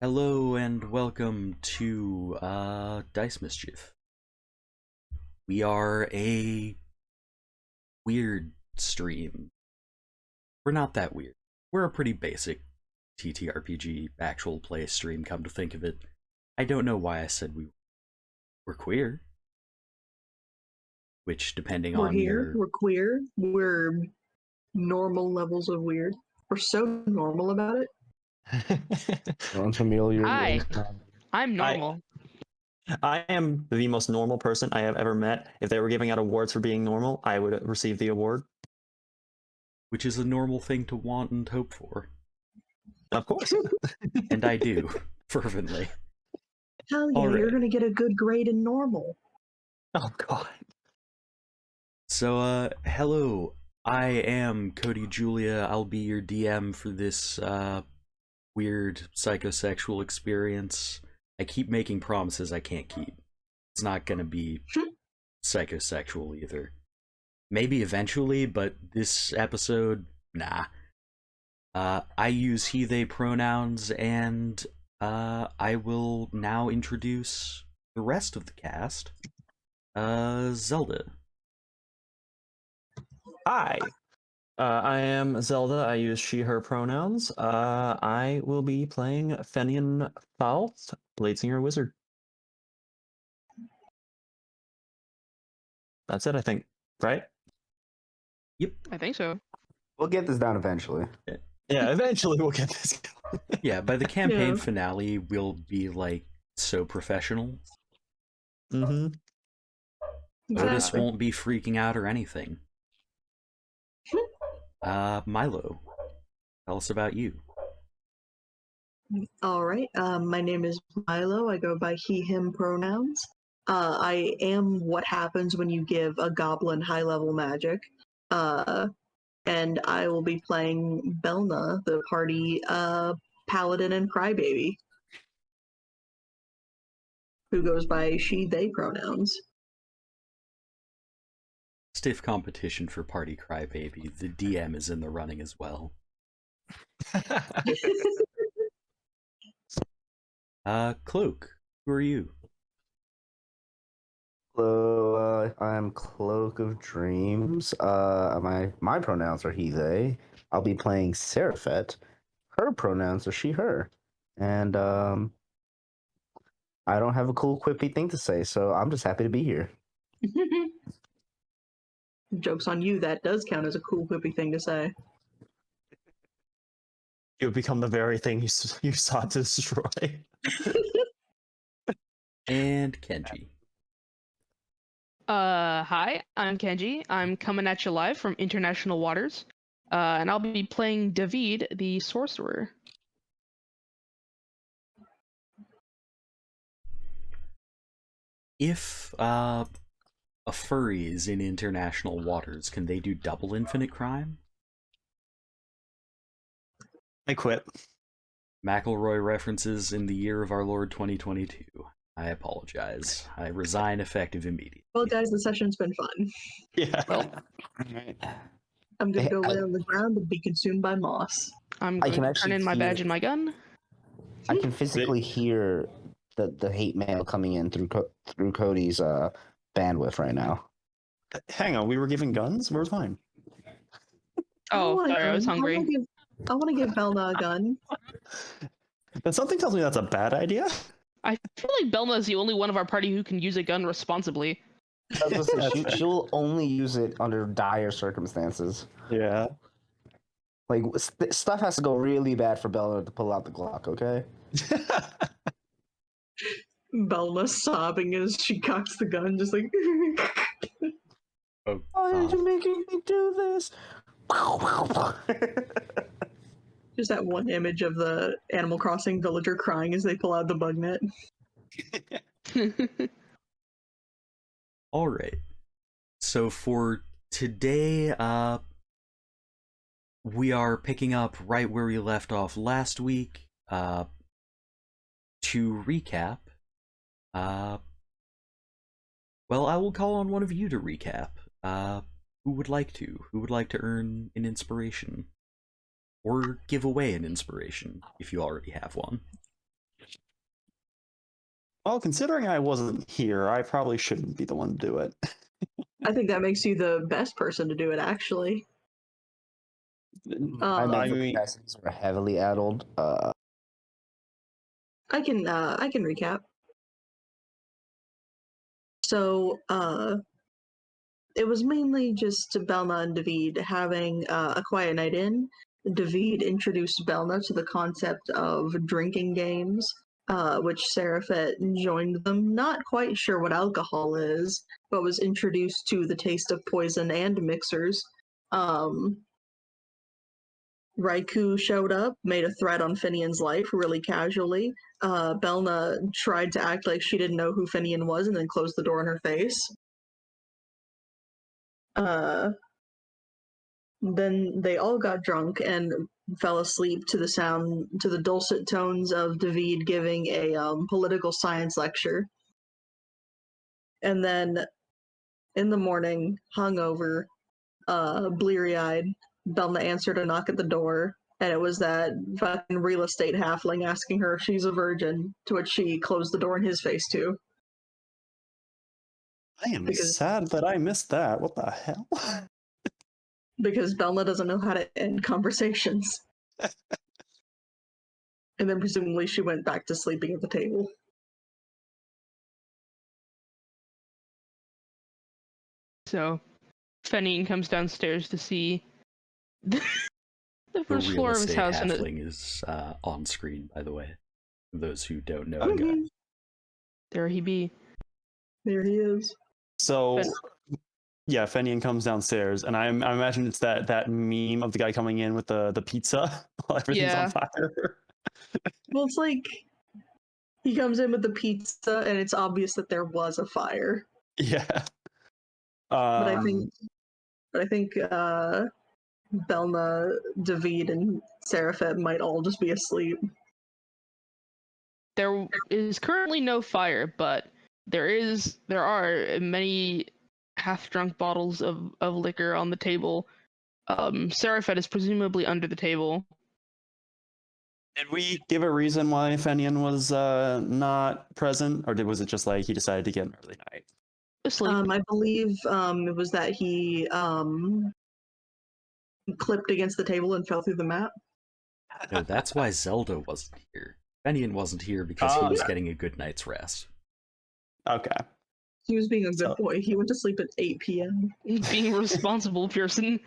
Hello and welcome to Dice Mischief. We are a weird stream. We're not that weird. We're a pretty basic TTRPG actual play stream, come to think of it. I don't know why I said we were queer. Which, depending We're on here, your... we're queer, we're normal levels of weird. We're so normal about it. Unfamiliar. Hi, I'm normal. I am the most normal person I have ever met. If they were giving out awards for being normal, I would receive the award. Which is a normal thing to want and hope for. Of course. And I do, fervently. Hell yeah, All you're right. gonna get a good grade in normal. Oh, God. So, hello. I am Cody Julia. I'll be your DM for this, weird psychosexual experience. I keep making promises I can't keep. It's not gonna be psychosexual either. Maybe eventually, but this episode, nah. I use he, they pronouns, and I will now introduce the rest of the cast. Zelda. Hi. I am Zelda. I use she, her pronouns. I will be playing Fenian Falth, Bladesinger Wizard. That's it, I think. Right? Yep. I think so. We'll get this down eventually. Yeah, eventually we'll get this going. Yeah, by the campaign Yeah. finale, we'll be, like, so professional. Mm-hmm. Otis Exactly. won't be freaking out or anything. Miloh, tell us about you. Alright, my name is Miloh. I go by he, him pronouns. I am what happens when you give a goblin high-level magic. And I will be playing Bel'na, the party paladin and crybaby, who goes by she, they pronouns. Stiff competition for Party Crybaby. The DM is in the running as well. Cloak, who are you? Hello, I'm CloakOfDreams. My pronouns are he, they. I'll be playing Ceriphet. Her pronouns are she, her. And I don't have a cool quippy thing to say, so I'm just happy to be here. Joke's on you, that does count as a cool whippy thing to say. You would become the very thing you sought to destroy. And Kenji. Hi, I'm Kenji. I'm coming at you live from international waters. And I'll be playing David, the sorcerer. If a furry is in international waters, can they do double infinite crime? I quit. McElroy references in the year of our Lord 2022. I apologize. I resign effective immediately. Well, guys, the session's been fun. Yeah. Well, I'm gonna Hey, go lay on the ground and be consumed by moss. I'm I going can to actually turn in my hear- badge and my gun. I can physically hear the hate mail coming in through Cody's bandwidth right now. Hang on, we were giving guns? Where's mine? Oh, want a sorry, I was gun. hungry. I want to give Bel'na a gun. Then something tells me that's a bad idea. I feel like Bel'na is the only one of our party who can use a gun responsibly. I was gonna say, That's she'll only use it under dire circumstances. Yeah. Like, stuff has to go really bad for Bella to pull out the Glock, okay? Bel'na sobbing as she cocks the gun, just like. Oh, Why are you making me do this? Just that one image of the Animal Crossing villager crying as they pull out the bug net. all right. So for today, we are picking up right where we left off last week. To recap, well, I will call on one of you to recap. Who would like to? Who would like to earn an inspiration? Or give away an inspiration, if you already have one. Well, considering I wasn't here, I probably shouldn't be the one to do it. I think that makes you the best person to do it, actually. My I mental mean, capacities are heavily addled. I can recap. So, it was mainly just Bel'na and David having a quiet night in. David introduced Bel'na to the concept of drinking games, which Ceriphet joined them, not quite sure what alcohol is, but was introduced to the taste of poison and mixers. Raikou showed up, made a threat on Fenian's life really casually. Bel'na tried to act like she didn't know who Fenian was and then closed the door in her face. Then they all got drunk and fell asleep to the dulcet tones of David giving a political science lecture. And then in the morning, hungover, bleary-eyed, Bel'na answered a knock at the door, and it was that fucking real estate halfling asking her if she's a virgin, to which she closed the door in his face too. I am Because sad that I missed that. What the hell? because Bel'na doesn't know how to end conversations. And then presumably she went back to sleeping at the table. So Fenian comes downstairs to see the The first real floor of his estate house. And halfling is on screen, by the way. For those who don't know. Okay. there he be. There he is. So, Fen- yeah, Fenian comes downstairs, and I imagine it's that meme of the guy coming in with the pizza while everything's on Yeah. fire. Well, it's like he comes in with the pizza, and it's obvious that there was a fire. Yeah. But I think Bel'na, David, and Ceriphet might all just be asleep. There is currently no fire, but there are many half-drunk bottles of liquor on the table. Seraphet is presumably under the table. Did we give a reason why Fenian was not present, or was it just like he decided to get an early night? Asleep. I believe it was that he clipped against the table and fell through the mat. No, that's why Zelda wasn't here. Fenian wasn't here because he was getting a good night's rest. Okay. He was being a good boy. He went to sleep at 8 p.m. Being a responsible person.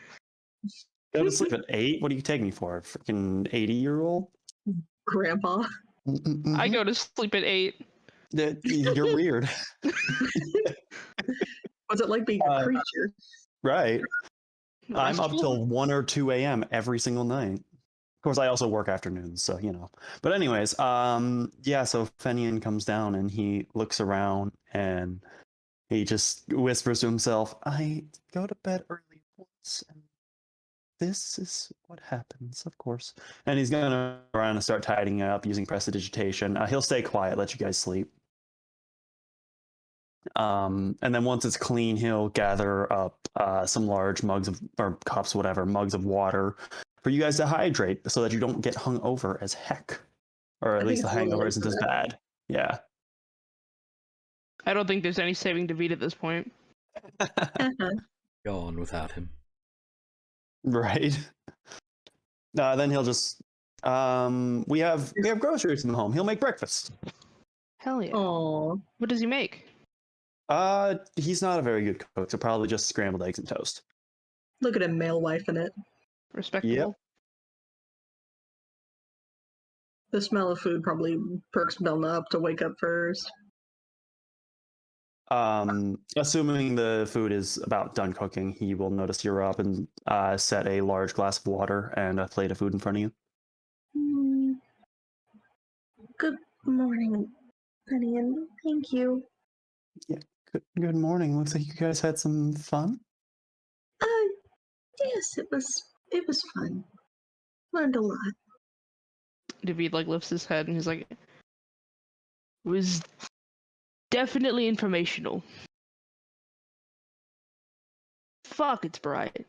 Go to sleep at 8? What do you take me for? A freaking 80-year-old? Grandpa. I go to sleep at 8. You're weird. What's it like being a creature? Right. I'm up Restful? till 1 or 2 a.m. every single night. Of course, I also work afternoons, so you know. But anyways, yeah. So Fenian comes down and he looks around and he just whispers to himself, "I go to bed early once, and this is what happens, of course." And he's gonna go around and start tidying up using prestidigitation. He'll stay quiet, let you guys sleep. And then once it's clean, he'll gather up some large mugs of, or cups, whatever, mugs of water for you guys to hydrate so that you don't get hung over as heck. Or at I least think the it's a little hangover late isn't for as that. bad. Yeah. I don't think there's any saving David at this point. Go on without him. Right. Then he'll just we have groceries in the home. He'll make breakfast. Hell yeah. Aww. What does he make? He's not a very good cook, so probably just scrambled eggs and toast. Look at him, male wife in it. Respectable. Yep. The smell of food probably perks Bel'na up to wake up first. Assuming the food is about done cooking, he will notice you're up and set a large glass of water and a plate of food in front of you. Good morning, Fenian. Thank you. Yeah. Good morning. Looks like you guys had some fun. Yes, it was fun. Learned a lot. David like lifts his head and he's like, it was definitely informational. Fuck, it's bright.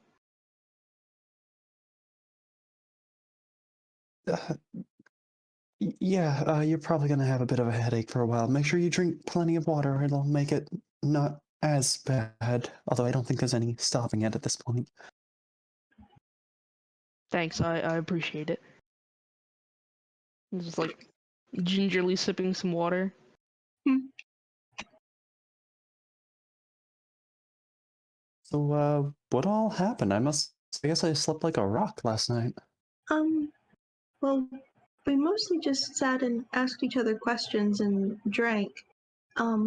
Yeah, you're probably gonna have a bit of a headache for a while. Make sure you drink plenty of water. It'll make it not as bad. Although I don't think there's any stopping it at this point. Thanks, I appreciate it. Just like gingerly sipping some water. So, what all happened? I guess I slept like a rock last night. Well, we mostly just sat and asked each other questions and drank. A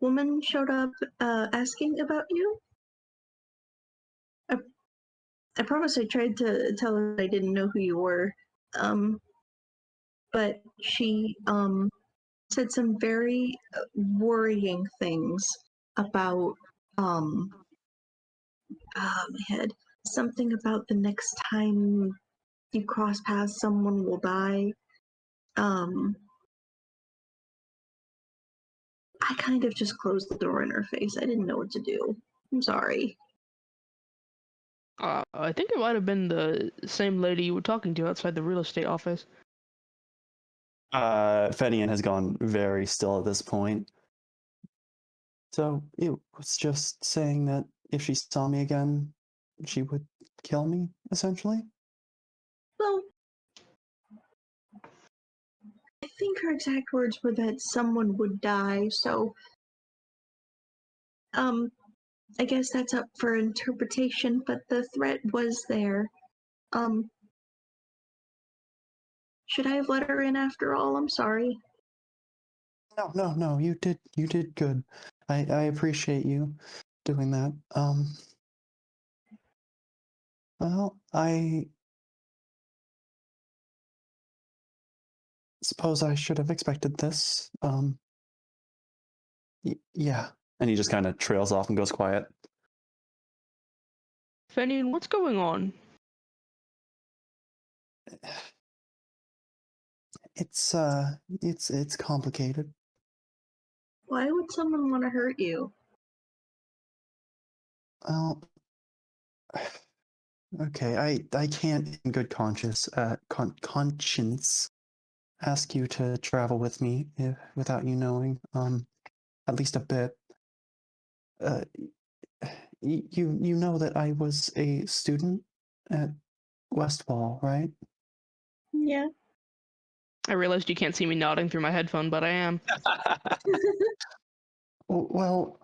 woman showed up asking about you. I promise I tried to tell her I didn't know who you were. But she said some very worrying things about my head. Something about the next time you cross paths, someone will die. I kind of just closed the door in her face. I didn't know what to do. I'm sorry. I think it might have been the same lady you were talking to outside the real estate office. Fenian has gone very still at this point. So it was just saying that if she saw me again, she would kill me, essentially. Well, I think her exact words were that someone would die, so I guess that's up for interpretation, but the threat was there. Um should I have let her in after all? I'm sorry. No, you did good. I appreciate you doing that. Well, I suppose I should have expected this. Yeah. And he just kind of trails off and goes quiet. Fenian, what's going on? It's complicated. Why would someone want to hurt you? Well, okay, I can't in good conscience ask you to travel with me without you knowing, at least a bit. Uh, you know that I was a student at Westfall, right? Yeah. I realized you can't see me nodding through my headphone, but I am. Well,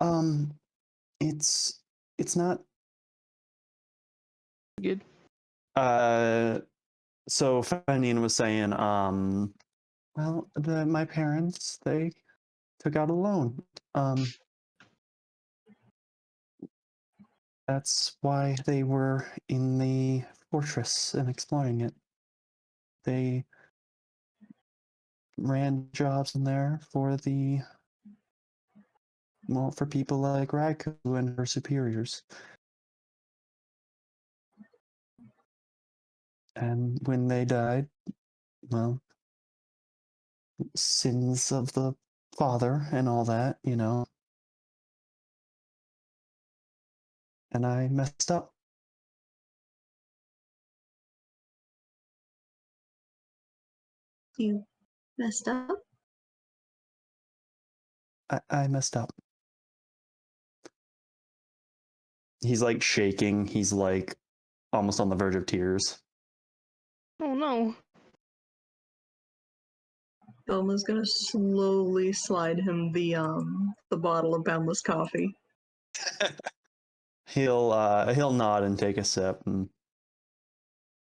it's not. Good. So Fenian was saying, well, my parents, they took out a loan. That's why they were in the fortress and exploring it. They ran jobs in there for for people like Raku and her superiors. And when they died, well, sins of the father and all that, and I messed up. You messed up? I messed up. He's like shaking. He's like almost on the verge of tears. Oh no. Bel'na's gonna slowly slide him the bottle of boundless coffee. He'll nod and take a sip. And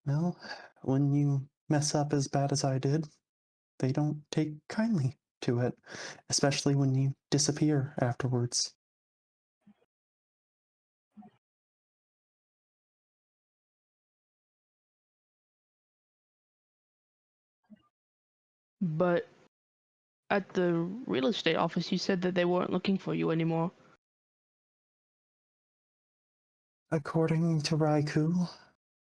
well, when you mess up as bad as I did, they don't take kindly to it, especially when you disappear afterwards. But at the real estate office, you said that they weren't looking for you anymore. According to Raikou,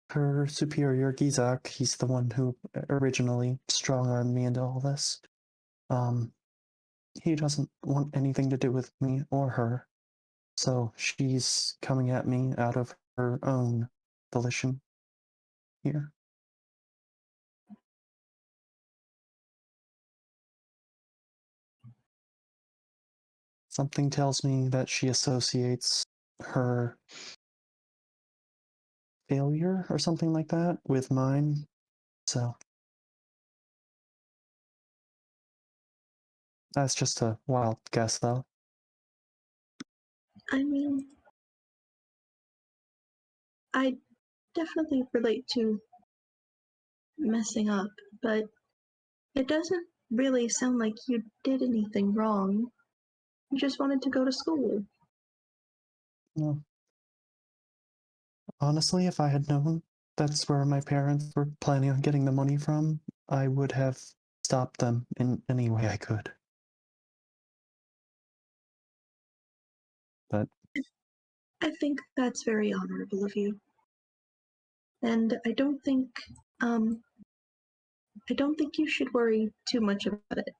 her superior Gizak, he's the one who originally strong-armed me into all this. He doesn't want anything to do with me or her, so she's coming at me out of her own volition here. Something tells me that she associates her failure or something like that with mine. So that's just a wild guess, though. I mean, I definitely relate to messing up, but it doesn't really sound like you did anything wrong. You just wanted to go to school. No. Honestly, if I had known that's where my parents were planning on getting the money from, I would have stopped them in any way I could. But I think that's very honorable of you. And I don't think you should worry too much about it.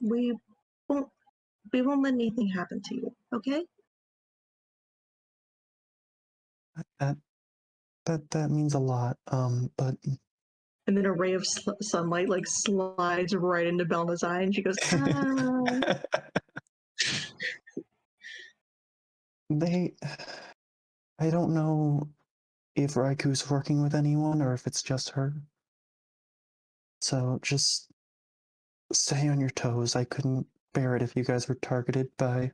We won't let anything happen to you, okay? that means a lot. But And then a ray of sunlight like slides right into Bel'na's eye, and she goes, "Ah." I don't know if Raiku's working with anyone or if it's just her. So just stay on your toes. I couldn't bear it if you guys were targeted by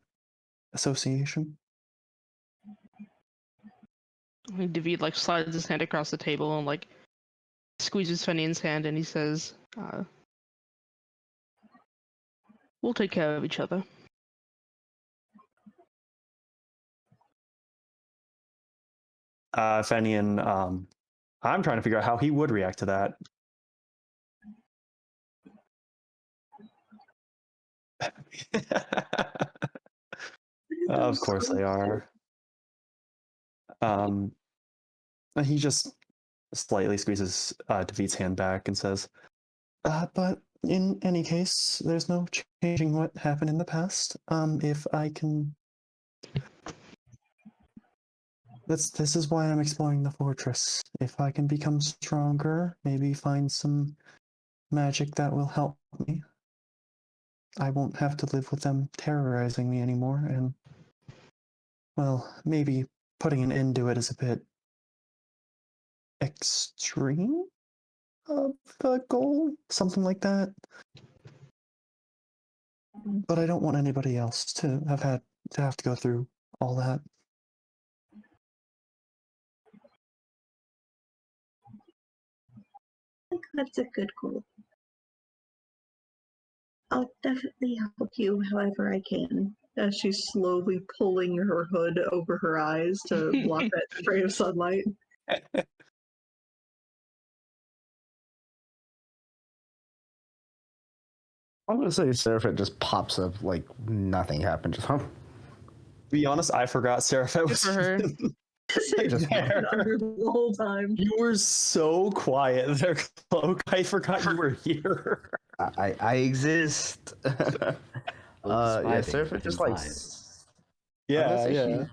association. David like slides his hand across the table and like squeezes Fenian's hand, and he says, "We'll take care of each other." Fenian, I'm trying to figure out how he would react to that. Of course they are. He just slightly squeezes David's hand back and says, but in any case, there's no changing what happened in the past. If I can... This is why I'm exploring the fortress. If I can become stronger, maybe find some magic that will help me, I won't have to live with them terrorizing me anymore, and, well, maybe putting an end to it is a bit extreme of a goal, something like that. But I don't want anybody else to have to go through all that. I think that's a good goal. I'll definitely help you however I can. As she's slowly pulling her hood over her eyes to block that ray of sunlight. I'm gonna say Ceriphet just pops up like nothing happened. Just To be honest, I forgot Ceriphet Good was for her. just Been under the whole time. You were so quiet there, Cloak. I forgot you were here. I exist. Yeah, Ceriphet just like Yeah.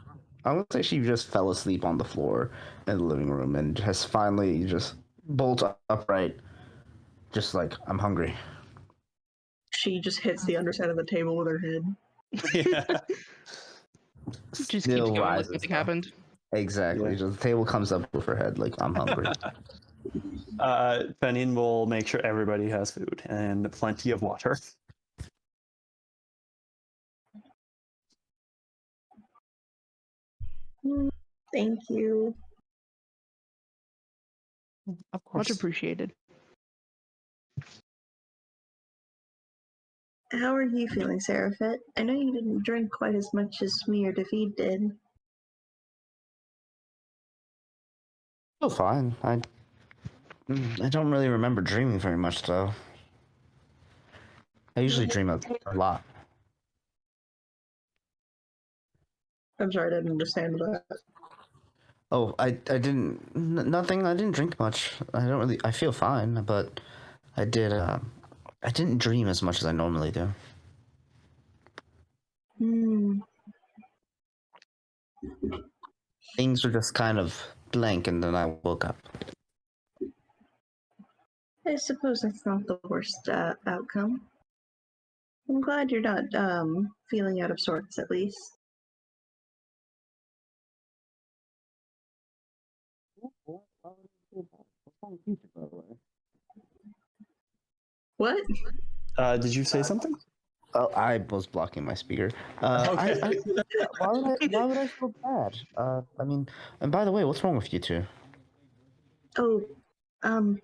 I'm gonna say she just fell asleep on the floor in the living room and just finally just bolt upright, just like I'm hungry. She just hits the underside of the table with her head. Yeah. Just keeps Still going like rises. nothing though. happened. Exactly. Yeah. Just the table comes up with her head like I'm hungry. Fenian will make sure everybody has food and plenty of water. Thank you. Of Much course. appreciated. How are you feeling, Ceriphet? I know you didn't drink quite as much as me or David did. Oh, fine. I don't really remember dreaming very much though. I usually dream a lot. I'm sorry, I didn't understand that. Oh, I didn't nothing. I didn't drink much. I feel fine, but I didn't dream as much as I normally do. Things were just kind of blank, and then I woke up. I suppose that's not the worst outcome. I'm glad you're not feeling out of sorts, at least. What? Did you say something? Oh, I was blocking my speaker. Okay. Why would I feel bad? I mean, and by the way, what's wrong with you two? Oh, um,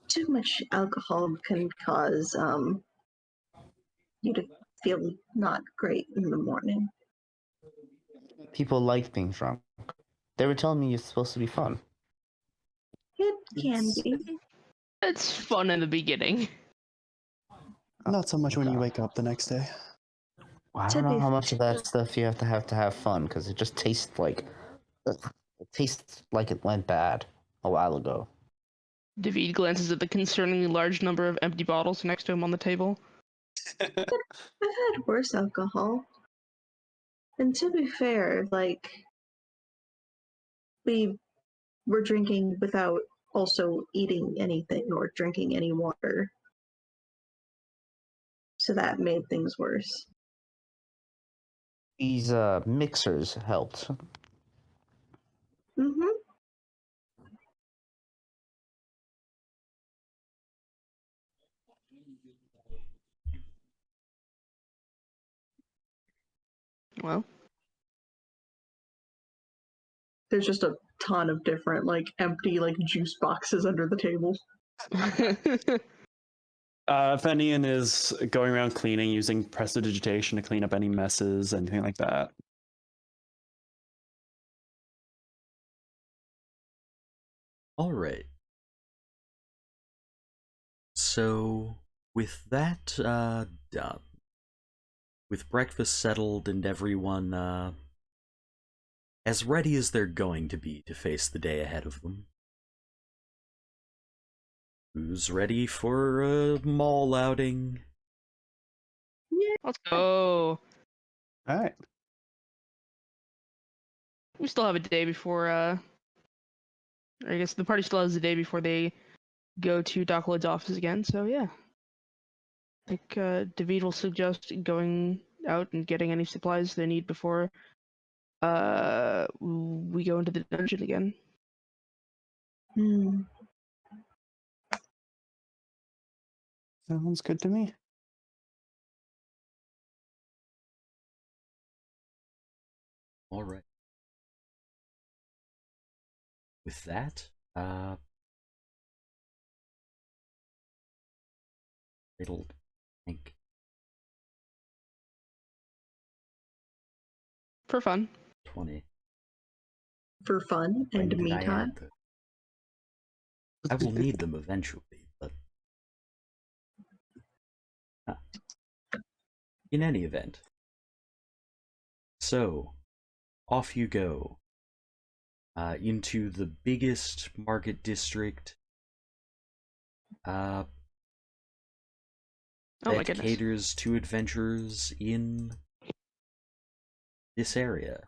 too much alcohol can cause you to feel not great in the morning. People like being drunk. They were telling me it's supposed to be fun. It can be. It's fun in the beginning. Not so much when you Okay. wake up the next day. Well, I To don't know be how much of that stuff you have to have fun, because it just tastes like it went bad a while ago. David glances at the concerningly large number of empty bottles next to him on the table. I've had worse alcohol. And to be fair, like, we were drinking without also eating anything or drinking any water. So that made things worse. These mixers helped. Mm-hmm. Well, There's just a ton of different, like, empty, like, juice boxes under the table. Fenian is going around cleaning, using prestidigitation to clean up any messes, anything like that. All right. So, with that done, with breakfast settled and everyone as ready as they're going to be to face the day ahead of them, who's ready for a mall outing? let's go. All right. We still have a day before, I guess the party still has a day before they go to Doc Lloyd's office again, so yeah. I think David will suggest going out and getting any supplies they need before we go into the dungeon again. Hmm. Sounds good to me. All right. With that, it'll think For fun. 20. For fun When and did me I time. add them? I will need them eventually, but in any event. So, off you go into the biggest market district Oh my that goodness. caters to adventurers in this area.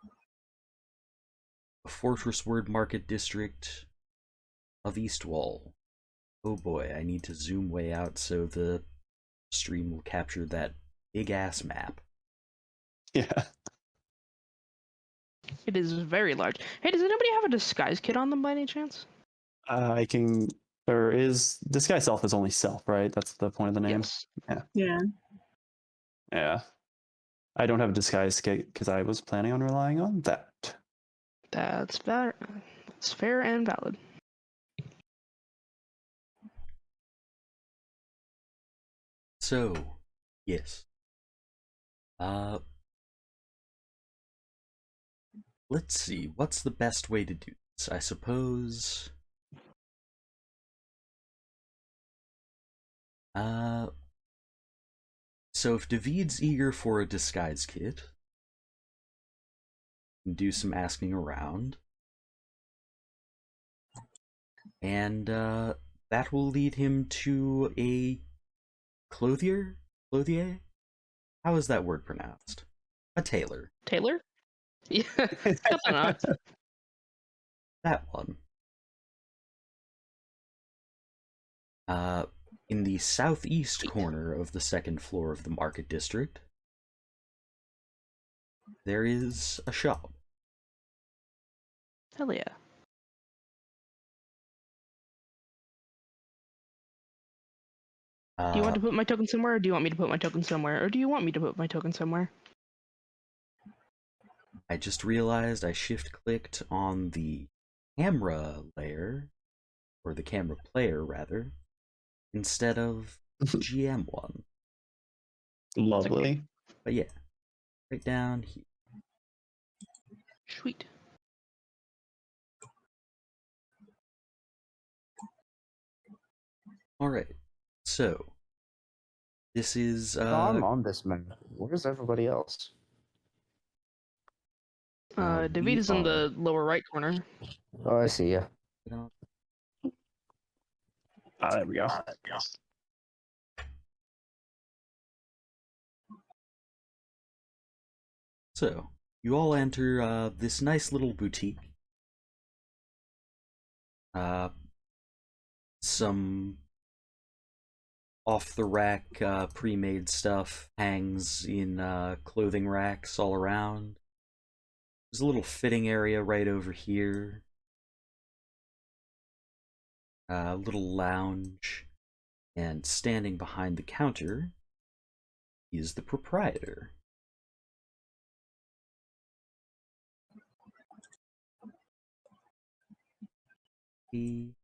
A Fortress Word Market District of Eastwall. Oh boy, I need to zoom way out so the stream will capture that big ass map. Yeah. It is very large. Hey, does anybody have a disguise kit on them by any chance? I can. Or is disguise self is only self, right? That's the point of the name. Yes. Yeah. Yeah. I don't have a disguise kit because I was planning on relying on that. That's fair. That's fair and valid. So, yes. Let's see, what's the best way to do this? I suppose... So if David's eager for a disguise kit, do some asking around, and that will lead him to a clothier? Clothier? How is that word pronounced? A tailor. Taylor? Yeah, cut that out. That one. in the southeast corner of the second floor of the market district, there is a shop. Hell yeah. Do you want to put my token somewhere, or do you want me to put my token somewhere? Or do you want me to put my token somewhere? I just realized I shift-clicked on the camera layer, or the camera player, rather, instead of GM one. Lovely. But yeah, right down here. Sweet. Alright, so this is I'm on this map. Where's everybody else? David we is in are- the lower right corner. Oh, I see ya. There we go. So, you all enter this nice little boutique. Some off-the-rack pre-made stuff hangs in clothing racks all around. There's a little fitting area right over here. A little lounge. And standing behind the counter is the proprietor. He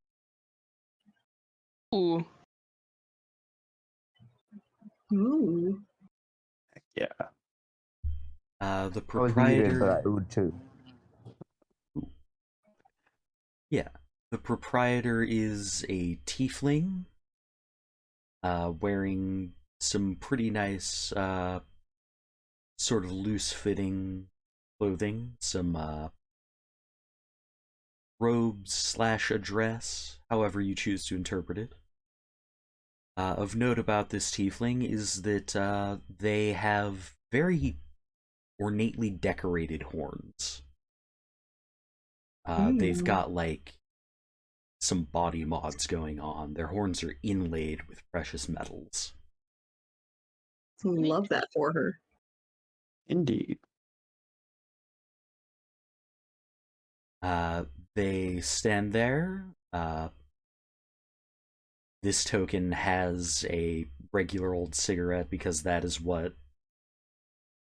Ooh. Ooh. Yeah. the I was muted, proprietor. but I would too. Yeah, the proprietor is a tiefling, wearing some pretty nice, sort of loose-fitting clothing, some robes slash a dress, however you choose to interpret it. Of note about this tiefling is that they have very ornately decorated horns. They've got like some body mods going on. Their horns are inlaid with precious metals. Love that for her. Indeed. They stand there. This token has a regular old cigarette because that is what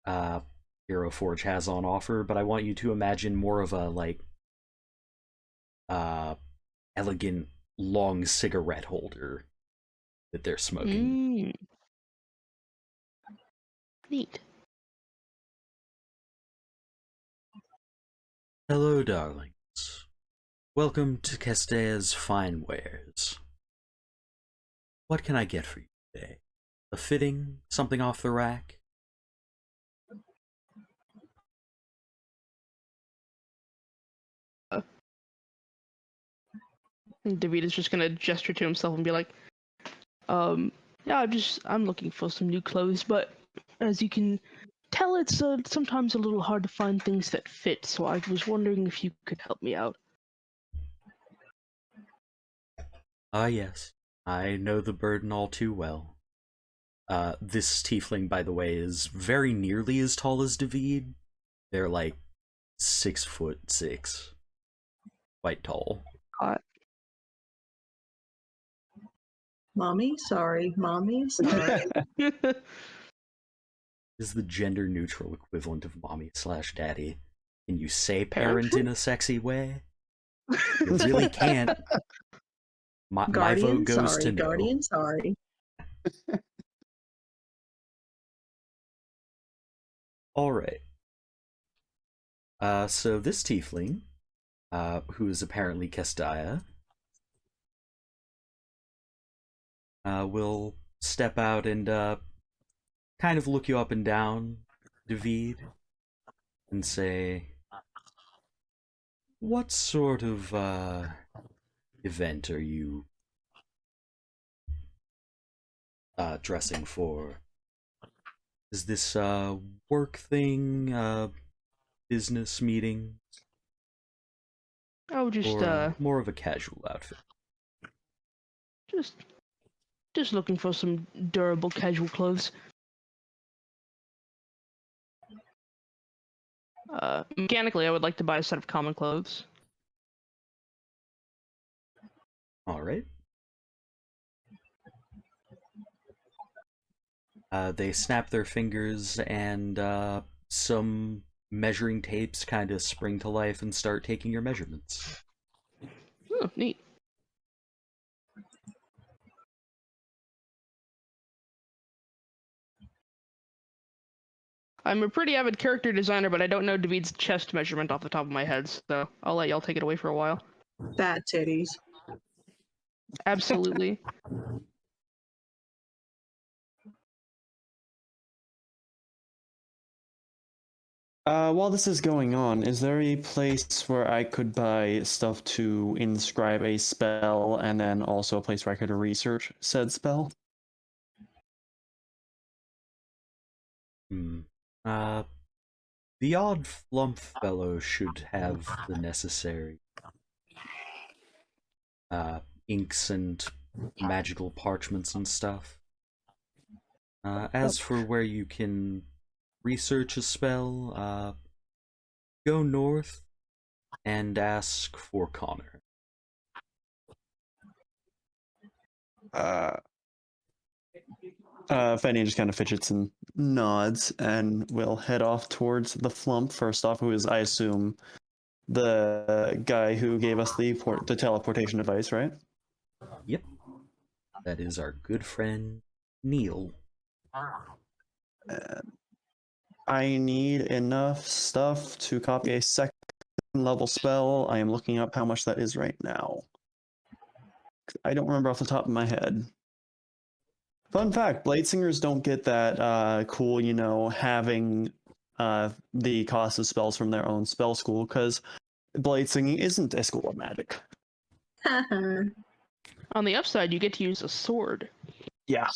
Hero Forge has on offer, but I want you to imagine more of a like elegant long cigarette holder that they're smoking. Neat. Hello, darlings. Welcome to Castella's Fine Wares. What can I get for you today? A fitting? Something off the rack? David is just gonna gesture to himself and be like, yeah, I'm looking for some new clothes, but as you can tell, it's sometimes a little hard to find things that fit, so I was wondering if you could help me out. Ah, yes. I know the burden all too well. This tiefling, by the way, is very nearly as tall as David. They're like 6'6". Quite tall. Mommy, sorry. Mommy, sorry. Is the gender neutral equivalent of mommy slash daddy. Can you say Parent? parent in a sexy way? You really can't. My Guardian, vote goes sorry. to no. Guardian, sorry. Alright. So this tiefling, who is apparently Castilla, will step out and kind of look you up and down, David, and say, what sort of event are you dressing for? Is this a work thing, business meeting, Oh, just or more of a casual outfit? just Just looking for some durable casual clothes. Mechanically, I would like to buy a set of common clothes. All right. They snap their fingers, and some measuring tapes kind of spring to life and start taking your measurements. Oh, neat. I'm a pretty avid character designer, but I don't know David's chest measurement off the top of my head, so I'll let y'all take it away for a while. Fat titties. Absolutely. While this is going on, is there a place where I could buy stuff to inscribe a spell, and then also a place where I could research said spell? The odd flump fellow should have the necessary inks and magical parchments and stuff. As for where you can research a spell, go north and ask for Connor. Fenian just kind of fidgets and nods, and will head off towards the flump first off, who is, I assume, the guy who gave us the teleportation device, right? Yep. That is our good friend, Neil. I need enough stuff to copy a second level spell. I am looking up how much that is right now. I don't remember off the top of my head. Fun fact, blade singers don't get that cool, having the cost of spells from their own spell school, because blade singing isn't a school of magic. On the upside, you get to use a sword. Yeah.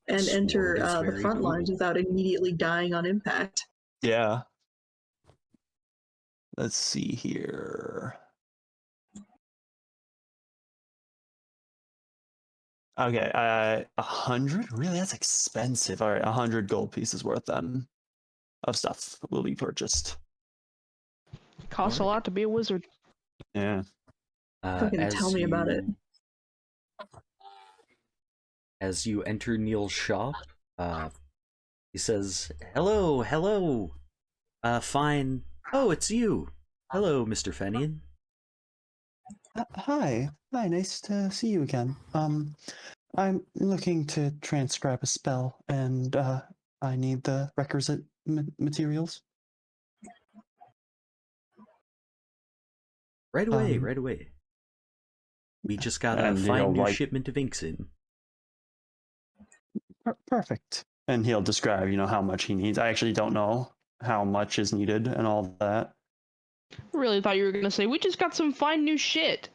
And enter Sword is the very front cool. lines without immediately dying on impact. Yeah. Let's see here. Okay, 100? Really? That's expensive. All right, 100 gold pieces worth then of stuff will be purchased. Costs a lot to be a wizard. Yeah. Fucking tell me about it. As you enter Neil's shop, he says, "Hello, hello. Fine. Oh, it's you. Hello, Mr. Fenian." Hi, nice to see you again. I'm looking to transcribe a spell, and I need the requisite materials. Right away, right away. We just got a and fine new like, shipment of inks in. Perfect. And he'll describe, how much he needs. I actually don't know how much is needed and all that. I really thought you were gonna say, we just got some fine new shit.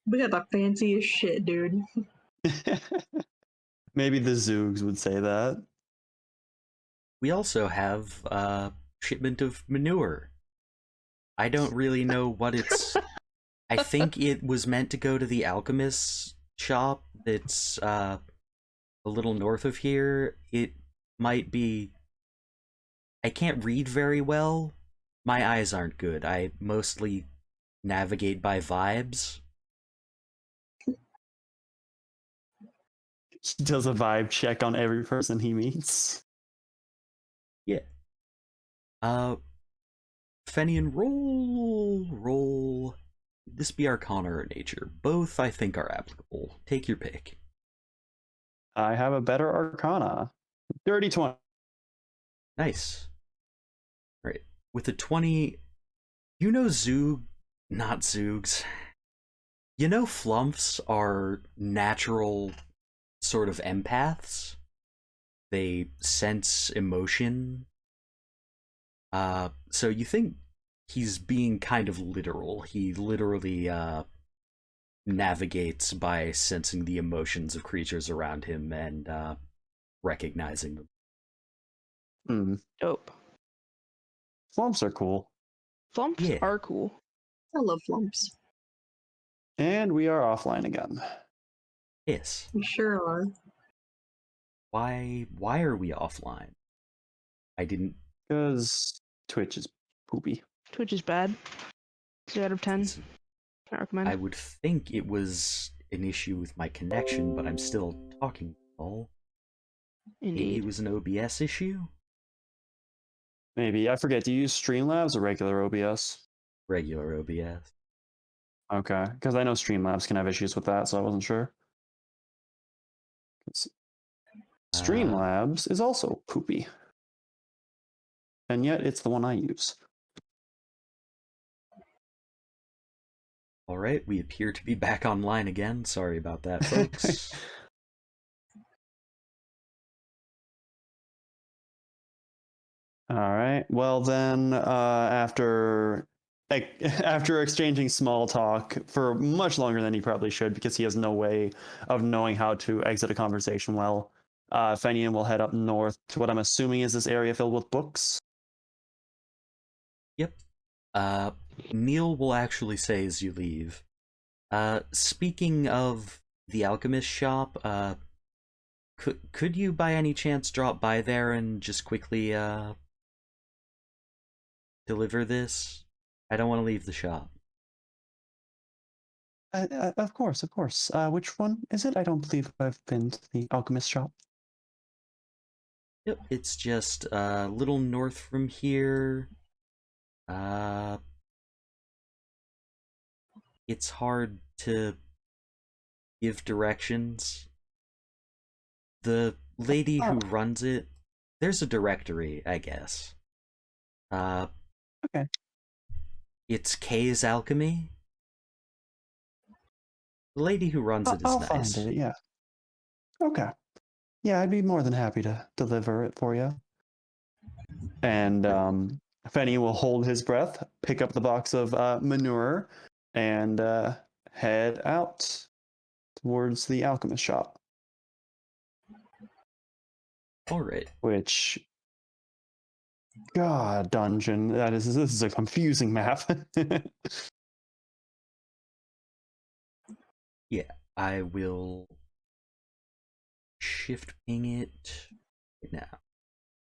We got the fanciest shit, dude. Maybe the Zoogs would say that. We also have a shipment of manure. I don't really know what it's... I think it was meant to go to the alchemist's shop that's a little north of here. It might be... I can't read very well. My eyes aren't good. I mostly navigate by vibes. He does a vibe check on every person he meets. Yeah. Fenian, roll. This be Arcana or Nature. Both, I think, are applicable. Take your pick. I have a better Arcana. Dirty 20. Nice. Right. With a 20, you know not Zoogs. You know flumps are natural sort of empaths. They sense emotion. So you think he's being kind of literal. He literally navigates by sensing the emotions of creatures around him and recognizing them. Dope. Flumps are cool. Flumps Yeah. are cool. I love flumps. And we are offline again. Yes. We sure are. Why are we offline? I didn't. Because Twitch is poopy. Twitch is bad. 2 out of 10. it's- Can't recommend. I would think it was an issue with my connection, but I'm still talking. All. Maybe Indeed. it was an OBS issue. Maybe. I forget. Do you use Streamlabs or regular OBS? Regular OBS. Okay. Because I know Streamlabs can have issues with that, so I wasn't sure. Streamlabs is also poopy. And yet it's the one I use. All right, we appear to be back online again. Sorry about that, folks. All right. Well, then, after exchanging small talk for much longer than he probably should, because he has no way of knowing how to exit a conversation well, Fenian will head up north to what I'm assuming is this area filled with books. Yep. Neil will actually say as you leave. Speaking of the alchemist shop, could you by any chance drop by there and just quickly deliver this? I don't want to leave the shop. Of course, of course. Which one is it? I don't believe I've been to the alchemist shop. Yep, it's just a little north from here. It's hard to give directions. The lady who runs it, there's a directory, I guess. Okay. It's Kay's Alchemy. The lady who runs it is I'll nice. find it, yeah. Okay. Yeah, I'd be more than happy to deliver it for you. And Fenny will hold his breath, pick up the box of manure, and head out towards the alchemist shop. All right. Which, God, dungeon. This is a confusing map. Yeah, I will shift ping it right now.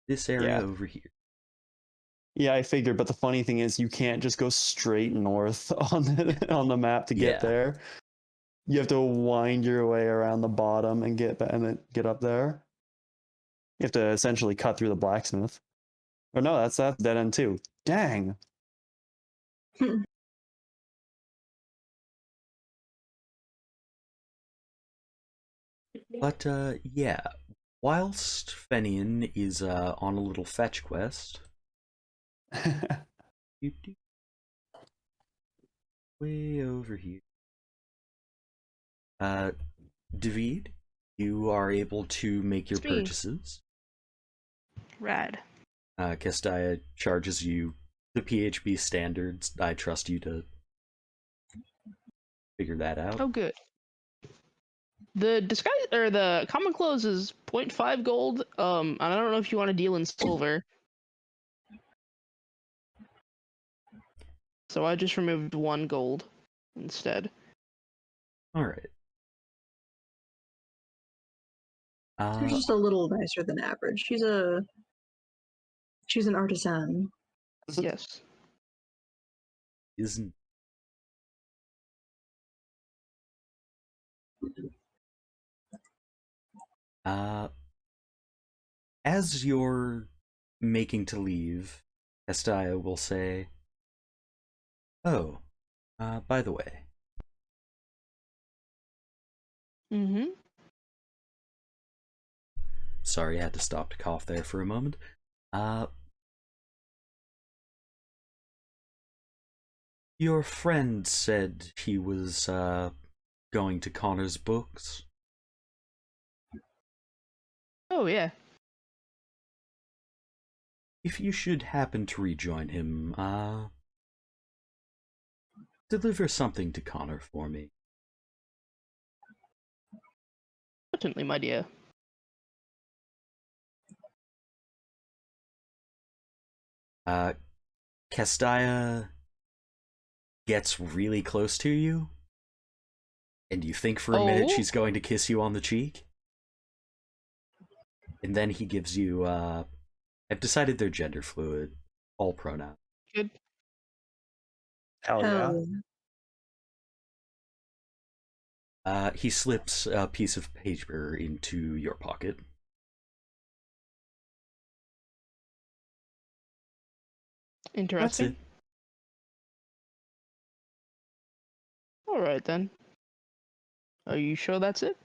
This area over here. Yeah, I figured, but the funny thing is you can't just go straight north on the map to get there. You have to wind your way around the bottom and get up there. You have to essentially cut through the blacksmith. Or no, that's dead end too. Dang. But yeah, whilst Fenian is on a little fetch quest, way over here, David, you are able to make your Speed. purchases. Rad. Kestia charges you the PHB standards. I trust you to figure that out. Oh, good. The disguise or the common clothes is 0.5 gold. And I don't know if you want to deal in silver. So I just removed 1 gold instead. All right. She's just a little nicer than average. She's an artisan. Yes. Isn't as you're making to leave, Kestia will say, "Oh, by the way." Mm-hmm. Sorry, I had to stop to cough there for a moment. Your friend said he was going to Connor's books. Oh, yeah. If you should happen to rejoin him, deliver something to Connor for me. Certainly, my dear. Kestia gets really close to you And you think for a minute Oh. she's going to kiss you on the cheek. And then he gives you, I've decided they're gender fluid. All pronouns. Good. Hell yeah. He slips a piece of paper into your pocket. Interesting. That's it. All right then. Are you sure that's it?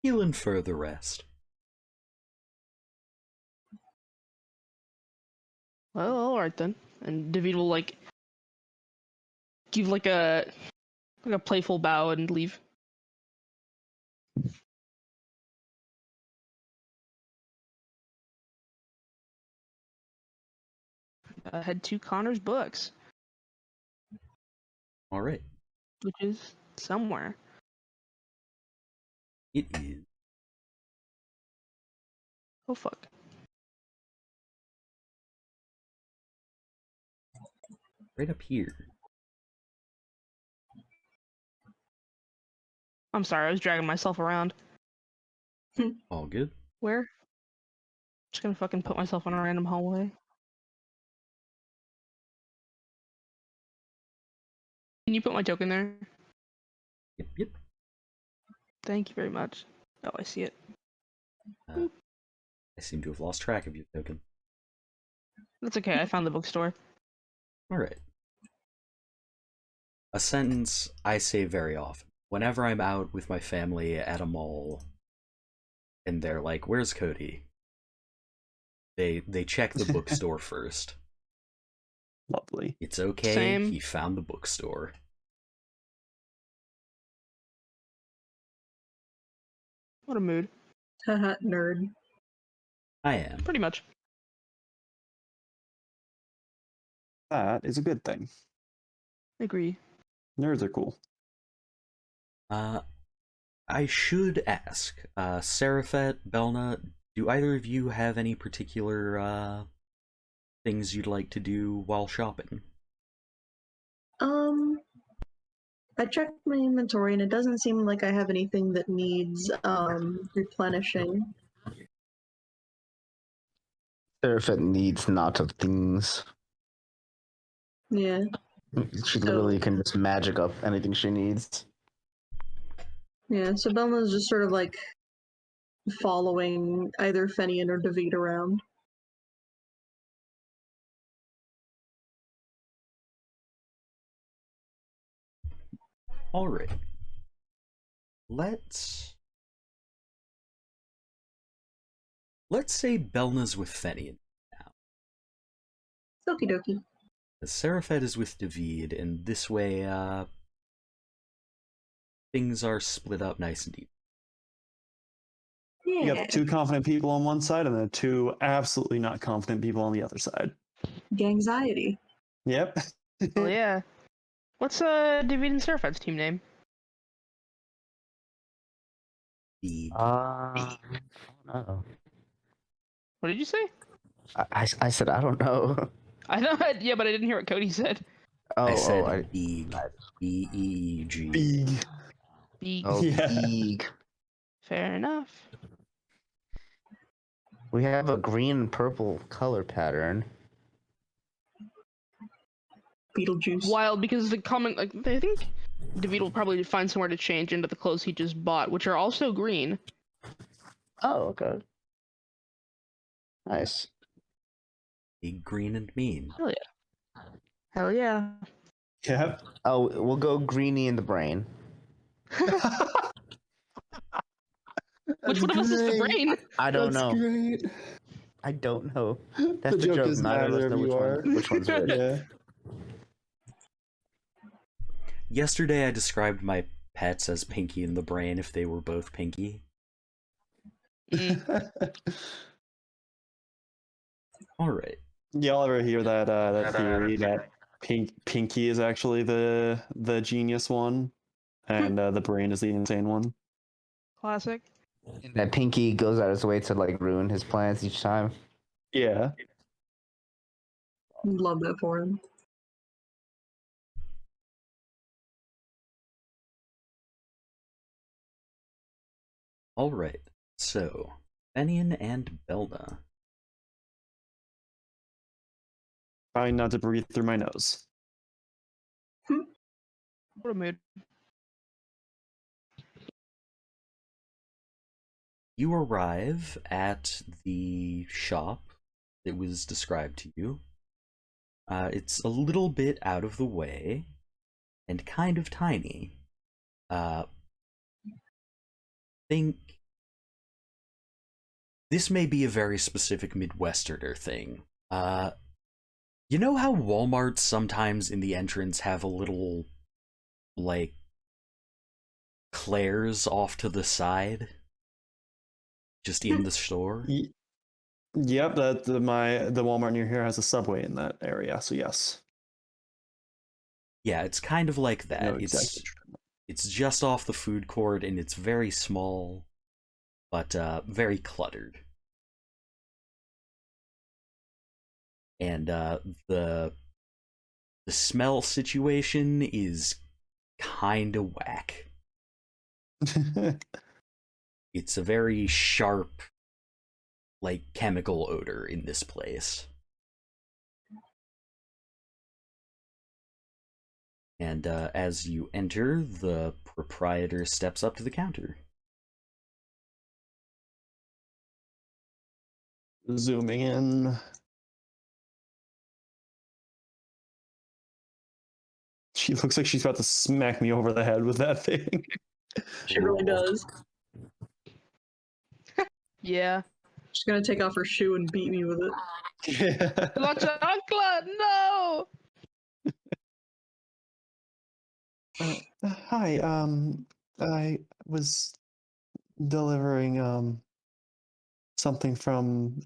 He'll infer the rest. Well, all right then. And David will like give like a playful bow and leave. Head to Connor's books, All right. which is somewhere. It is. Oh fuck. Right up here. I'm sorry, I was dragging myself around. All good. Where? Just gonna fucking put myself in a random hallway. Can you put my token there? Yep, yep. Thank you very much. Oh, I see it. I seem to have lost track of your token. That's okay, I found the bookstore. All right. A sentence I say very often. Whenever I'm out with my family at a mall, and they're like, "Where's Cody?" They check the bookstore first. Lovely. It's okay. Same. He found the bookstore. What a mood. Haha, nerd. I am. Pretty much. That is a good thing. Agree. Nerds are cool. I should ask, Ceriphet, Bel'na, do either of you have any particular things you'd like to do while shopping? I checked my inventory and it doesn't seem like I have anything that needs replenishing. Ceriphet needs not of things. Yeah. She literally can just magic up anything she needs. Yeah, so Belma's just sort of like following either Fenian or David around. Alright. Let's say Bel'na's with Fenian now. Okie dokie. Ceriphet is with David, and this way, things are split up nice and deep. Yeah. You got two confident people on one side and then two absolutely not confident people on the other side. Gangxiety. Yep. Oh yeah. What's David and Seraphet's team name? The I don't know. What did you say? I said I don't know. I thought yeah, but I didn't hear what Cody said. I said I Beeg. B-E-E-G. Big. Beeg. Yeah. Eeg. Fair enough. We have a green and purple color pattern. Beetlejuice. Wild because the comment like I think David will probably find somewhere to change into the clothes he just bought, which are also green. Oh, okay. Nice. Big, green, and mean. Hell yeah. Hell yeah. Yep. Oh, we'll go greeny in the brain. Which one of us is the brain? I don't know. Great. I don't know. The That's the joke joke. doesn't Neither of matter us know if you are. which one's which. Yeah. Yesterday I described my pets as Pinky and the Brain if they were both Pinky. Alright. Y'all ever hear that that theory that Pinky is actually the genius one, and the brain is the insane one? Classic. That Pinky goes out his way to like ruin his plans each time. Yeah. Love that for him. Alright, so, Fenian and Bel'na. Trying not to breathe through my nose. What a mood. You arrive at the shop that was described to you. It's a little bit out of the way and kind of tiny. Think this may be a very specific Midwesterner thing. You know how Walmarts sometimes in the entrance have a little, like, Claire's off to the side? Just in the store? Yep, the Walmart near here has a Subway in that area, so yes. Yeah, it's kind of like that. No, exactly. It's just off the food court, and it's very small, but very cluttered. And the smell situation is kind of whack. It's a very sharp, like, chemical odor in this place. And as you enter, the proprietor steps up to the counter. Zooming in. She looks like she's about to smack me over the head with that thing. She really does. Yeah. She's gonna take off her shoe and beat me with it. Yeah. La chocolate, no! Hi, I was delivering something from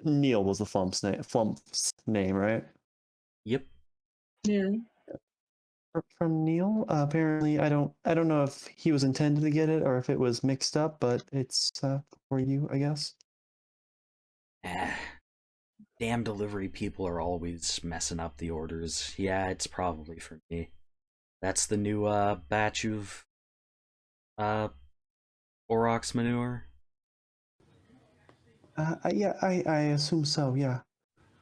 Neil was the Flump's name, right? Yep. Yeah. From Neil. Apparently, I don't know if he was intended to get it or if it was mixed up, but it's for you, I guess. Damn delivery people are always messing up the orders. Yeah, it's probably for me. That's the new batch of Aurochs manure. Yeah, I assume so. Yeah.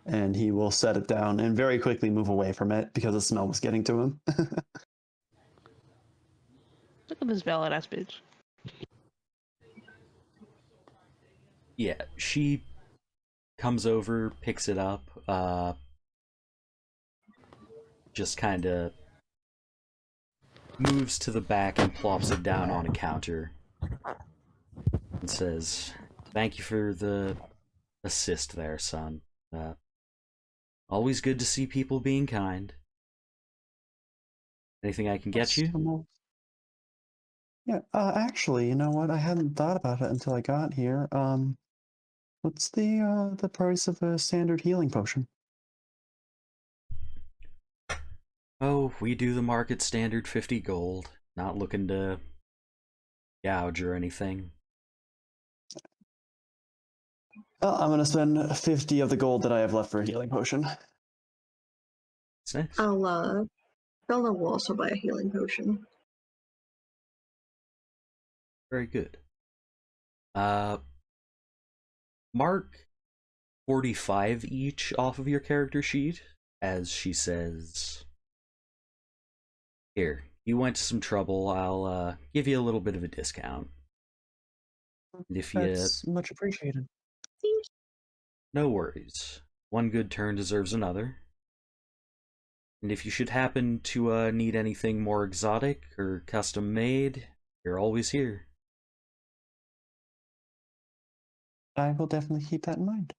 And he will set it down and very quickly move away from it because the smell was getting to him. Look at this valid ass bitch. Yeah, she comes over, picks it up, just kind of moves to the back and plops it down on a counter and says, "Thank you for the assist there, son. Always good to see people being kind. Anything I can get you?" Yeah, actually, you know what? I hadn't thought about it until I got here. What's the price of a standard healing potion? Oh, we do the market standard 50 gold. Not looking to gouge or anything. Well, I'm gonna spend 50 of the gold that I have left for a healing potion. It's nice. Bel'na will also buy a healing potion. Very good. Mark 45 each off of your character sheet as she says, "Here, you went to some trouble. I'll give you a little bit of a discount. And if you... That's much appreciated. No worries. One good turn deserves another. And if you should happen to need anything more exotic or custom made, you're always here." I will definitely keep that in mind.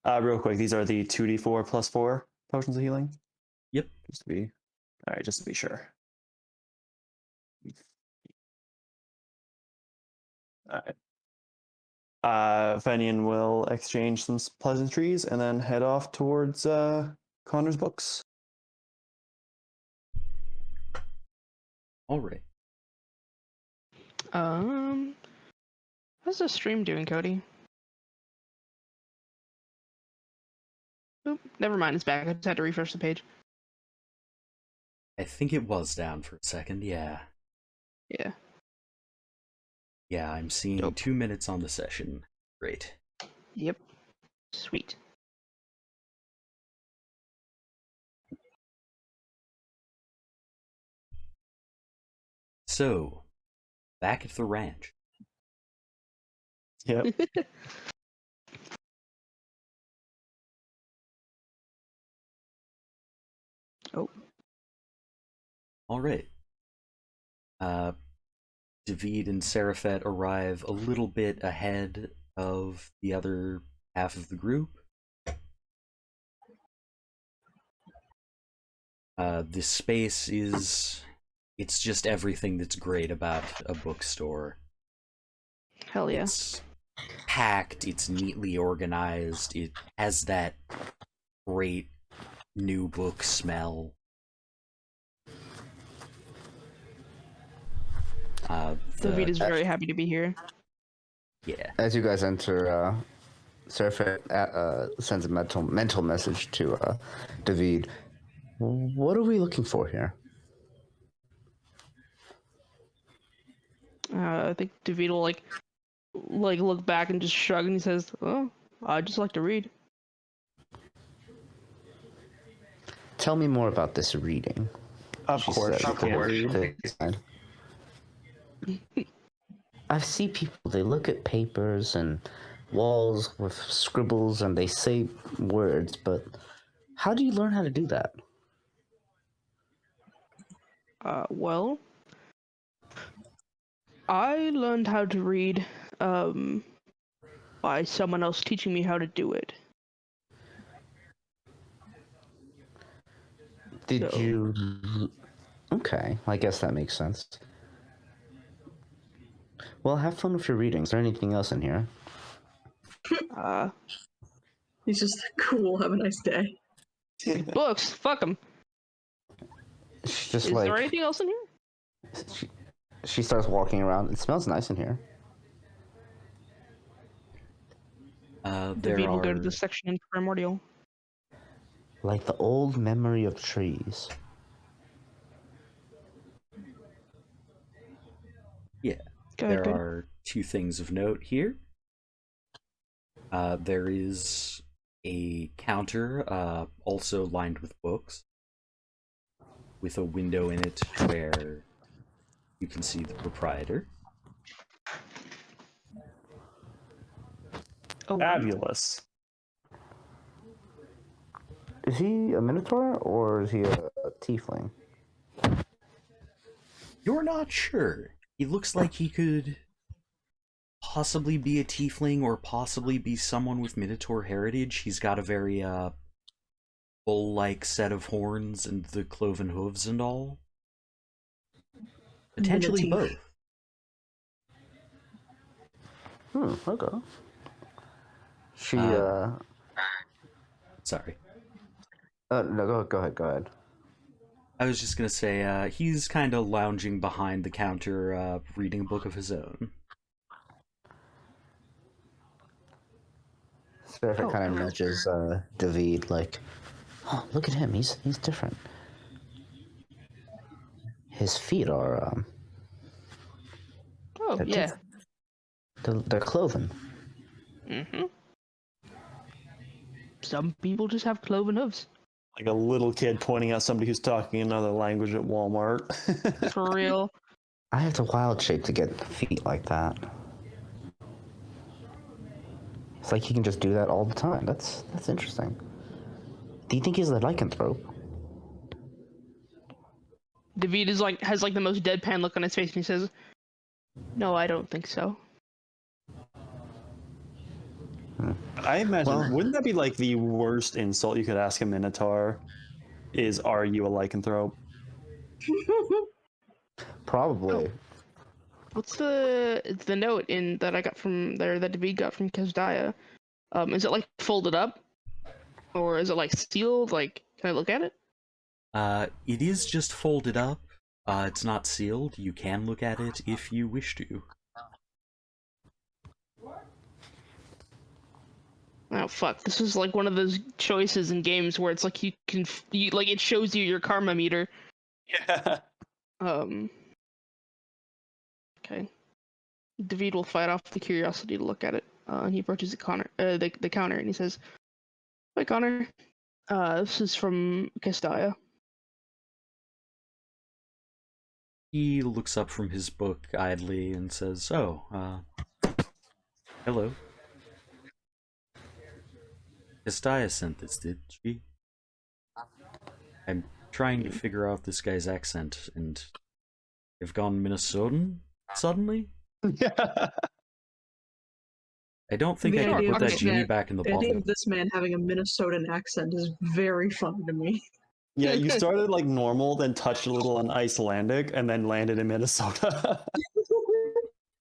Real quick, these are the 2d4 plus 4 potions of healing. Yep. Just to be sure. Alright. Fenian will exchange some pleasantries and then head off towards Connor's books. Alright. How's the stream doing, Cody? Oop, never mind, it's back. I just had to refresh the page. I think it was down for a second, yeah. Yeah. Yeah, I'm seeing Dope. 2 minutes on the session. Great. Yep. Sweet. So, back at the ranch. Yep. Oh. All right. David and Ceriphet arrive a little bit ahead of the other half of the group. This space it's just everything that's great about a bookstore. Hell yeah. It's packed, it's neatly organized, it has that great new book smell. David is very happy to be here. Yeah. As you guys enter, Ceriphet sends a mental message to David. What are we looking for here? I think David will like look back and just shrug, and he says, "Oh, I just like to read." Tell me more about this reading. Of She course, said she to can't the- read. to the side. I see people, they look at papers and walls with scribbles and they say words, but how do you learn how to do that? Well, I learned how to read by someone else teaching me how to do it. Did So- you... Okay, I guess that makes sense. Well, have fun with your reading. Is there anything else in here? He's just cool. Have a nice day. Books, fuck them. She's just Is like... there anything else in here? She starts walking around. It smells nice in here. David will go to the section in Primordial. Like the old memory of trees. Yeah. Go ahead, There Cody. are 2 things of note here. There is a counter, also lined with books, with a window in it where you can see the proprietor. Oh, Fabulous. Is he a minotaur or is he a tiefling? You're not sure. He looks like he could possibly be a tiefling or possibly be someone with minotaur heritage. He's got a very bull-like set of horns and the cloven hooves and all. Potentially Minoteef. both. Okay. She, Sorry. no, go ahead. I was just gonna say, he's kind of lounging behind the counter, reading a book of his own. Ceriphet kind of hello. nudges David like, oh, look at him, he's different. His feet are, Oh, they're yeah. they're cloven. Mm-hmm. Some people just have cloven hooves. Like a little kid pointing out somebody who's talking another language at Walmart. For real. I have to wild shape to get feet like that. It's like he can just do that all the time. That's interesting. Do you think he's a lycanthrope? David is has the most deadpan look on his face, and he says, "No, I don't think so." I imagine, Well- wouldn't that be like the worst insult you could ask a Minotaur? Is, are you a lycanthrope? Probably. Oh. What's the note in that I got from there that David got from Kesdaya? Is it like folded up, or is it like sealed? Like, can I look at it? It is just folded up. It's not sealed. You can look at it if you wish to. Oh fuck! This is like one of those choices in games where it's like like it shows you your karma meter. Yeah. Okay. David will fight off the curiosity to look at it. And he approaches the counter and he says, "Hi, Connor. This is from Castilla." He looks up from his book idly and says, "Oh, hello. Castilla sent this, did she? I'm trying to figure out this guy's accent, and they've gone Minnesotan suddenly? I don't think The I can idea put of that this genie man- back in the The idea bottle." of this man having a Minnesotan accent is very funny to me. Yeah, you started like normal, then touched a little on Icelandic, and then landed in Minnesota.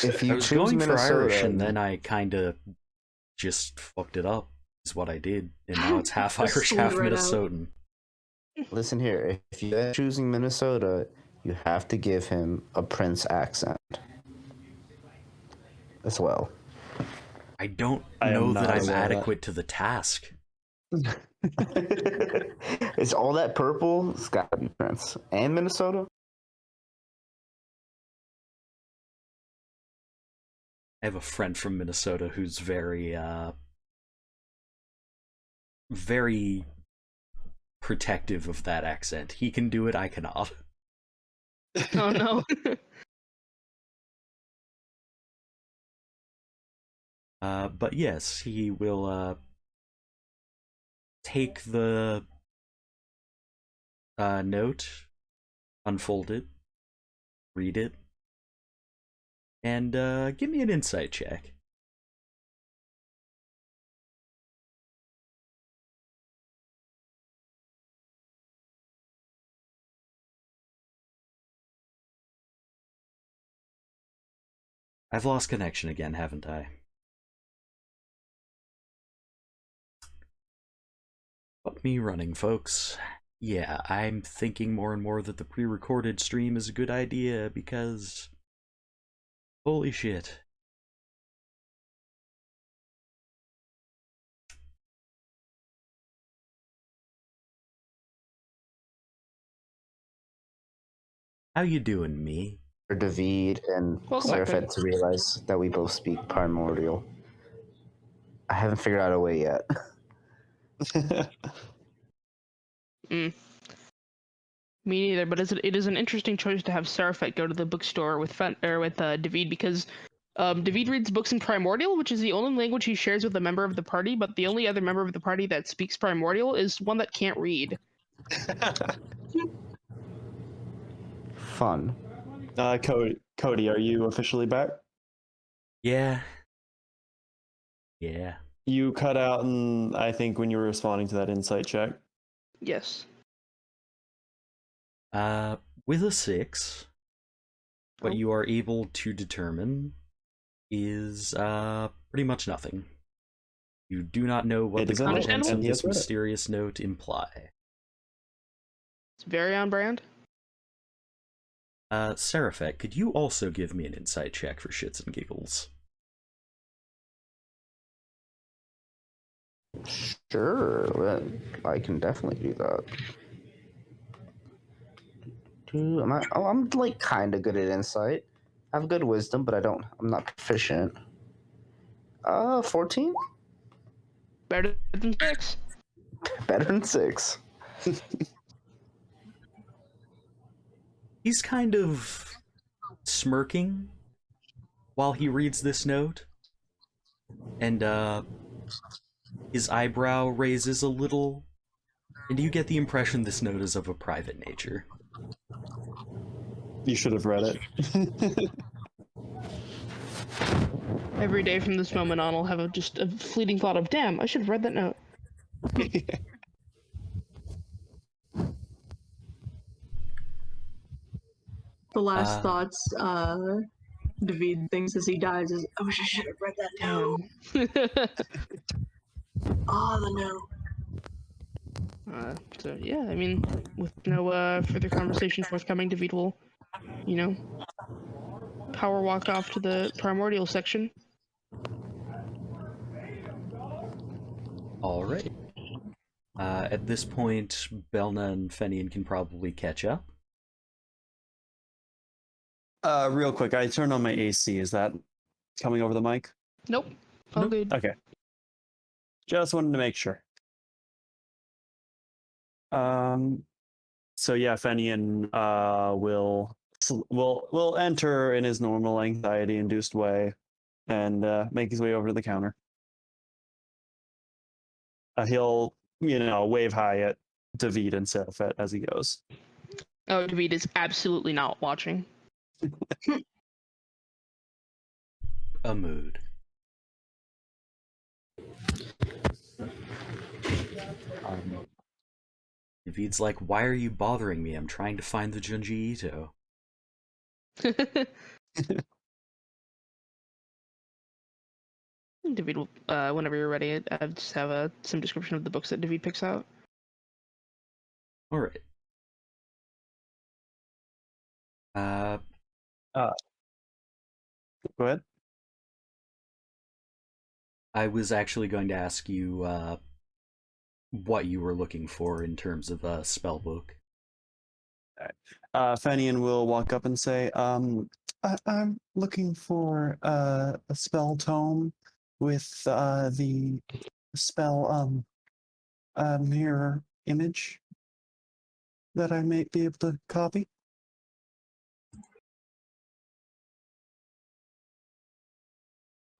If I you was choose going for Minnesota, Irish, and then I kinda just fucked it up, is what I did, and now it's half Just Irish, slid half right out. Minnesotan. listen here. If you're choosing Minnesota, you have to give him a Prince accent as well. I don't I am know that not I'm aware of that. adequate to the task. It's all that purple. It's gotta be Prince and Minnesota. I have a friend from Minnesota who's very protective of that accent. He can do it, I cannot. Oh no. But yes, he will take the note, unfold it, read it, and give me an insight check. I've lost connection again, haven't I? Fuck me running, folks. Yeah, I'm thinking more and more that the pre-recorded stream is a good idea because... holy shit. How you doing, me? For David and Welcome back, Ceriphet to realize that we both speak primordial. I haven't figured out a way yet. Me neither, but it is an interesting choice to have Ceriphet go to the bookstore with David because David reads books in Primordial, which is the only language he shares with a member of the party, but the only other member of the party that speaks Primordial is one that can't read. Fun. Cody, are you officially back? Yeah. Yeah. You cut out, and I think when you were responding to that insight check. Yes. With a 6, what Oh. you are able to determine is pretty much nothing. You do not know what It the is understandable, contents of and he has this read it. mysterious note imply. It's very on brand. Ceriphet, could you also give me an insight check for shits and giggles? Sure, I can definitely do that. I'm like kind of good at insight. I have good wisdom, but I'm not proficient. 14? Better than 6. Better than 6. He's kind of smirking while he reads this note, and his eyebrow raises a little, and you get the impression this note is of a private nature. You should have read it. Every day from this moment on, I'll have just a fleeting thought of, damn, I should have read that note. The last thoughts David thinks as he dies is, I wish I should have read that note. The note. So yeah, I mean, with no further conversation forthcoming, David will, power walk off to the primordial section. All right. At this point, Bel'na and Fenian can probably catch up. Real quick, I turned on my AC. Is that coming over the mic? Nope. All Nope. good. Okay. Just wanted to make sure. So yeah, Fenian will enter in his normal anxiety-induced way and make his way over to the counter. He'll, wave hi at David and Ceriphet as he goes. Oh, David is absolutely not watching. A mood. David's like, why are you bothering me? I'm trying to find the Junji Ito. David will, whenever you're ready, I just have some description of the books that David picks out. Alright. Go ahead. I was actually going to ask you what you were looking for in terms of a spell book. Fenian will walk up and say, I'm looking for a spell tome with the spell mirror image that I may be able to copy.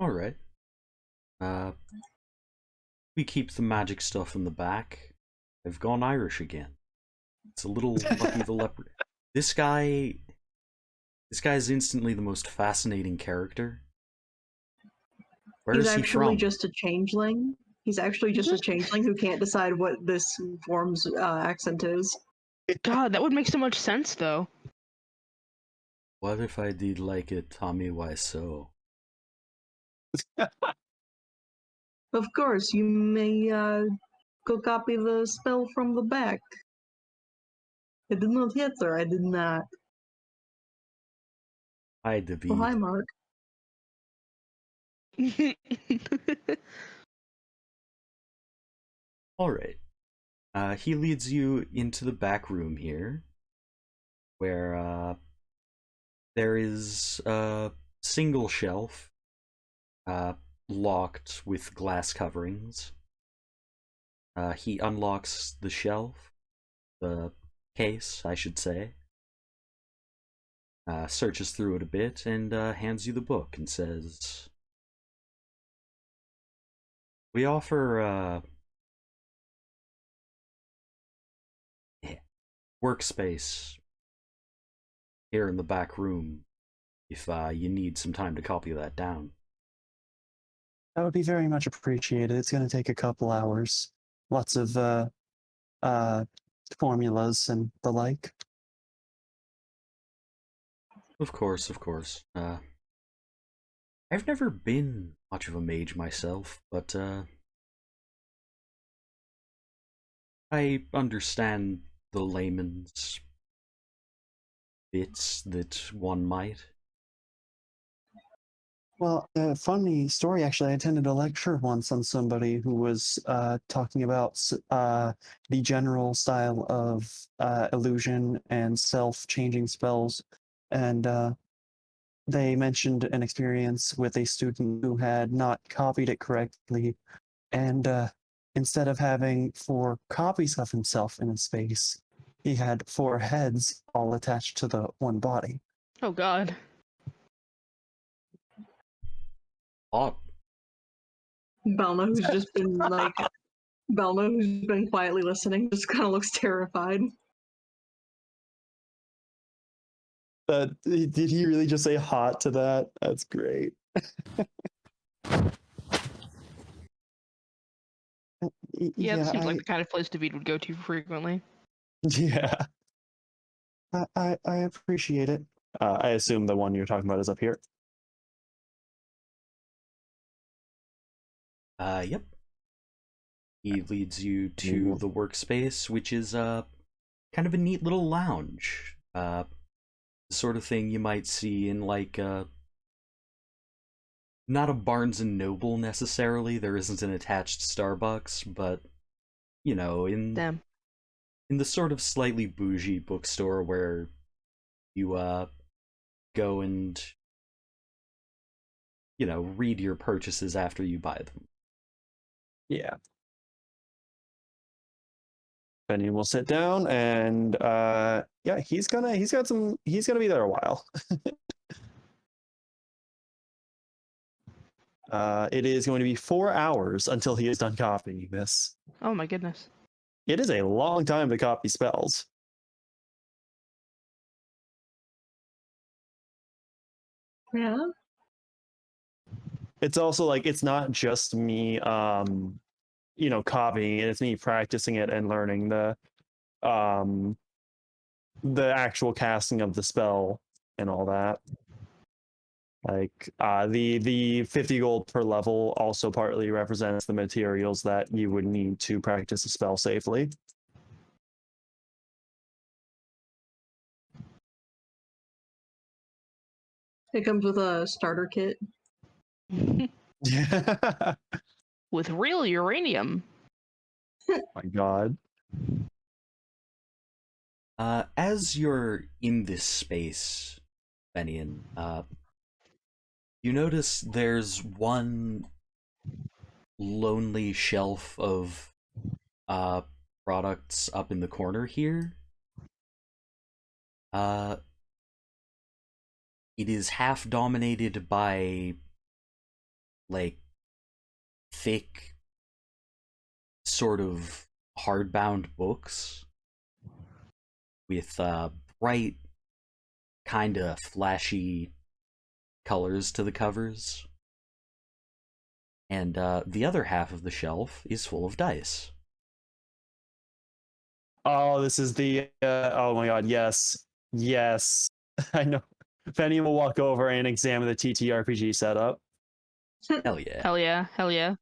Alright. We keep the magic stuff in the back. I've gone Irish again. It's a little Lucky the Leopard. This guy is instantly the most fascinating character. Where He's is he actually from? just a changeling. He's actually just a changeling who can't decide what this form's accent is. God, that would make so much sense, though. What if I did like it, Tommy Wiseau? Of course, you may go copy the spell from the back. I did not hit her, I did not. Hi, David. Oh, hi, Mark. Alright. He leads you into the back room here, where there is a single shelf, locked with glass coverings. He unlocks the shelf, the case, I should say, searches through it a bit, and hands you the book and says, we offer workspace here in the back room if you need some time to copy that down. That would be very much appreciated. It's going to take a couple hours. Lots of formulas and the like. Of course, of course. I've never been much of a mage myself, but I understand the layman's bits that one might. Well, funny story, actually. I attended a lecture once on somebody who was talking about the general style of illusion and self-changing spells. And they mentioned an experience with a student who had not copied it correctly. And instead of having 4 copies of himself in a space, he had 4 heads all attached to the one body. Oh, God. Oh, Bel'na, who's just been Bel'na, who's been quietly listening, just kind of looks terrified. Did he really just say hot to that? That's great. Yeah, that seems like the kind of place David would go to frequently. Yeah. I appreciate it. I assume the one you're talking about is up here. Yep. He leads you to the workspace, which is kind of a neat little lounge. The sort of thing you might see in like not a Barnes and Noble necessarily. There isn't an attached Starbucks, but you know, in the sort of slightly bougie bookstore where you go and read your purchases after you buy them. Yeah. Fenian will sit down and yeah, he's gonna be there a while. It is going to be 4 hours until he is done copying this. Oh my goodness. It is a long time to copy spells. Yeah. It's also like it's not just me copying it, it's me practicing it and learning the actual casting of the spell and all that. Like the 50 gold per level also partly represents the materials that you would need to practice a spell safely. It comes with a starter kit. Yeah. With real uranium. My God. As you're in this space, Fenian, you notice there's one lonely shelf of products up in the corner here. It is half dominated by like thick sort of hardbound books with bright kind of flashy colors to the covers, and the other half of the shelf is full of dice. Oh, this is the oh my God, yes. I know. Fenian will walk over and examine the TTRPG setup. Hell yeah. Hell yeah. Hell yeah.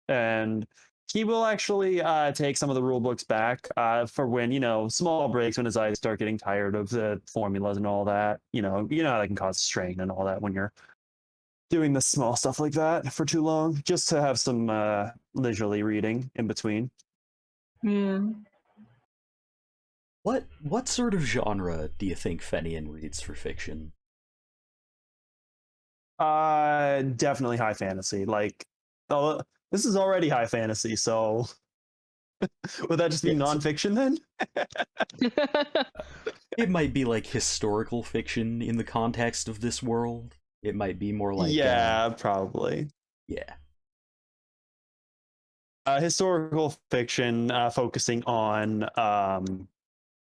And he will actually take some of the rule books back for when, small breaks when his eyes start getting tired of the formulas and all that. You know how that can cause strain and all that when you're doing the small stuff like that for too long, just to have some leisurely reading in between. Yeah. What sort of genre do you think Fenian reads for fiction? Definitely high fantasy. Like, oh, this is already high fantasy, so would that just be nonfiction then? It might be like historical fiction in the context of this world. It might be more like yeah, probably. Yeah. Historical fiction focusing on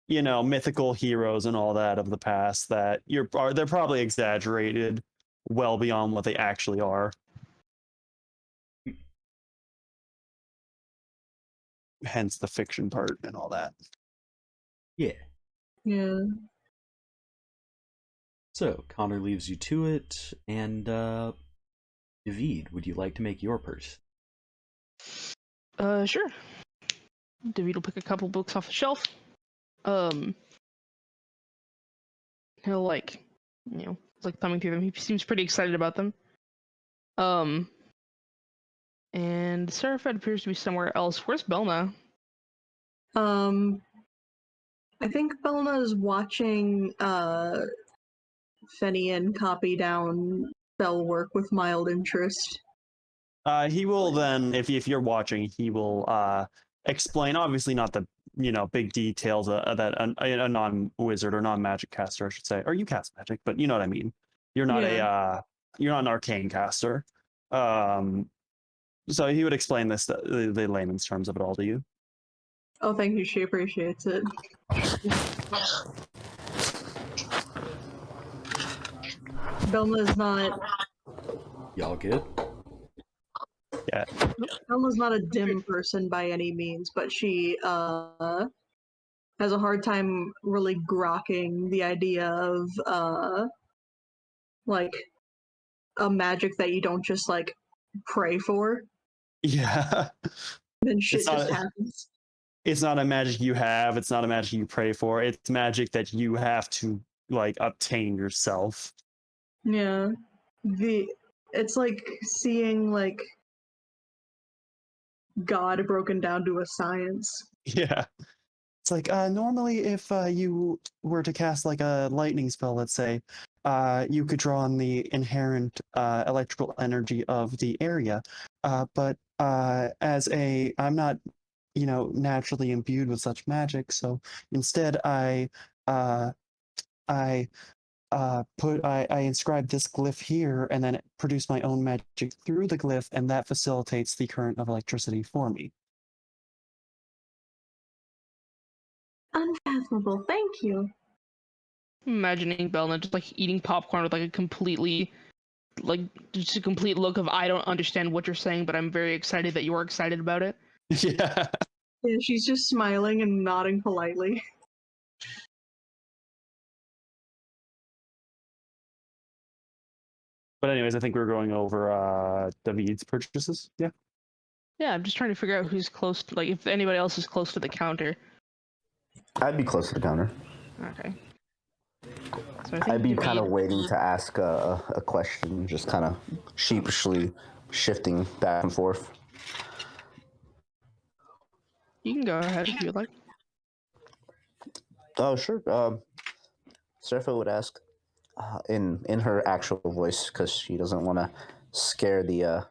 mythical heroes and all that of the past that they're probably exaggerated well beyond what they actually are. Hence the fiction part and all that. Yeah. Yeah. So Connor leaves you to it, and David, would you like to make your purse? Sure. David will pick a couple books off the shelf. He'll like thumbing through them. He seems pretty excited about them. And Ceriphet appears to be somewhere else. Where's Bel'na? I think Bel'na is watching Fenian copy down spell work with mild interest. He will then, if you're watching, he will explain. Obviously, not the big details that a non-wizard or non-magic caster, I should say, or you cast magic, but you know what I mean. You're not you're not an arcane caster. So he would explain this the layman's terms of it all to you. Oh, thank you. She appreciates it. Bel'na's not. Y'all good? Yeah. Bel'na's not a dim person by any means, but she has a hard time really grokking the idea of like a magic that you don't just like pray for. Yeah. Then shit just happens. It's not a magic you have. It's not a magic you pray for. It's magic that you have to like obtain yourself. Yeah. It's like seeing like God broken down to a science. Yeah. It's like normally if you were to cast like a lightning spell, let's say, you could draw on the inherent electrical energy of the area. But I'm not, naturally imbued with such magic, so instead I I inscribe this glyph here and then produce my own magic through the glyph, and that facilitates the current of electricity for me. Unfathomable. Thank you. Imagining Bel'na just like eating popcorn with like a completely, like just a complete look of I don't understand what you're saying, but I'm very excited that you are excited about it. Yeah. Yeah, she's just smiling and nodding politely. But anyways, I think we were going over David's purchases. Yeah. Yeah, I'm just trying to figure out who's close to, like, if anybody else is close to the counter. I'd be close to the counter. Okay. So I think I'd be kind of David- waiting to ask a question, just kind of sheepishly shifting back and forth. You can go ahead if you'd like. Oh, sure. Ceriphet would ask in her actual voice because she doesn't want to scare the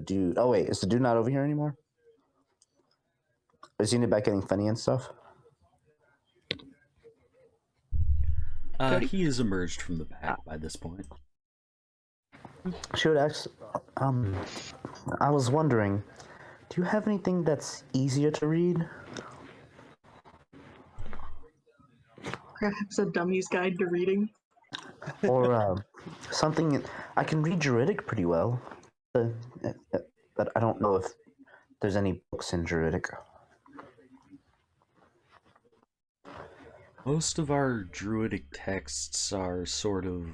dude. Oh wait, is the dude not over here anymore? Is he back getting Fenian stuff? Cody? He has emerged from the pack by this point. She would ask, I was wondering, do you have anything that's easier to read? Perhaps a dummy's guide to reading. Or something, I can read Druidic pretty well, but I don't know if there's any books in Druidic. Most of our druidic texts are sort of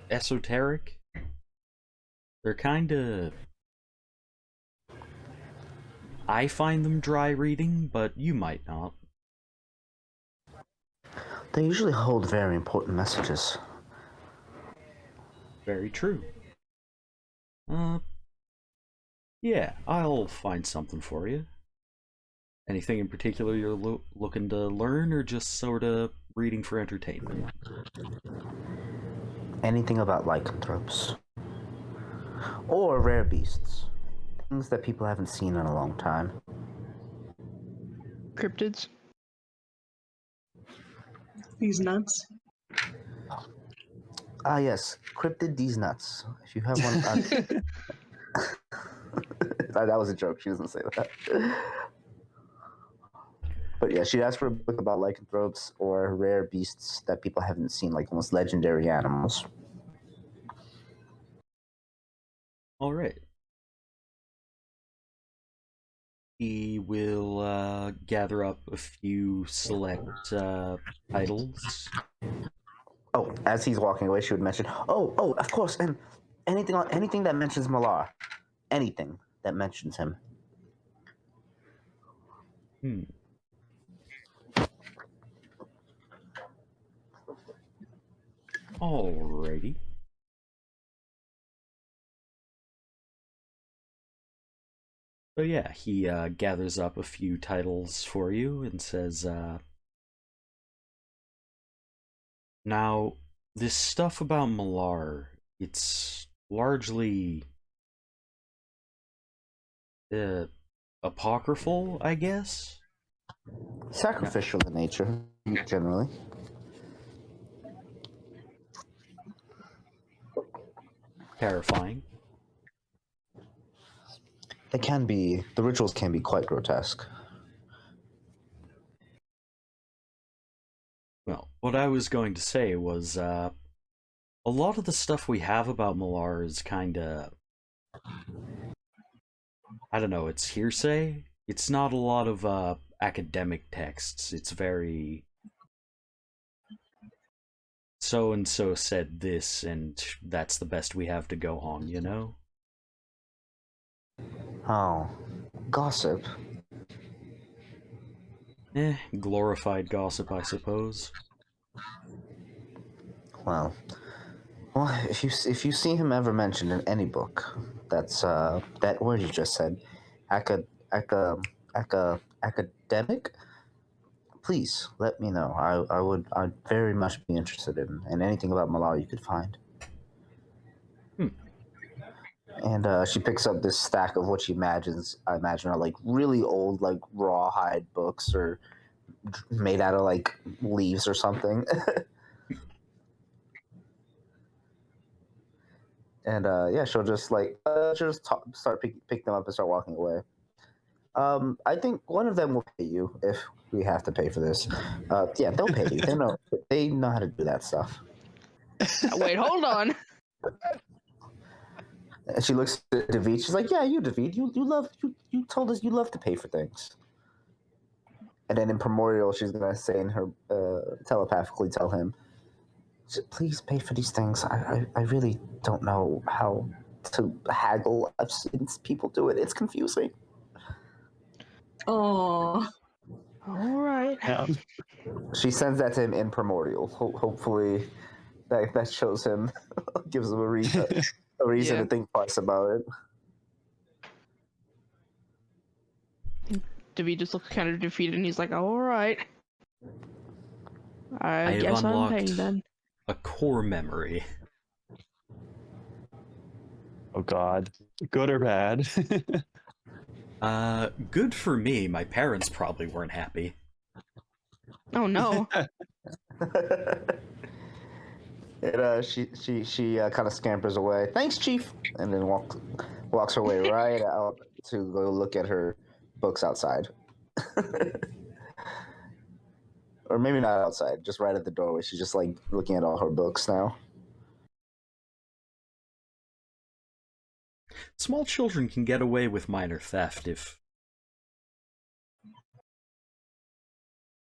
esoteric. They're kind of... I find them dry reading, but you might not. They usually hold very important messages. Very true. Yeah, I'll find something for you. Anything in particular you're looking to learn, or just sort of reading for entertainment? Anything about lycanthropes. Or rare beasts. Things that people haven't seen in a long time. Cryptids? These nuts. Ah yes, cryptid these nuts. If you have one... that was a joke, she doesn't say that. But yeah, she'd ask for a book about lycanthropes or rare beasts that people haven't seen, like almost legendary animals. All right. He will gather up a few select titles. Oh, as he's walking away, she would mention, oh, of course, and anything that mentions Miloh. Anything that mentions him. Alrighty. So yeah, he gathers up a few titles for you and says, now, this stuff about Miloh, it's largely apocryphal, I guess? Sacrificial in nature, generally. Terrifying. The rituals can be quite grotesque. Well, what I was going to say was, a lot of the stuff we have about Miloh is kinda... I don't know, it's hearsay? It's not a lot of, academic texts. It's very... so-and-so said this, and that's the best we have to go on, you know? Oh, gossip. Glorified gossip, I suppose. Well, if you see him ever mentioned in any book, that's that word you just said, academic, please let me know. I'd very much be interested in anything about Miloh you could find. And she picks up this stack of what she I imagine are like really old, like rawhide books or made out of like leaves or something. And yeah, she'll just start pick them up and start walking away. I think one of them will pay you if we have to pay for this. Yeah, they'll pay you. They know how to do that stuff. Wait, hold on. And she looks at David. She's like, "Yeah, you, David. You told us you love to pay for things." And then in Primordial, she's gonna say in her telepathically tell him, "Please pay for these things. I really don't know how to haggle. I've seen people do it. It's confusing." Oh, All right. She sends that to him in Primordial. Hopefully, that shows him, gives him a reason Yeah. to think twice about it. David just looks kind of defeated, and he's like, "All right. I have guess I'm unlocked paying then." a core memory. Oh God, good or bad? Good for me. My parents probably weren't happy. Oh no. And she kind of scampers away. Thanks, Chief, and then walks her way right out to go look at her books outside. Or maybe not outside, just right at the doorway. She's just like looking at all her books now. Small children can get away with minor theft if...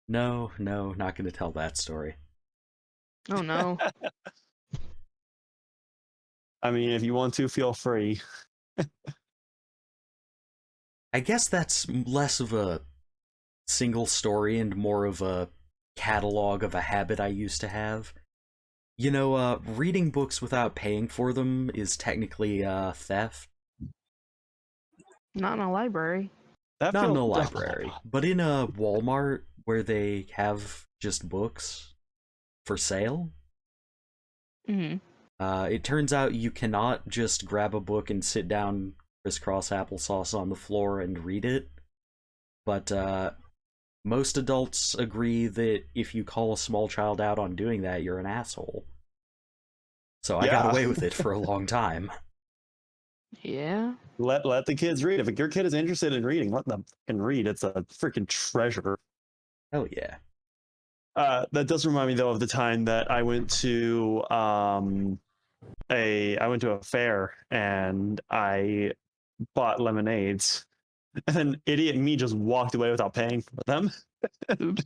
No, not gonna tell that story. Oh no. I mean, if you want to, feel free. I guess that's less of a single story and more of a catalog of a habit I used to have. You know, reading books without paying for them is technically theft. Not in a library. That Not in a feels- library, but in a Walmart where they have just books for sale. Hmm. It turns out you cannot just grab a book and sit down crisscross applesauce on the floor and read it. But most adults agree that if you call a small child out on doing that, you're an asshole. So I got Yeah. away with it for a long time. Yeah. Let the kids read. If your kid is interested in reading, let them fucking read. It's a freaking treasure. Hell yeah. That does remind me though of the time that I went to a fair and I bought lemonades, and then idiot me just walked away without paying for them. Oops.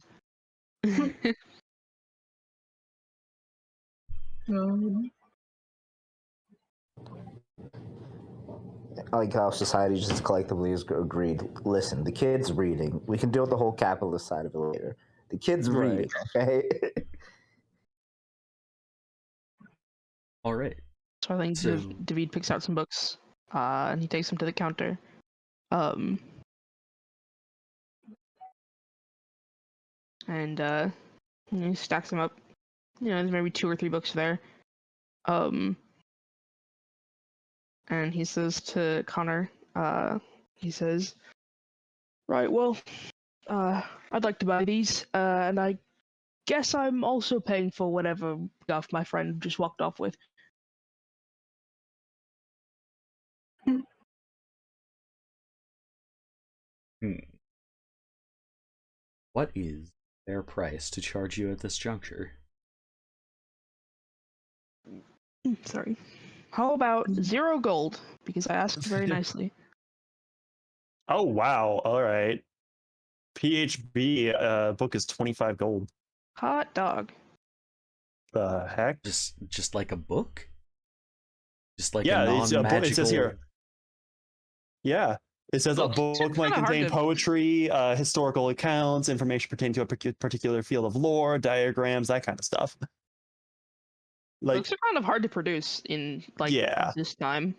I like how society just collectively has agreed. Listen, the kid's reading. We can deal with the whole capitalist side of it later. The kid's Right. reading, okay? All right. So I think So- David picks out some books, and he takes them to the counter. And he stacks them up. You know, there's maybe 2 or 3 books there. And he says to Connor, he says, "Right, well, I'd like to buy these, and I guess I'm also paying for whatever guff my friend just walked off with." What is their price to charge you at this juncture? Sorry. How about 0 gold? Because I asked very nicely. Oh wow! All right. PHB book is 25 gold. Hot dog. The heck? Just like a book? Just like Yeah, a it's a book. non-magical... It says here. Yeah, it says a Books. book It's might kinda hard contain to- poetry, historical accounts, information pertaining to a particular field of lore, diagrams, that kind of stuff. Like, Books are kind of hard to produce in, like, Yeah. this time.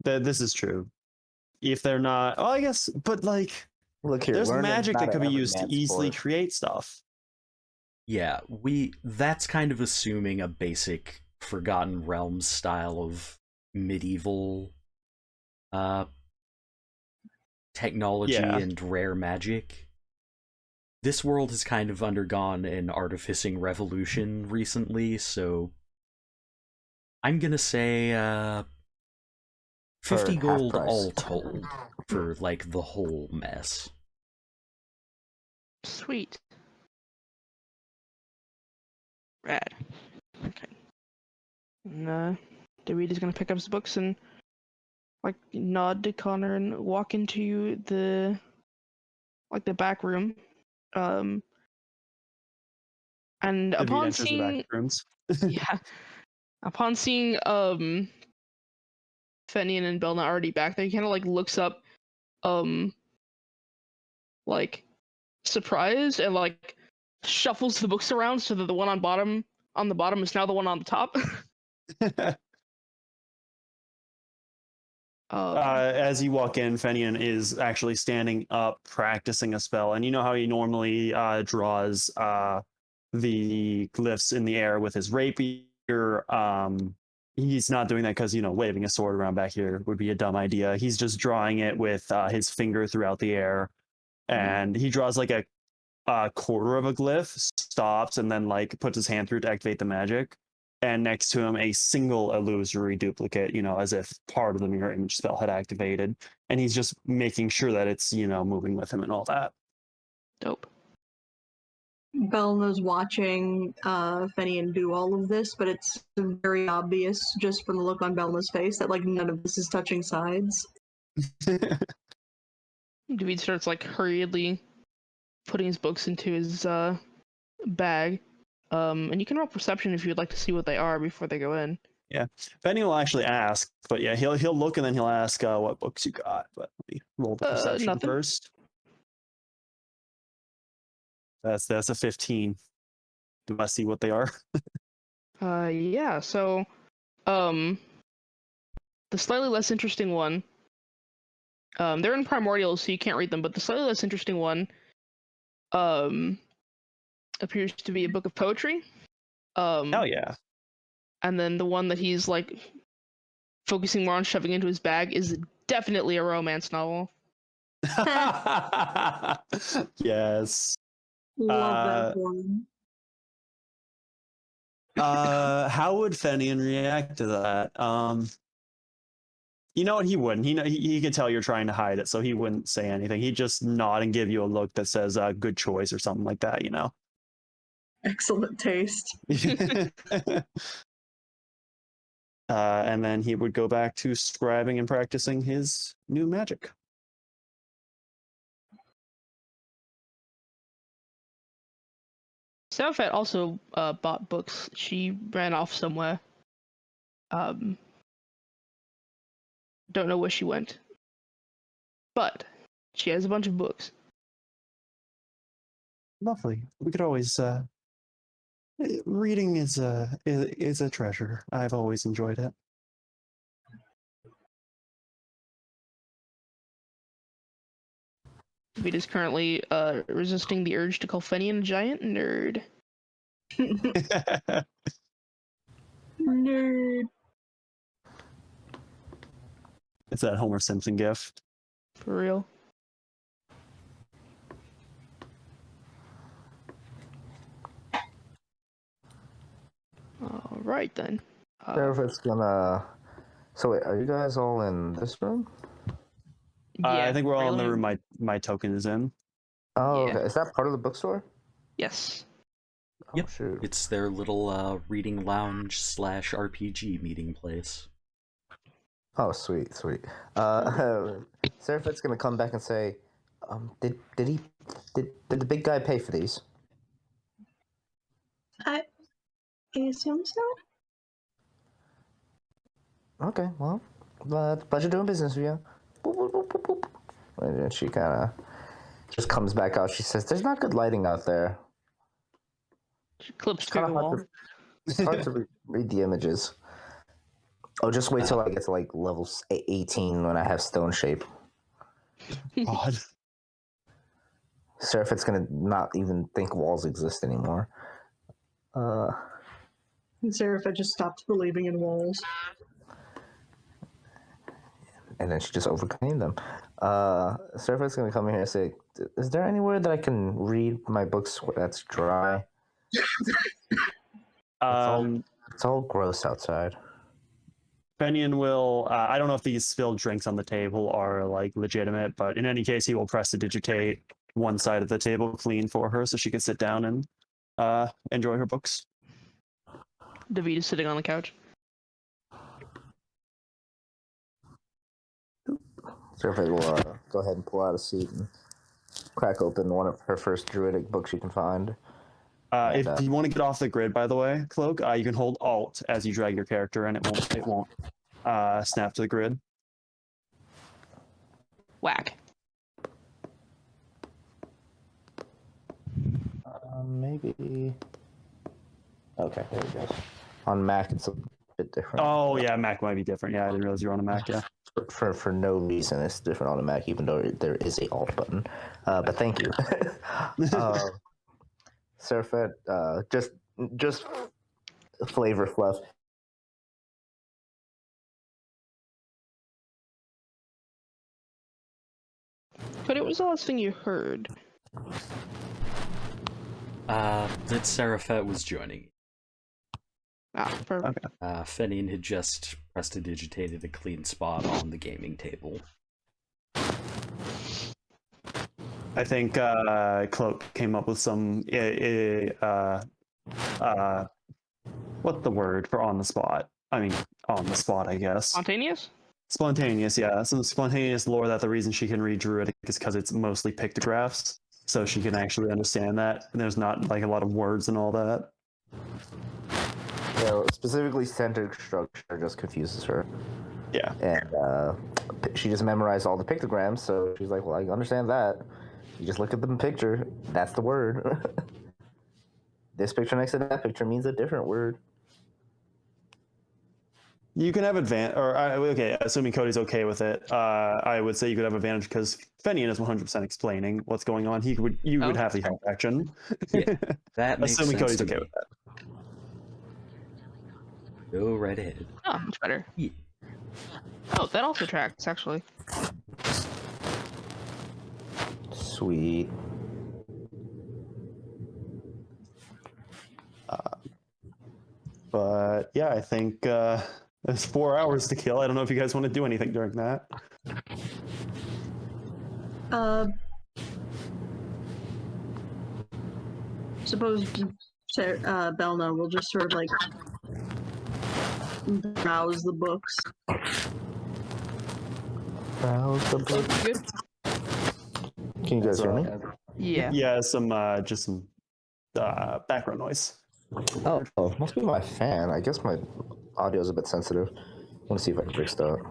this is true. if they're not, oh, I guess, but like, Look here, there's learning's magic not that could be every used to man's easily sport. create stuff. Yeah, that's kind of assuming a basic Forgotten Realms style of medieval technology Yeah. and rare magic. This world has kind of undergone an artificing revolution recently, so I'm gonna say 50 For half gold price. all told for like the whole mess. Sweet. Rad. Okay. And David is gonna pick up his books and like nod to Connor and walk into the back room. And David upon enters the back seeing rooms. yeah, upon seeing Fenian and Bel'na already back there, he kind of like looks up, like surprised and like shuffles the books around so that the one on the bottom is now the one on the top. As you walk in, Fenian is actually standing up, practicing a spell, and you know how he normally draws the glyphs in the air with his rapier. He's not doing that because waving a sword around back here would be a dumb idea. He's just drawing it with his finger throughout the air, and he draws like a quarter of a glyph, stops, and then like puts his hand through to activate the magic. And next to him, a single illusory duplicate, as if part of the mirror image spell had activated. And he's just making sure that it's, moving with him and all that. Dope. Bel'na's watching Fenian do all of this, but it's very obvious just from the look on Bel'na's face that like none of this is touching sides. David starts like hurriedly putting his books into his bag. And you can roll perception if you'd like to see what they are before they go in. Yeah, Fenian will actually ask, but yeah, he'll look and then he'll ask what books you got. But let me roll the perception Nothing. first. That's a 15. Do I see what they are? Yeah. So, the slightly less interesting one. They're in primordial, so you can't read them. But the slightly less interesting one, appears to be a book of poetry. Hell yeah. And then the one that he's like focusing more on shoving into his bag is definitely a romance novel. Yes. Love that one. How would Fenian react to that? You know what? He wouldn't. He could tell you're trying to hide it, so he wouldn't say anything. He'd just nod and give you a look that says "good choice" or something like that. Excellent taste. And then he would go back to scribing and practicing his new magic. Ceriphet also bought books. She ran off somewhere. Don't know where she went. But she has a bunch of books. Lovely. We could always. Reading is a treasure. I've always enjoyed it. David is currently resisting the urge to call Fenian a giant nerd. Nerd. It's that Homer Simpson gif. For real. All right then. Ceriphet's gonna. So wait, are you guys all in this room? Yeah, I think we're all in the really? room my token is in. Oh, Yeah. okay. Is that part of the bookstore? Yes. Oh, Yep. shoot. It's their little reading lounge / RPG meeting place. Oh, sweet. Ceriphet's gonna come back and say, did the big guy pay for these? I assume so. Okay, well, pleasure doing business with you. Boop, boop, boop, boop, boop. And then she kind of just comes back out. She says, "There's not good lighting out there. She clips It's through kind the of wall. it's hard to read the images." Oh, just wait till I get to like level 18 when I have stone shape. God. Ceriphet's gonna not even think walls exist anymore. And Ceriphet just stopped believing in walls. And then she just overcame them. Ceriphet's gonna come here and say, "Is there anywhere that I can read my books that's dry? It's all gross outside." Fenian will. I don't know if these spilled drinks on the table are like legitimate, but in any case, he will press to digitate one side of the table clean for her so she can sit down and enjoy her books. David is sitting on the couch. Ceriphet will go ahead and pull out a seat and crack open one of her first druidic books she can find. If you want to get off the grid, by the way, Cloak, you can hold Alt as you drag your character, and it won't snap to the grid. Whack. Maybe. Okay, there we go. On Mac, it's a bit different. Oh yeah, Mac might be different. Yeah, I didn't realize you were on a Mac. Yeah. For no reason, it's different on a Mac, even though there is a Alt button. But thank you. Ceriphet, just flavor fluff. But it was the last thing you heard. That Ceriphet was joining. Ah, perfect. Okay. Fenian had just prestidigitated a clean spot on the gaming table. I think Cloak came up with some what's the word for on the spot? I mean, on the spot, I guess. Spontaneous? Spontaneous, yeah. Some spontaneous lore that the reason she can read Druidic is because it's mostly pictographs, so she can actually understand that. And there's not like a lot of words and all that. Yeah, specifically centered structure just confuses her. Yeah. And she just memorized all the pictograms, so she's like, well, I understand that. You just look at the picture, that's the word. This picture next to that picture means a different word. You can have advantage, or okay, assuming Cody's okay with it, I would say you could have advantage because Fenian is 100% explaining what's going on. You would have the help action. Yeah, that makes assuming sense Cody's to okay me. with that. Go right ahead. Oh, much better. Yeah. Oh, that also tracks, actually. Sweet. But yeah, I think there's 4 hours to kill. I don't know if you guys want to do anything during that. Suppose Bel'na will just sort of like browse the books. Browse the book. Good? Can you guys hear me? Yeah. Yeah, just some background noise. Oh, must be my fan. I guess my audio is a bit sensitive. I want to see if I can fix that.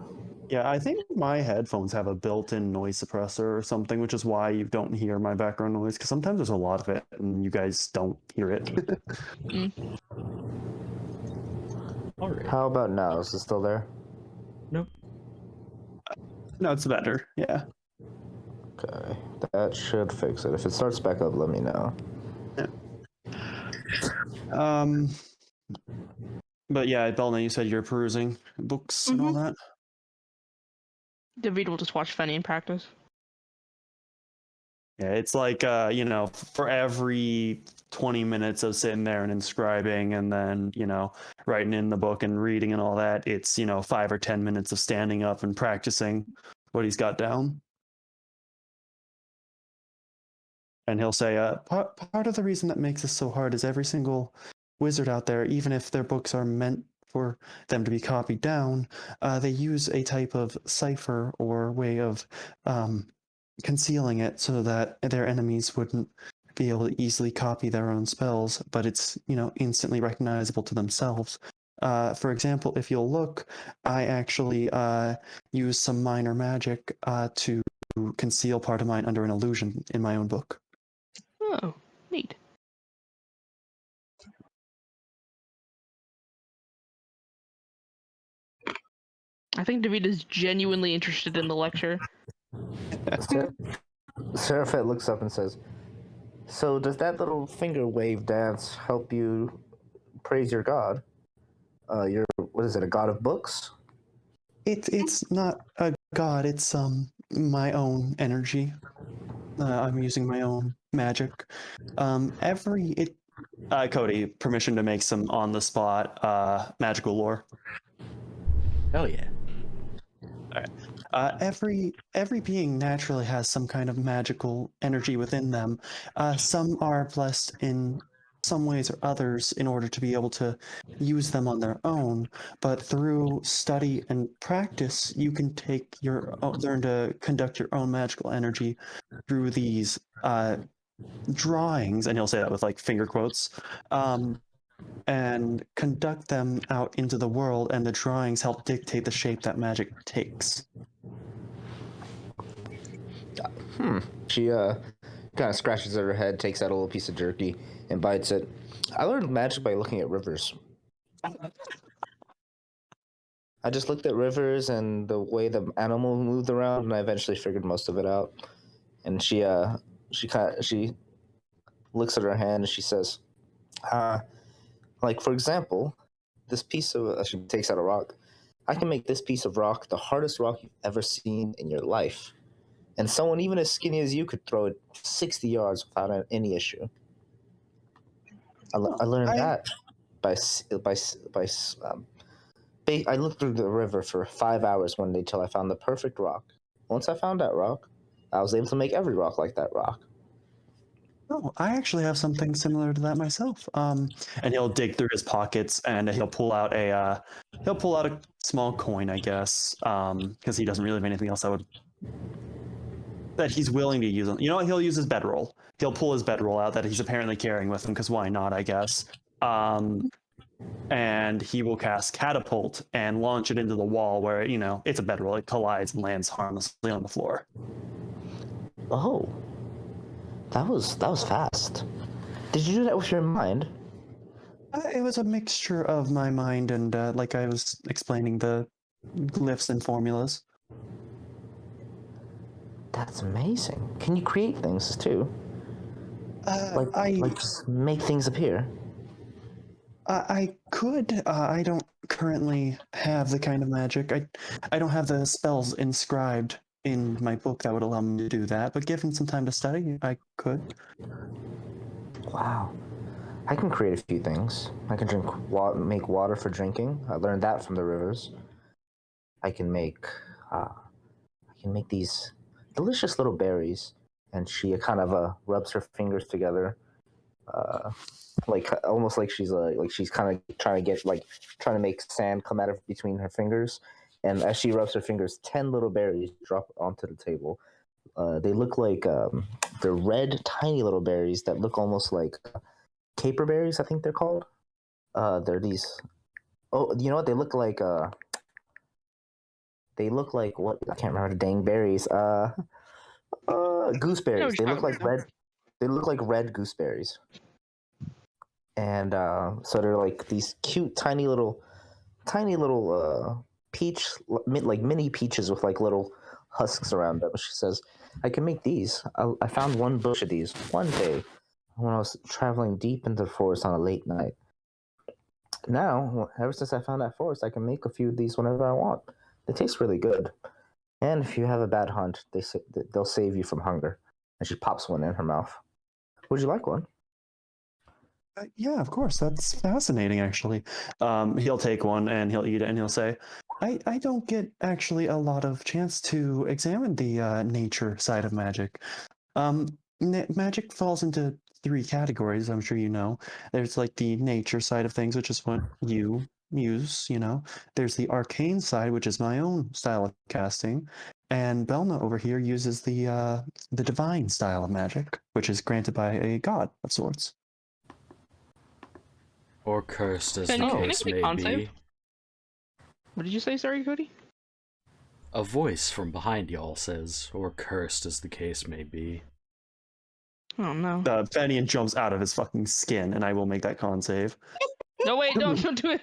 Yeah, I think my headphones have a built-in noise suppressor or something, which is why you don't hear my background noise, because sometimes there's a lot of it and you guys don't hear it. All right. How about now? Is it still there? Nope. No, it's better. Yeah. Okay, that should fix it. If it starts back up, let me know. But yeah, Bel'na, you said you're perusing books and all that. David will just watch Fenian practice. Yeah, it's like for every 20 minutes of sitting there and inscribing and then, writing in the book and reading and all that, it's, 5 or 10 minutes of standing up and practicing what he's got down. And he'll say, part of the reason that makes this so hard is every single wizard out there, even if their books are meant for them to be copied down, they use a type of cipher or way of concealing it so that their enemies wouldn't be able to easily copy their own spells, but it's, instantly recognizable to themselves. For example, if you'll look, I actually use some minor magic to conceal part of mine under an illusion in my own book. Oh, neat. I think David is genuinely interested in the lecture. Ceriphet looks up and says, "So does that little finger wave dance help you praise your god? Your what is it? A god of books?" It's not a god. It's my own energy. I'm using my own magic. Cody, permission to make some on the spot magical lore. Hell yeah. Every being naturally has some kind of magical energy within them. Some are blessed in some ways or others in order to be able to use them on their own. But through study and practice, you can learn to conduct your own magical energy through these drawings, and he'll say that with like finger quotes. And conduct them out into the world, and the drawings help dictate the shape that magic takes. She kind of scratches at her head, takes out a little piece of jerky, and bites it. I learned magic by looking at rivers. I just looked at rivers and the way the animal moved around, and I eventually figured most of it out. And she looks at her hand and she says, like for example, this piece of she takes out a rock. I can make this piece of rock the hardest rock you've ever seen in your life. And someone even as skinny as you could throw it 60 yards without any issue. I learned that I looked through the river for 5 hours one day till I found the perfect rock. Once I found that rock, I was able to make every rock like that rock. Oh, I actually have something similar to that myself. And he'll dig through his pockets and he'll pull out a small coin, I guess, because he doesn't really have anything else that he's willing to use. You know what? He'll use his bedroll. He'll pull his bedroll out that he's apparently carrying with him, because why not, I guess. And he will cast Catapult and launch it into the wall where, it's a bedroll. It collides and lands harmlessly on the floor. Oh, that was fast. Did you do that with your mind? It was a mixture of my mind and, like I was explaining, the glyphs and formulas. That's amazing. Can you create things too? Like just make things appear? I could. I don't currently have the kind of magic. I don't have the spells inscribed in my book that would allow me to do that. But given some time to study, I could. Wow. I can create a few things. I can make water for drinking. I learned that from the rivers. I can make these delicious little berries, and she kind of rubs her fingers together, like almost like she's kind of trying to make sand come out of between her fingers. And as she rubs her fingers, 10 little berries drop onto the table. They look like they're red, tiny little berries that look almost like caper berries, I think they're called. They're these. Oh, you know what? They look like what? I can't remember the dang berries. Gooseberries. They look like red. They look like red gooseberries. And so they're like these cute, tiny little peach, like mini peaches with like little husks around them. She says, "I can make these. I found one bush of these one day when I was traveling deep into the forest on a late night. Now, ever since I found that forest, I can make a few of these whenever I want. They taste really good. And if you have a bad hunt, they'll save you from hunger." And she pops one in her mouth. Would you like one? Yeah, of course. That's fascinating, actually. He'll take one and he'll eat it and he'll say, I don't get actually a lot of chance to examine the nature side of magic. Magic falls into 3 categories, I'm sure you know. There's like the nature side of things, which is what you use, There's the arcane side, which is my own style of casting. And Bel'na over here uses the divine style of magic, which is granted by a god of sorts. Or cursed, as the Can I case get a may con be. save? What did you say, sorry, Cody? A voice from behind y'all says, or cursed, as the case may be. Oh no. Fenian jumps out of his fucking skin, and I will make that con save. No, wait, don't do it.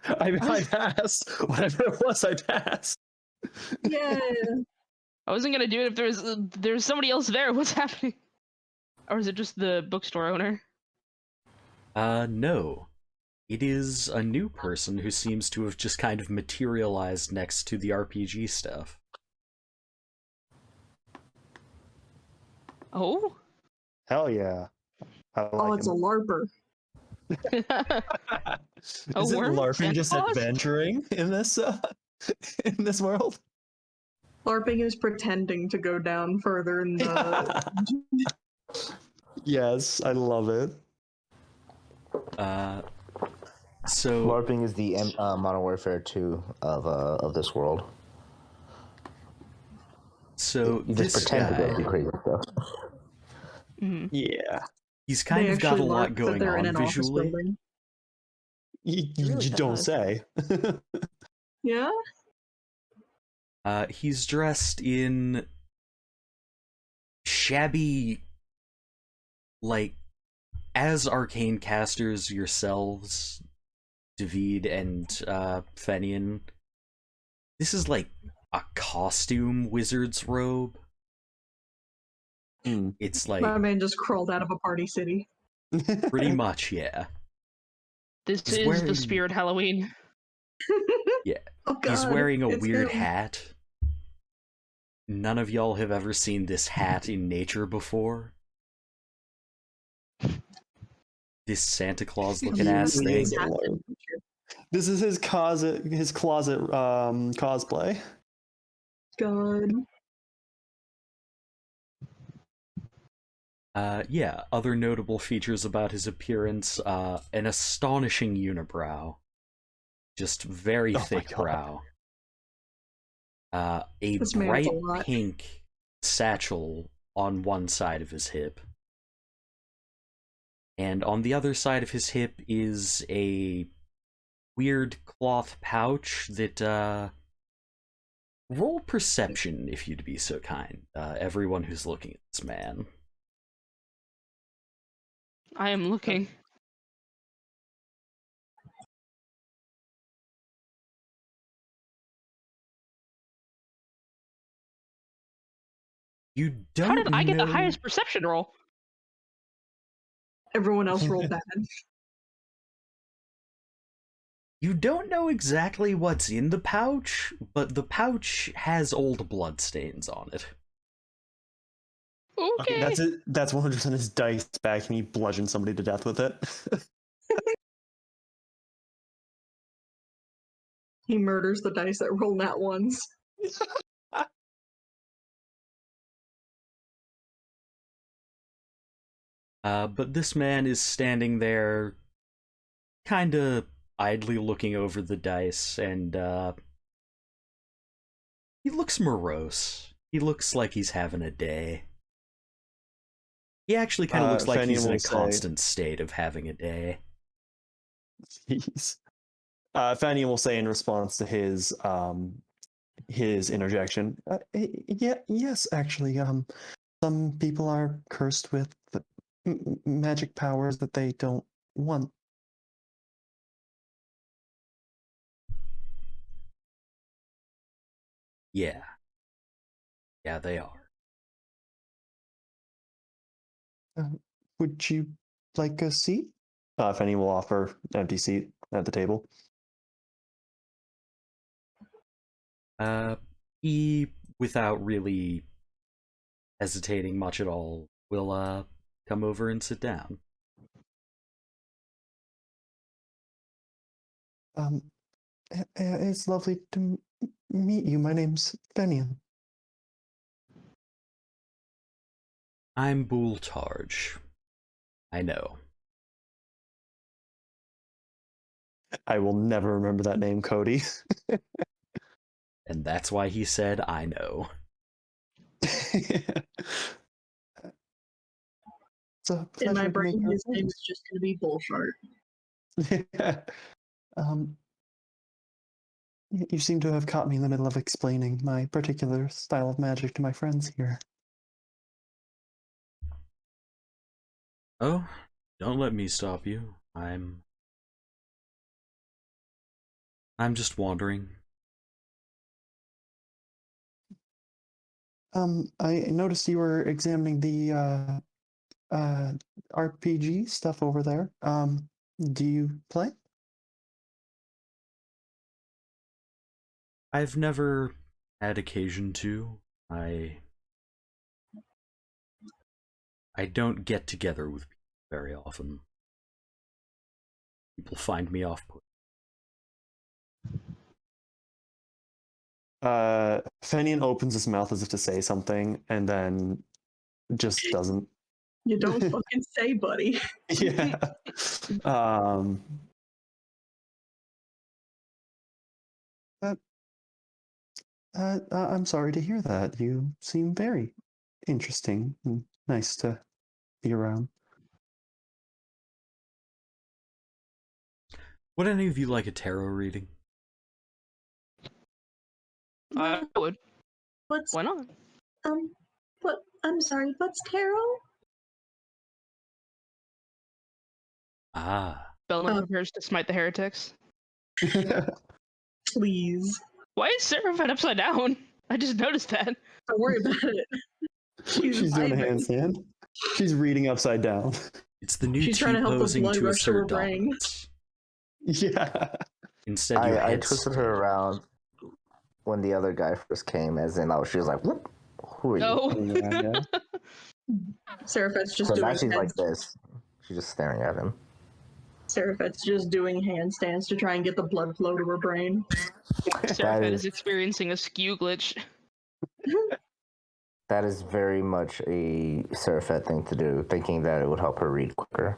I passed. Whatever it was, I passed. Yeah. I wasn't gonna do it if there's somebody else there. What's happening? Or is it just the bookstore owner? No. It is a new person who seems to have just kind of materialized next to the RPG stuff. Oh? Hell yeah. I like Oh, it's a him. LARPer. Isn't worm? LARPing Santa just Claus? adventuring in this in this world? LARPing is pretending to go down further in the. Yes, I love it. So LARPing is the Modern Warfare 2 of this world. So You just this pretend to go guy, do crazy stuff. Yeah. he's kind They of got a actually lot LARP that going they're in on an office visually. building. You really don't does. say. Yeah? He's dressed in shabby, like, as arcane casters yourselves, David and Fenian. This is like a costume wizard's robe. Mm. It's like My man just crawled out of a party city. pretty much, yeah. This He's is wearing- the spirit Halloween. Yeah. Oh god. He's wearing a it's weird him. hat. None of y'all have ever seen this hat in nature before. This Santa Claus looking I've ass never thing. seen hats in nature. This is his closet cosplay. God. Yeah, other notable features about his appearance, an astonishing unibrow. Just very Oh my thick God. brow. A This man's a bright lot. pink satchel on one side of his hip. And on the other side of his hip is a weird cloth pouch that, roll perception, if you'd be so kind. Everyone who's looking at this man. I am looking. You don't How did I get the know- highest perception roll? Everyone else rolled bad. You don't know exactly what's in the pouch, but the pouch has old bloodstains on it. Okay. That's it. That's 100% his dice back, and he bludgeoned somebody to death with it. He murders the dice that roll nat ones. But this man is standing there, kinda idly looking over the dice, and, he looks morose. He looks like he's having a day. He actually kind of looks like Fenian he's in a will say- constant state of having a day. Jeez. Fenian will say in response to his interjection, yes, actually, some people are cursed with magic powers that they don't want. Yeah. Yeah, they are. Would you like a seat? Fenian will offer an empty seat at the table. He, without really hesitating much at all, will, come over and sit down. It's lovely to meet you. My name's Fenian. I'm Boole Targe. I know. I will never remember that name, Cody. And that's why he said, I know. It's a In my pleasure to brain, make your his name is just gonna be Bullshart. acquaintance. You seem to have caught me in the middle of explaining my particular style of magic to my friends here. Oh, don't let me stop you. I'm just wandering. I noticed you were examining the RPG stuff over there. Do you play? I've never had occasion to. I don't get together with people very often. People find me off-putting. Fenian opens his mouth as if to say something, and then just doesn't. You don't fucking say, buddy. Yeah. But, I'm sorry to hear that. You seem very interesting and nice to be around. Would any of you like a tarot reading? I would. What's Why not? what? I'm sorry. What's tarot? Ah. Bel'na prepares to smite the heretics. Please. Why is Ceriphet upside down? I just noticed that. Don't worry about it. She's doing a vibing. handstand. She's reading upside down. It's the new She's trying to help the T-posing blood to rush to her assert brain. dominance. Yeah. Instead, you I head twisted her around when the other guy first came, as in, she was like, "Whoop, who are you?" No. Yeah. Seraphet's just So doing now she's like hands- this. She's just staring at him. Seraphet's just doing handstands to try and get the blood flow to her brain. Ceriphet is- is experiencing a skew glitch. That is very much a Ceriphet thing to do, thinking that it would help her read quicker.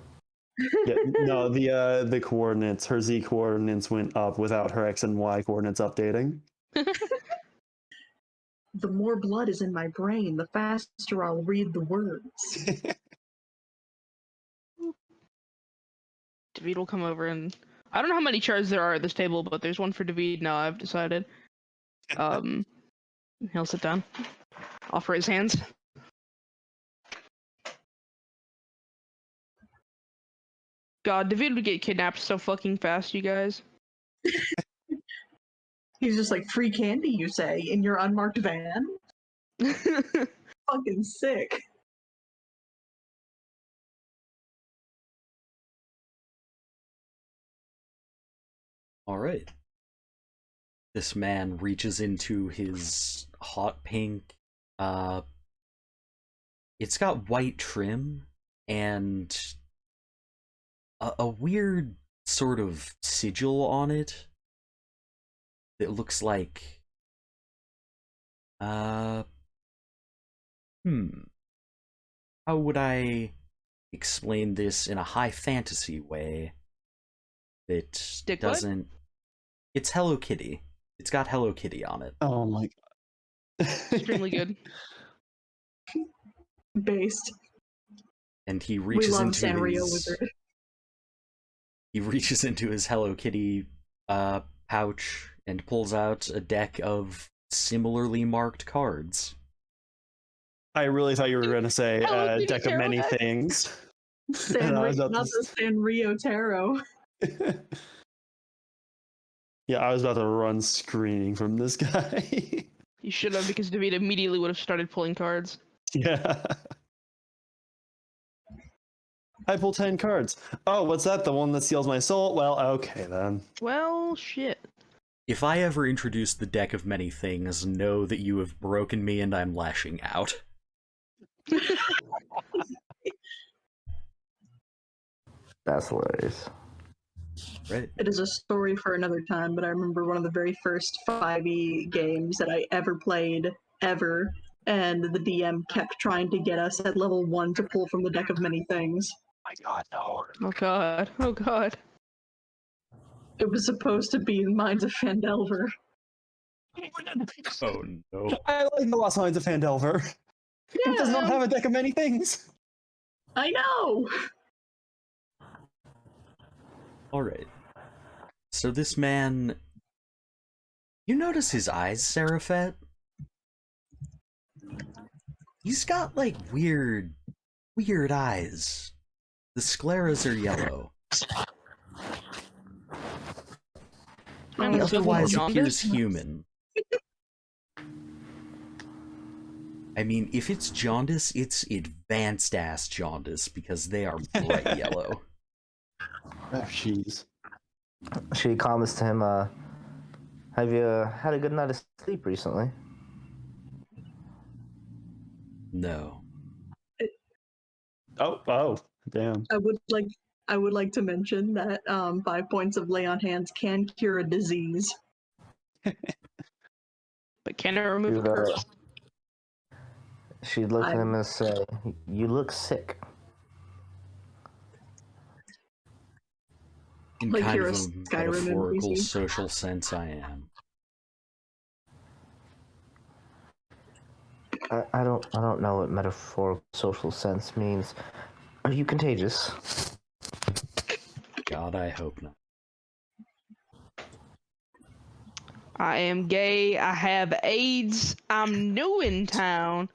Yeah, no, the coordinates, her Z coordinates went up without her X and Y coordinates updating. The more blood is in my brain, the faster I'll read the words. David will come over and I don't know how many chairs there are at this table, but there's one for David now. I've decided. He'll sit down, offer his hands. God, David would get kidnapped so fucking fast, you guys. He's just like, free candy, you say, in your unmarked van? Fucking sick. Alright. This man reaches into his hot pink, it's got white trim and a weird sort of sigil on it that looks like how would I explain this in a high fantasy way that Dickwood? doesn't... It's Hello Kitty. It's got Hello Kitty on it. Oh my god. Extremely good. Based. And he We reaches love into Sanrio his... Wizard. He reaches into his Hello Kitty pouch and pulls out a deck of similarly marked cards. I really thought you were going to say Hello Kitty deck of many tarot deck? things. And I was about Not to the Sanrio Tarot. Yeah, I was about to run screaming from this guy. You should have, because David immediately would have started pulling cards. Yeah. I pull 10 cards. Oh, what's that? The one that steals my soul? Well, okay then. Well, shit. If I ever introduce the deck of many things, know that you have broken me and I'm lashing out. That's hilarious. Right? It is a story for another time, but I remember one of the very first 5e games that I ever played, ever, and the DM kept trying to get us at level 1 to pull from the deck of many things. My god, no. Oh god. Oh god. It was supposed to be Minds of Fandelver. Oh no. I like the Lost Minds of Fandelver. It does not have a deck of many things. I know! Alright. So this man... You notice his eyes, Ceriphet? He's got, like, weird eyes. The scleras are yellow. Man, He this is otherwise jaundice? appears human. I mean, if it's jaundice, it's advanced ass jaundice because they are bright yellow. Oh, jeez. She comments to him, have you had a good night of sleep recently? No. Oh, damn. I would like to mention that 5 points of lay on hands can cure a disease. But can it remove a She'd, curse? she'd look at him and say, "You look sick." In Like kind you're of a a Skyrim metaphorical NPC. social sense, I am. I don't know what metaphorical social sense means. Are you contagious? God, I hope not. I am gay. I have AIDS. I'm new in town.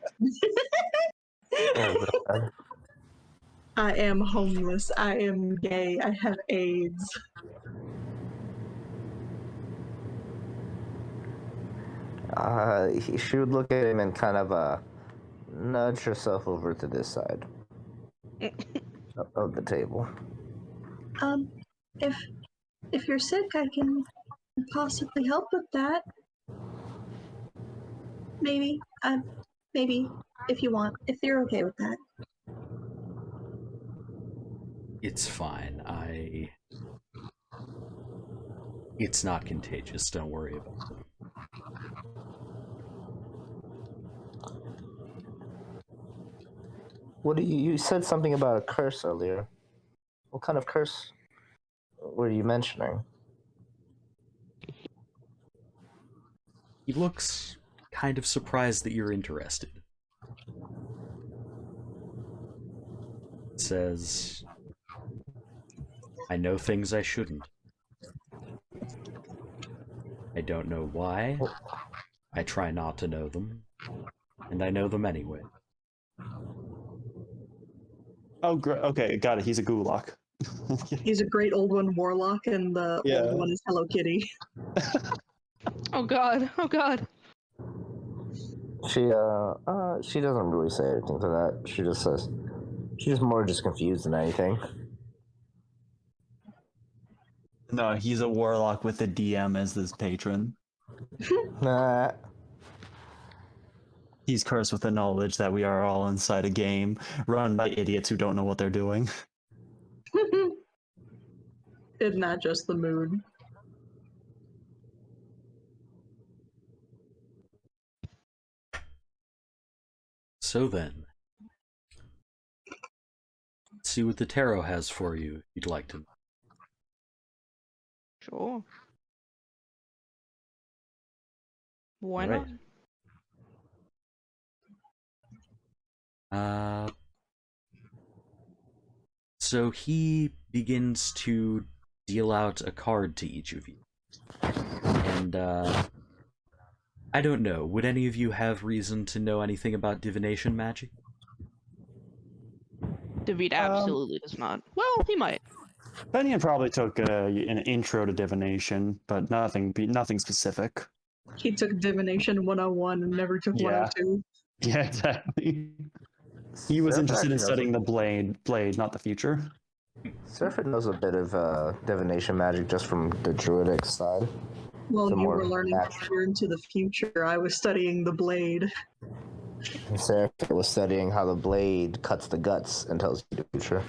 Oh, God. I am homeless. I am gay. I have AIDS. She would look at him and kind of nudge herself over to this side of the table. If you're sick, I can possibly help with that. Maybe. Maybe if you want. If you're okay with that. It's fine. It's not contagious, don't worry about it. What do you said something about a curse earlier? What kind of curse were you mentioning? He looks kind of surprised that you're interested. Says, I know things I shouldn't. I don't know why. I try not to know them. And I know them anyway. Oh, great. Okay, got it. He's a gulak. He's a great old one warlock, and the Yeah. old one is Hello Kitty. Oh god. Oh god. She doesn't really say anything to that. She just says she's more just confused than anything. No, he's a warlock with the DM as his patron. Nah. He's cursed with the knowledge that we are all inside a game run by idiots who don't know what they're doing. Isn't that just the mood? So then, let's see what the tarot has for you, if you'd like to. Sure. Why Right. not? So he begins to deal out a card to each of you. And, I don't know, would any of you have reason to know anything about divination magic? David absolutely does not. Well, he might. Fenian probably took an intro to divination, but nothing specific. He took Divination 101 and never took Yeah. 102. Yeah, exactly. He was Ceriphet interested in actually studying the blade, not the future. Ceriphet knows a bit of divination magic just from the druidic side. Well, Some you more were learning natural. further into the future. I was studying the blade. Ceriphet was studying how the blade cuts the guts and tells you the future.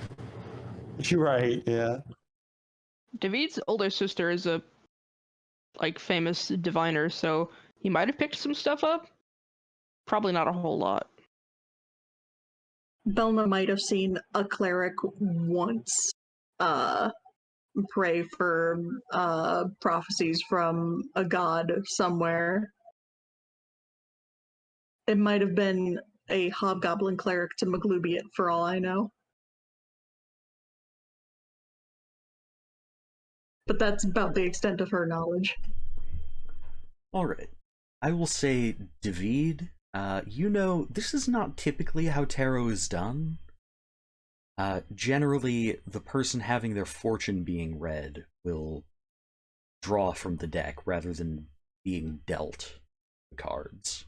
You're right, yeah. David's older sister is a famous diviner, so he might have picked some stuff up. Probably not a whole lot. Bel'na might have seen a cleric once pray for prophecies from a god somewhere. It might have been a hobgoblin cleric to Maglubiet, for all I know. But that's about the extent of her knowledge. Alright. I will say, David, you know, this is not typically how tarot is done. Generally, the person having their fortune being read will draw from the deck rather than being dealt the cards.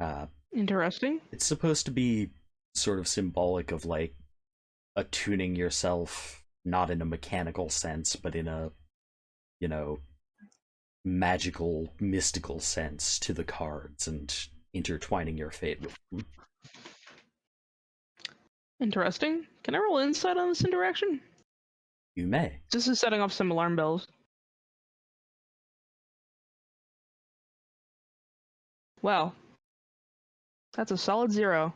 Uh, Interesting. it's supposed to be sort of symbolic of like attuning yourself, not in a mechanical sense, but in a, you know, magical, mystical sense to the cards and intertwining your fate with them. Interesting. Can I roll insight on this interaction? You may. This is setting off some alarm bells. Wow. That's a solid 0.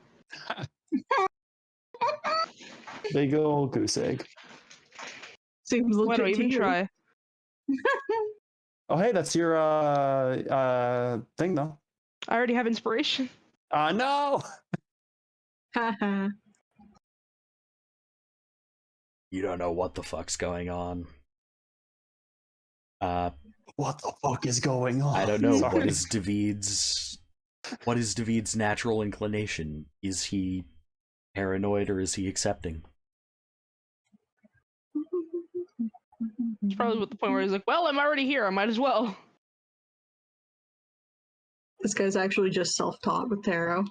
Big ol' goose egg. Seems Why do I legit to even you. try? Oh, hey, that's your thing though. I already have inspiration. No. Haha. You don't know what the fuck's going on. What the fuck is going on? I don't know. Sorry. What is David's natural inclination? Is he paranoid or is he accepting? It's probably at the point where he's like, well, I'm already here. I might as well. This guy's actually just self-taught with tarot.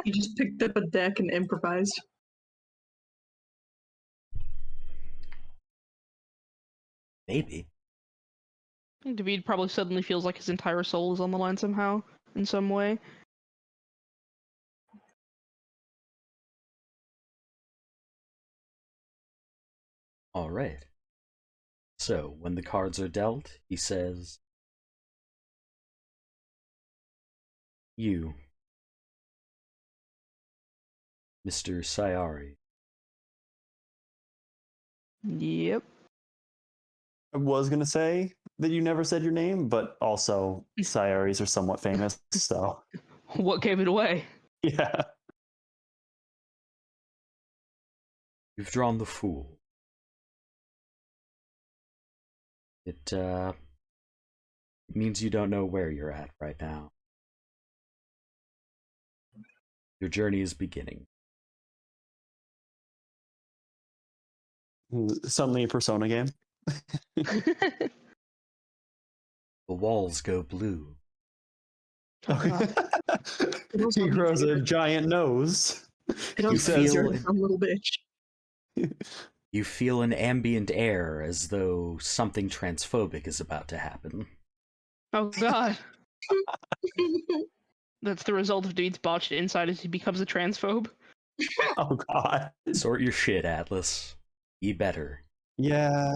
He just picked up a deck and improvised. Maybe. I think David probably suddenly feels like his entire soul is on the line somehow, in some way. All right. So, when the cards are dealt, he says, "You, Mr. Sayari." Yep. I was gonna say that you never said your name, but also Sayaris are somewhat famous, so What gave it away? yeah. You've drawn the Fool. It means you don't know where you're at right now. Your journey is beginning. Suddenly a Persona game. The walls go blue. Oh, God. He grows a giant nose. It also says feels you're- like some little bitch. You feel an ambient air as though something transphobic is about to happen. Oh, God. That's the result of David's botched insight as he becomes a transphobe. Oh god. Sort your shit, Atlas. Be better. Yeah.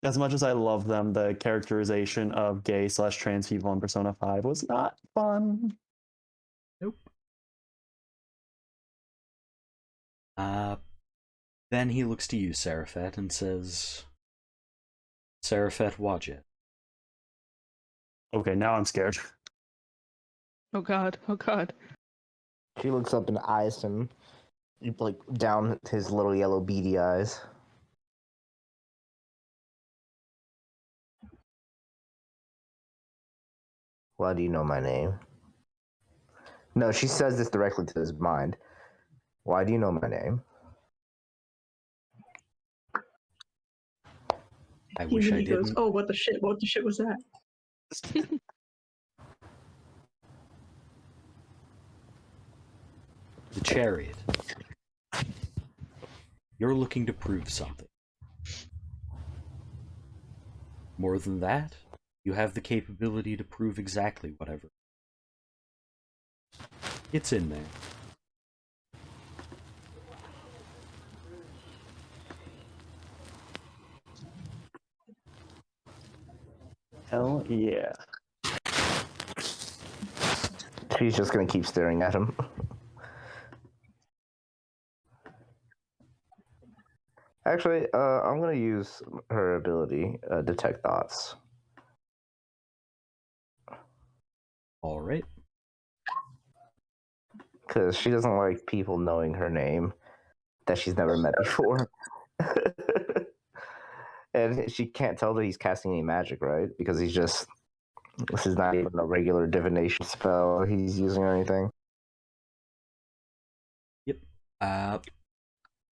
As much as I love them, the characterization of gay/trans people in Persona 5 was not fun. Nope. Then he looks to you, Ceriphet, and says, "Ceriphet Wadjet." Okay, now I'm scared. Oh, God. Oh, God. She looks up in the eyes and like down his little yellow beady eyes. Why do you know my name? No, she says this directly to his mind. Why do you know my name? I wish I He goes, didn't. oh, what the shit? What the shit was that? The Chariot. You're looking to prove something. More than that, you have the capability to prove exactly whatever. It's in there. Hell yeah. She's just gonna keep staring at him. Actually, I'm gonna use her ability, detect thoughts. All right. Because she doesn't like people knowing her name that she's never met before. And she can't tell that he's casting any magic, right? Because this is not even a regular divination spell he's using or anything. Yep.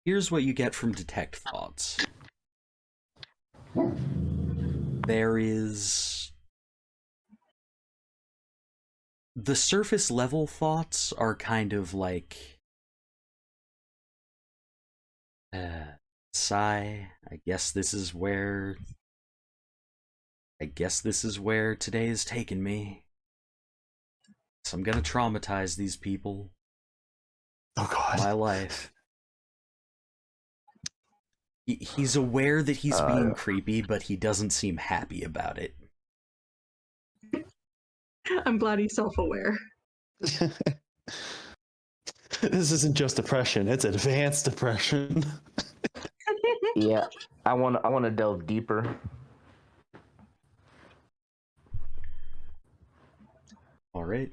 Here's what you get from Detect Thoughts. There is the surface level thoughts are kind of like, sigh. I guess this is where today has taken me. So I'm gonna traumatize these people. Oh God. My life. He's aware that he's being creepy, but he doesn't seem happy about it. I'm glad he's self-aware. This isn't just depression; it's advanced depression. Yeah, I want to delve deeper. All right.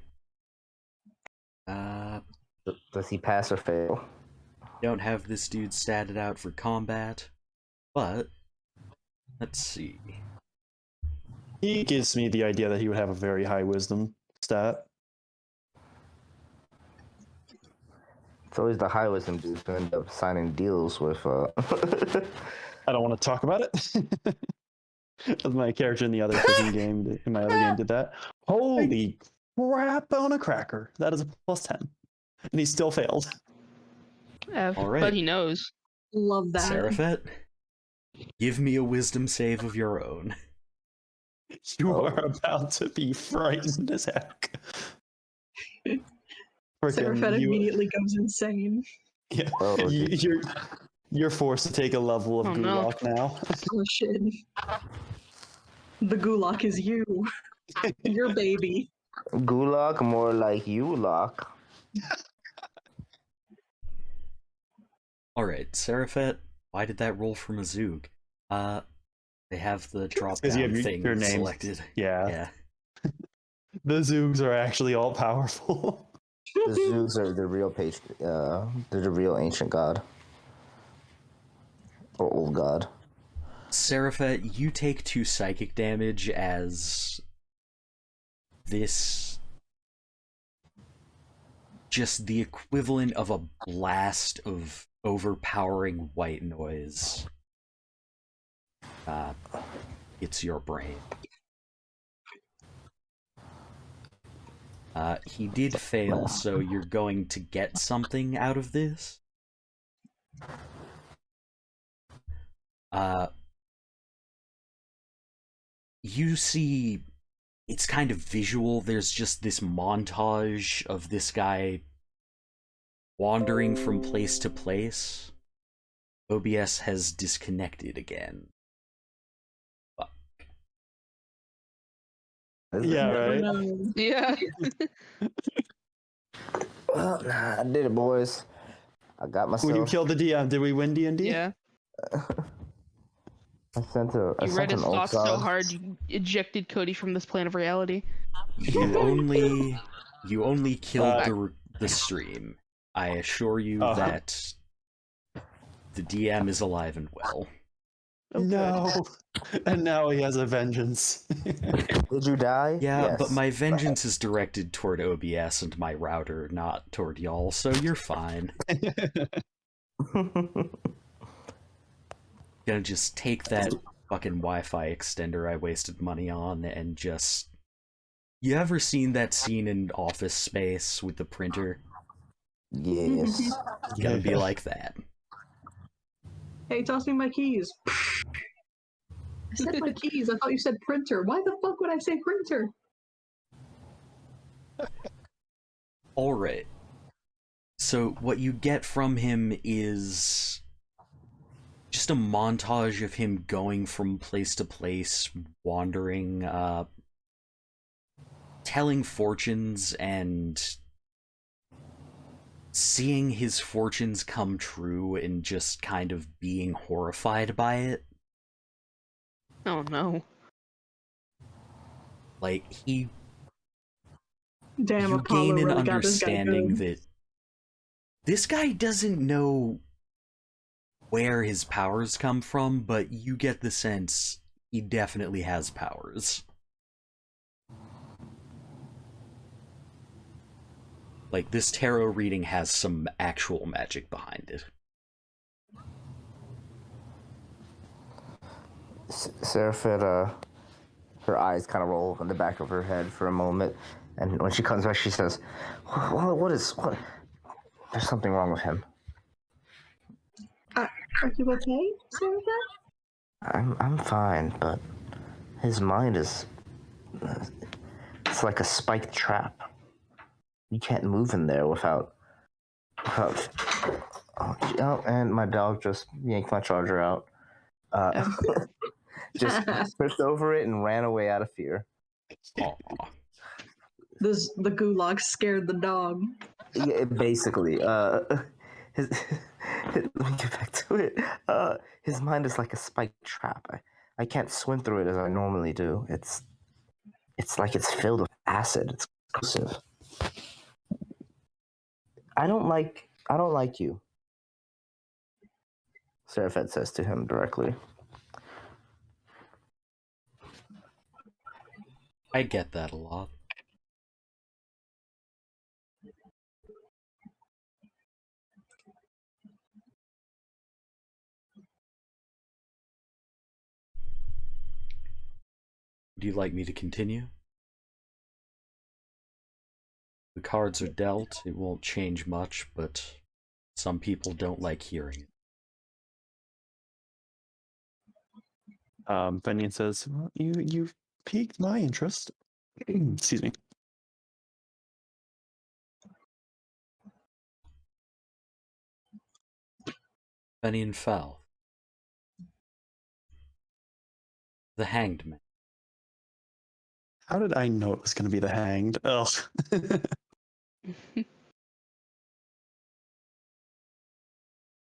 Does he pass or fail? Don't have this dude statted out for combat, but let's see. He gives me the idea that he would have a very high wisdom stat. It's always the high wisdom dudes who end up signing deals with. I don't want to talk about it. As my character in the other freaking game, in my other game, did that. Holy crap on a cracker! That is a +10, and he still failed. All right. But he knows. Love that. Ceriphet, give me a wisdom save of your own. You are about to be frightened as heck. Ceriphet immediately goes insane. Yeah, Oh, you're forced to take a level of Gulak now. Oh shit. The Gulak is you. Your baby. Gulak, more like you lock. Alright, Ceriphet, why did that roll from a Zoog? They have the drop 'cause you down have thing your name selected. Yeah. The Zoogs are actually all powerful. The Zoogs are the real they're the real ancient god. Or old god. Ceriphet, you take 2 psychic damage as this just the equivalent of a blast of overpowering white noise. It's your brain. He did fail, so you're going to get something out of this. You see, it's kind of visual. There's just this montage of this guy wandering from place to place. OBS has disconnected again. Fuck. Yeah, right. Yeah. Well, nah, I did it, boys. I got myself. When you killed the DM, did we win D&D? Yeah. I sent You read an his old thoughts so song. hard you ejected Cody from this plane of reality. You only killed the stream. I assure you that the DM is alive and well. Oh, No. And now he has a vengeance. Did you die? Yeah, Yes. but my vengeance is directed toward OBS and my router, not toward y'all, so you're fine. Gonna just take that fucking Wi-Fi extender I wasted money on and just... You ever seen that scene in Office Space with the printer? Yes. It's gonna be like that. Hey, toss me my keys. I said my keys. I thought you said printer. Why the fuck would I say printer? Alright. So what you get from him is just a montage of him going from place to place, wandering, telling fortunes and seeing his fortunes come true and just kind of being horrified by it. Oh no. Like, you Damn, Apollo gain an really got this guy understanding good. that this guy doesn't know where his powers come from, but you get the sense he definitely has powers. Like, this tarot reading has some actual magic behind it. Ceriphet, her eyes kind of roll in the back of her head for a moment. And when she comes back, she says, what is... There's something wrong with him. Are you okay, Ceriphet? I'm fine, but his mind is... It's like a spiked trap. You can't move in there without... Oh, and my dog just yanked my charger out. Just tripped over it and ran away out of fear. Aw. The gulag scared the dog. Yeah, basically. His, let me get back to it. His mind is like a spiked trap. I can't swim through it as I normally do. It's like it's filled with acid. It's explosive. I don't like you, Ceriphet says to him directly. I get that a lot. Would you like me to continue? The cards are dealt, it won't change much, but some people don't like hearing it. Fenian says, well, you've piqued my interest. Excuse me. Fenian Falth. The Hanged Man. How did I know it was going to be the Hanged? Ugh.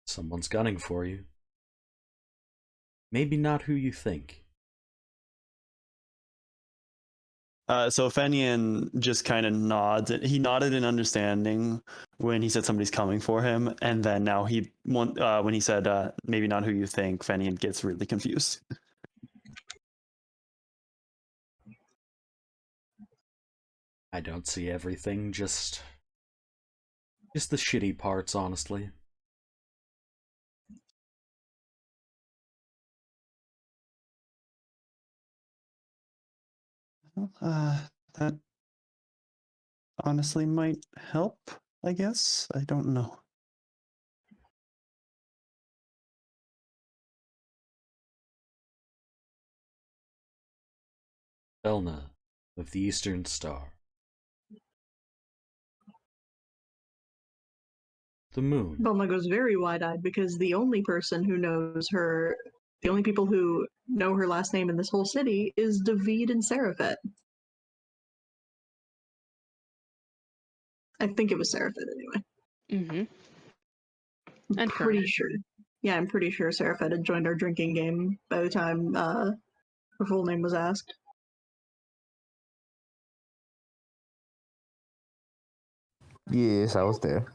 Someone's gunning for you. Maybe not who you think. So Fenian just kind of nods. He nodded in understanding when he said somebody's coming for him, and then now when he said maybe not who you think, Fenian gets really confused. I don't see everything, just the shitty parts, honestly. That honestly might help, I guess. I don't know. Bel'na of the Eastern Star. The moon. Bel'na goes very wide-eyed because the only person who knows her, the only people who know her last name in this whole city is David and Ceriphet. I think it was Ceriphet anyway. Mm-hmm. I'm pretty sure. Yeah, I'm pretty sure Ceriphet had joined our drinking game by the time her full name was asked. Yes, I was there.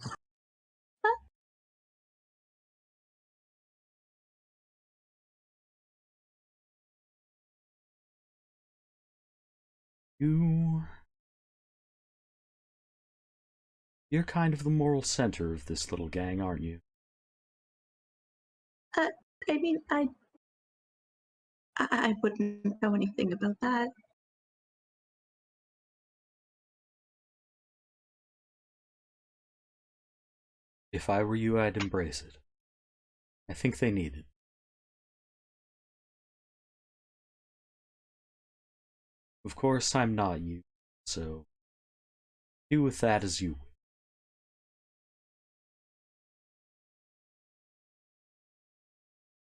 You're kind of the moral center of this little gang, aren't you? I mean, I wouldn't know anything about that. If I were you, I'd embrace it. I think they need it. Of course, I'm not you, so do with that as you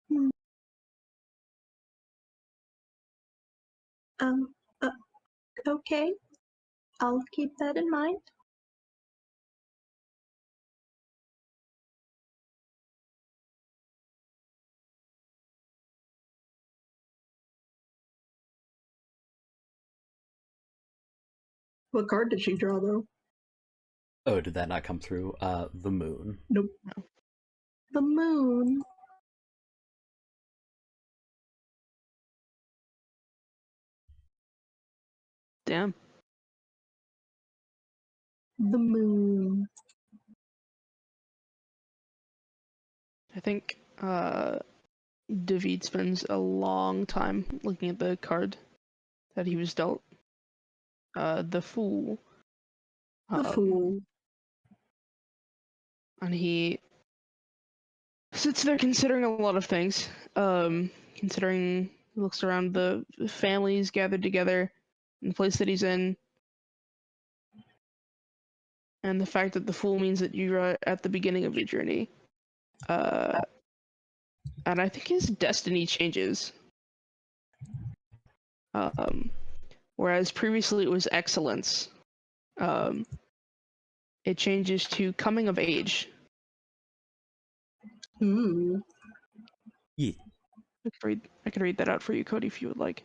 will. Hmm. Okay. I'll keep that in mind. What card did she draw, though? Oh, did that not come through? The moon. Nope. The moon. Damn. The moon. I think David spends a long time looking at the card that he was dealt. The Fool. The fool. And he sits there considering a lot of things. Considering, he looks around the families gathered together in the place that he's in, and the fact that the fool means that you're at the beginning of your journey. And I think his destiny changes. Whereas previously it was excellence. It changes to coming of age. Ooh. Yeah. I could read that out for you, Cody, if you would like.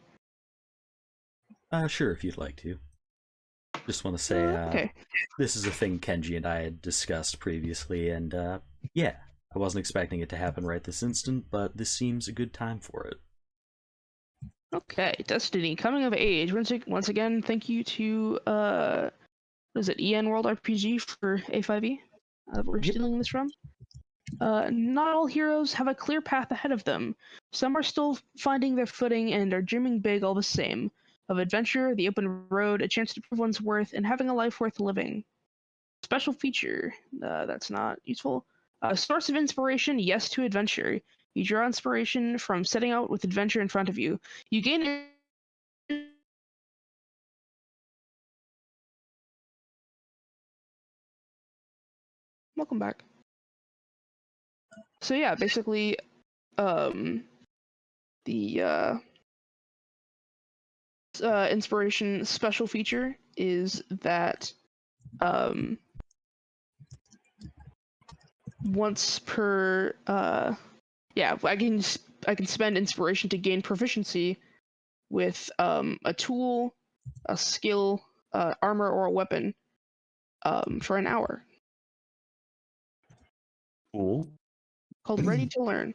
Sure, if you'd like to. Just want to say, okay. This is a thing Kenji and I had discussed previously, and yeah, I wasn't expecting it to happen right this instant, but this seems a good time for it. Okay, Destiny, coming of age. Once again, thank you to what is it, EN World RPG for A5E that we're stealing this from. Not all heroes have a clear path ahead of them. Some are still finding their footing and are dreaming big all the same. Of adventure, the open road, a chance to prove one's worth, and having a life worth living. Special feature, that's not useful. Source of inspiration, yes to adventure. You draw inspiration from setting out with adventure in front of you. You gain Welcome back. So yeah, basically, the inspiration special feature is that once per yeah, I can spend inspiration to gain proficiency with a tool, a skill, armor, or a weapon for an hour. Cool. Called Ready to Learn.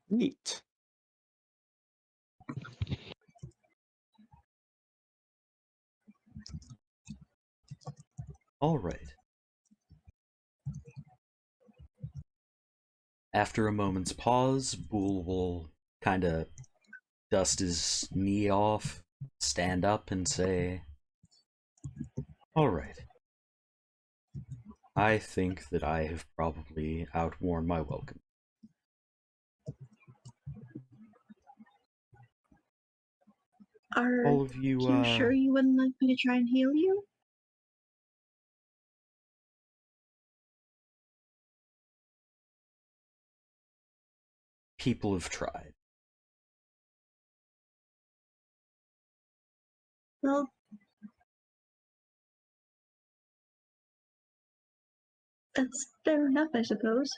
Neat. All right. After a moment's pause, Boole will kind of dust his knee off, stand up, and say, "All right. I think that I have probably outworn my welcome. Are All of you, you sure you wouldn't like me to try and heal you? people have tried. Well, that's fair enough, I suppose.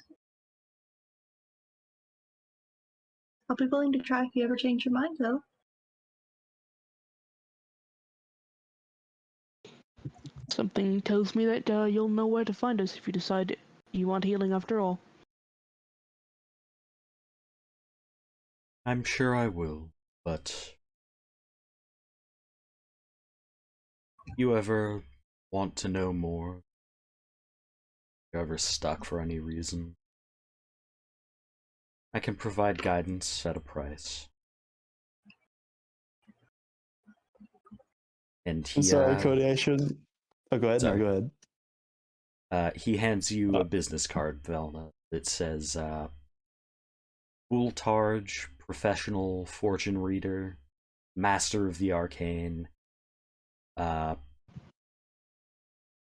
I'll be willing to try if you ever change your mind, though. Something tells me that you'll know where to find us if you decide you want healing after all. I'm sure I will, but you ever want to know more? You ever stuck for any reason? I can provide guidance at a price. And he, I'm sorry, Cody, I shouldn't. Oh, go ahead. Sorry. No, go ahead. He hands you a business card, Bel'na, that says, Boole Targe, professional fortune reader, master of the arcane.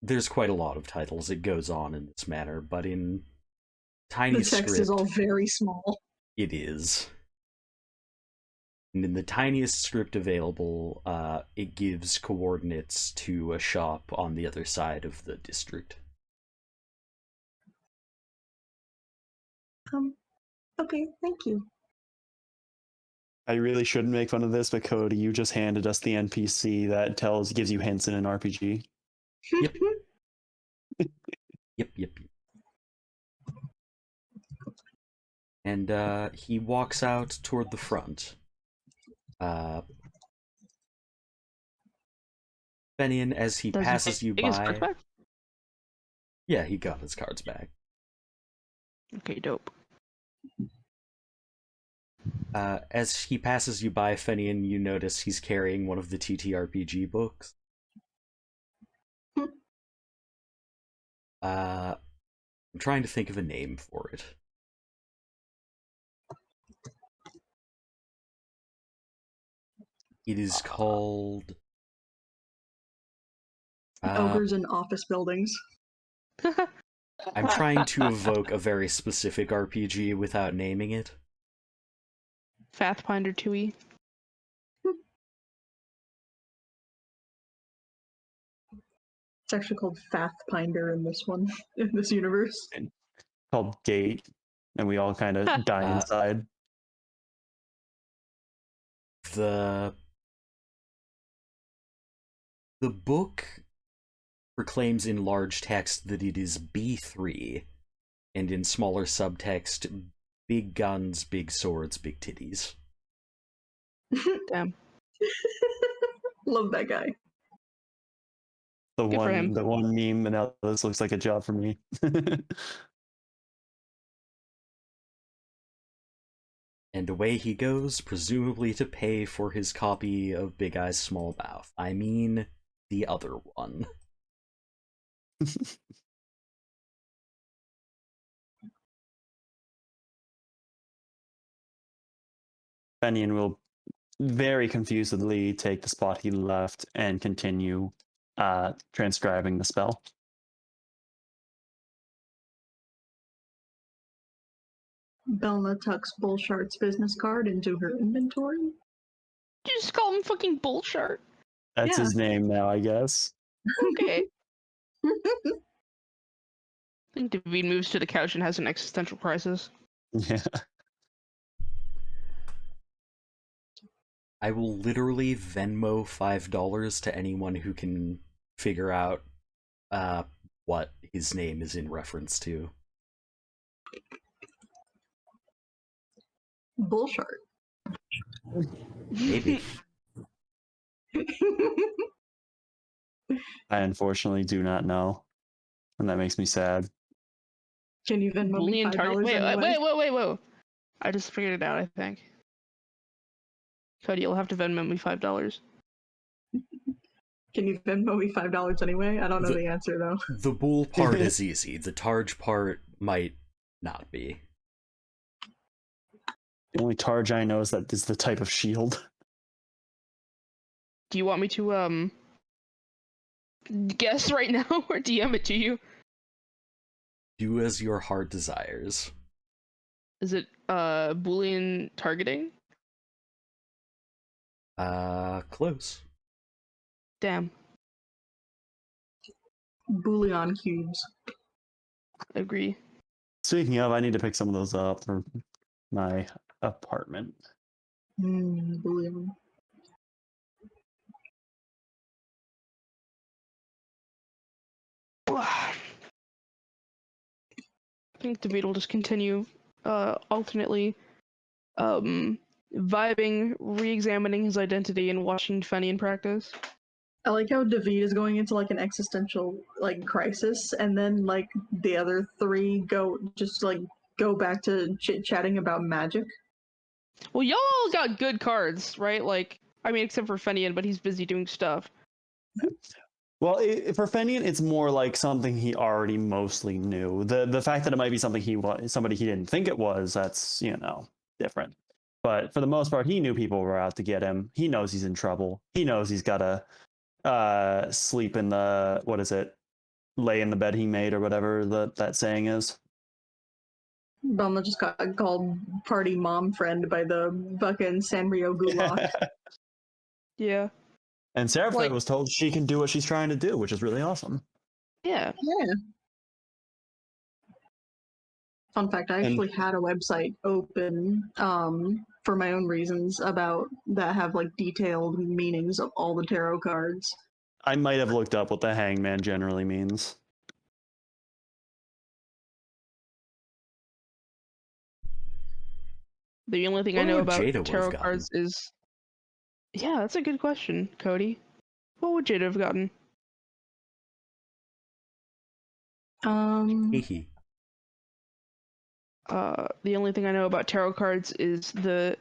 There's quite a lot of titles. It goes on in this manner, but in tiny The text script, is all very small. it is. And in the tiniest script available, it gives coordinates to a shop on the other side of the district. Okay, thank you. I really shouldn't make fun of this, but Cody, you just handed us the NPC that gives you hints in an RPG. Yep. Yep. And he walks out toward the front. Fenian, as he passes you take his cards by. back? Yeah, he got his cards back. Okay, dope. As he passes you by, Fenian, you notice he's carrying one of the TTRPG books. I'm trying to think of a name for it. It is called... Ogres in office buildings. I'm trying to evoke a very specific RPG without naming it. Pathfinder 2E. It's actually called Pathfinder in this one, in this universe. Called Gate, and we all kind of die inside. The book proclaims in large text that it is B3, and in smaller subtext, big guns, big swords, big titties. Damn. Love that guy. The Good for him. one meme, and now this looks like a job for me. And away he goes, presumably to pay for his copy of Big Eyes Small Mouth. I mean, the other one. Fenian will very confusedly take the spot he left and continue transcribing the spell. Bel'na tucks Bullshart's business card into her inventory. You just call him fucking bullshit. That's Yeah. his name now, I guess. Okay. I think David moves to the couch and has an existential crisis. Yeah. I will literally Venmo $5 to anyone who can figure out what his name is in reference to. Bullshart. Maybe. I unfortunately do not know, and that makes me sad. Can you Venmo me Boolean target. $5 anyway? Wait. I just figured it out, I think. Cody, you'll have to Venmo me $5. Can you Venmo me $5 anyway? I don't know the answer though. The Boole part is easy. The Targe part might not be. The only Targe I know is that is the type of shield. Do you want me to guess right now or DM it to you? Do as your heart desires. Is it Boolean targeting? Close. Damn. Boolean cubes. Agree. Speaking of, I need to pick some of those up for my apartment. Boolean. I think David will just continue alternately vibing, re-examining his identity, and watching Fenian practice. I like how David is going into like an existential like crisis, and then like the other three go back to chit-chatting about magic. Well, y'all got good cards, right? Like, I mean, except for Fenian, but he's busy doing stuff. Well, for Fenian, it's more like something he already mostly knew. The fact that it might be something somebody he didn't think it was, that's, different. But for the most part, he knew people were out to get him. He knows he's in trouble. He knows he's got to sleep in the, lay in the bed he made or whatever that saying is. Bel'na just got called party mom friend by the fucking Sanrio gulag. Yeah. And Ceriphet was told she can do what she's trying to do, which is really awesome. Yeah. Yeah. Fun fact, I actually had a website open for my own reasons about that have like detailed meanings of all the tarot cards. I might have looked up what the hangman generally means. The only thing I know about tarot cards is... Yeah, that's a good question, Cody. What would Jada have gotten? Hehe. The only thing I know about tarot cards is the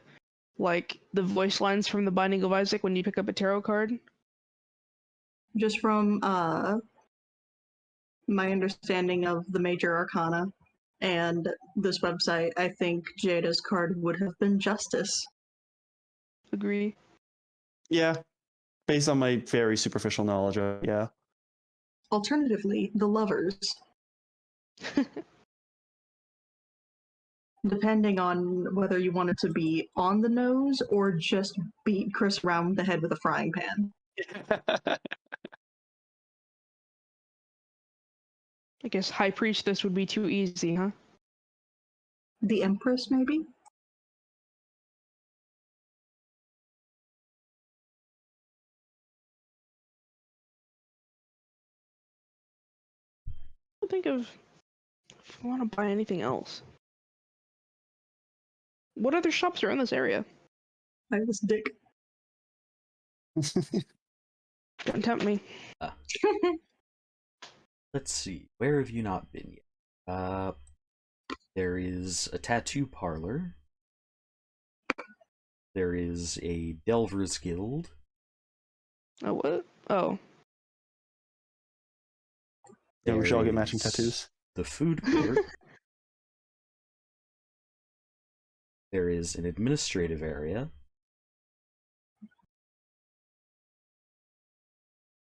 voice lines from the Binding of Isaac when you pick up a tarot card. Just from my understanding of the major arcana and this website, I think Jada's card would have been Justice. Agree. Yeah, based on my very superficial knowledge of it, yeah. Alternatively, the Lovers. Depending on whether you want it to be on the nose or just beat Chris around the head with a frying pan. I guess High Priestess would be too easy, huh? The Empress, maybe? I think of if I want to buy anything else. What other shops are in this area? I was dick. Don't tempt me. Let's see. Where have you not been yet? There is a tattoo parlor. There is a Delver's Guild. Oh, what? Oh. Yeah, we should all get There matching is tattoos. The food court. There is an administrative area.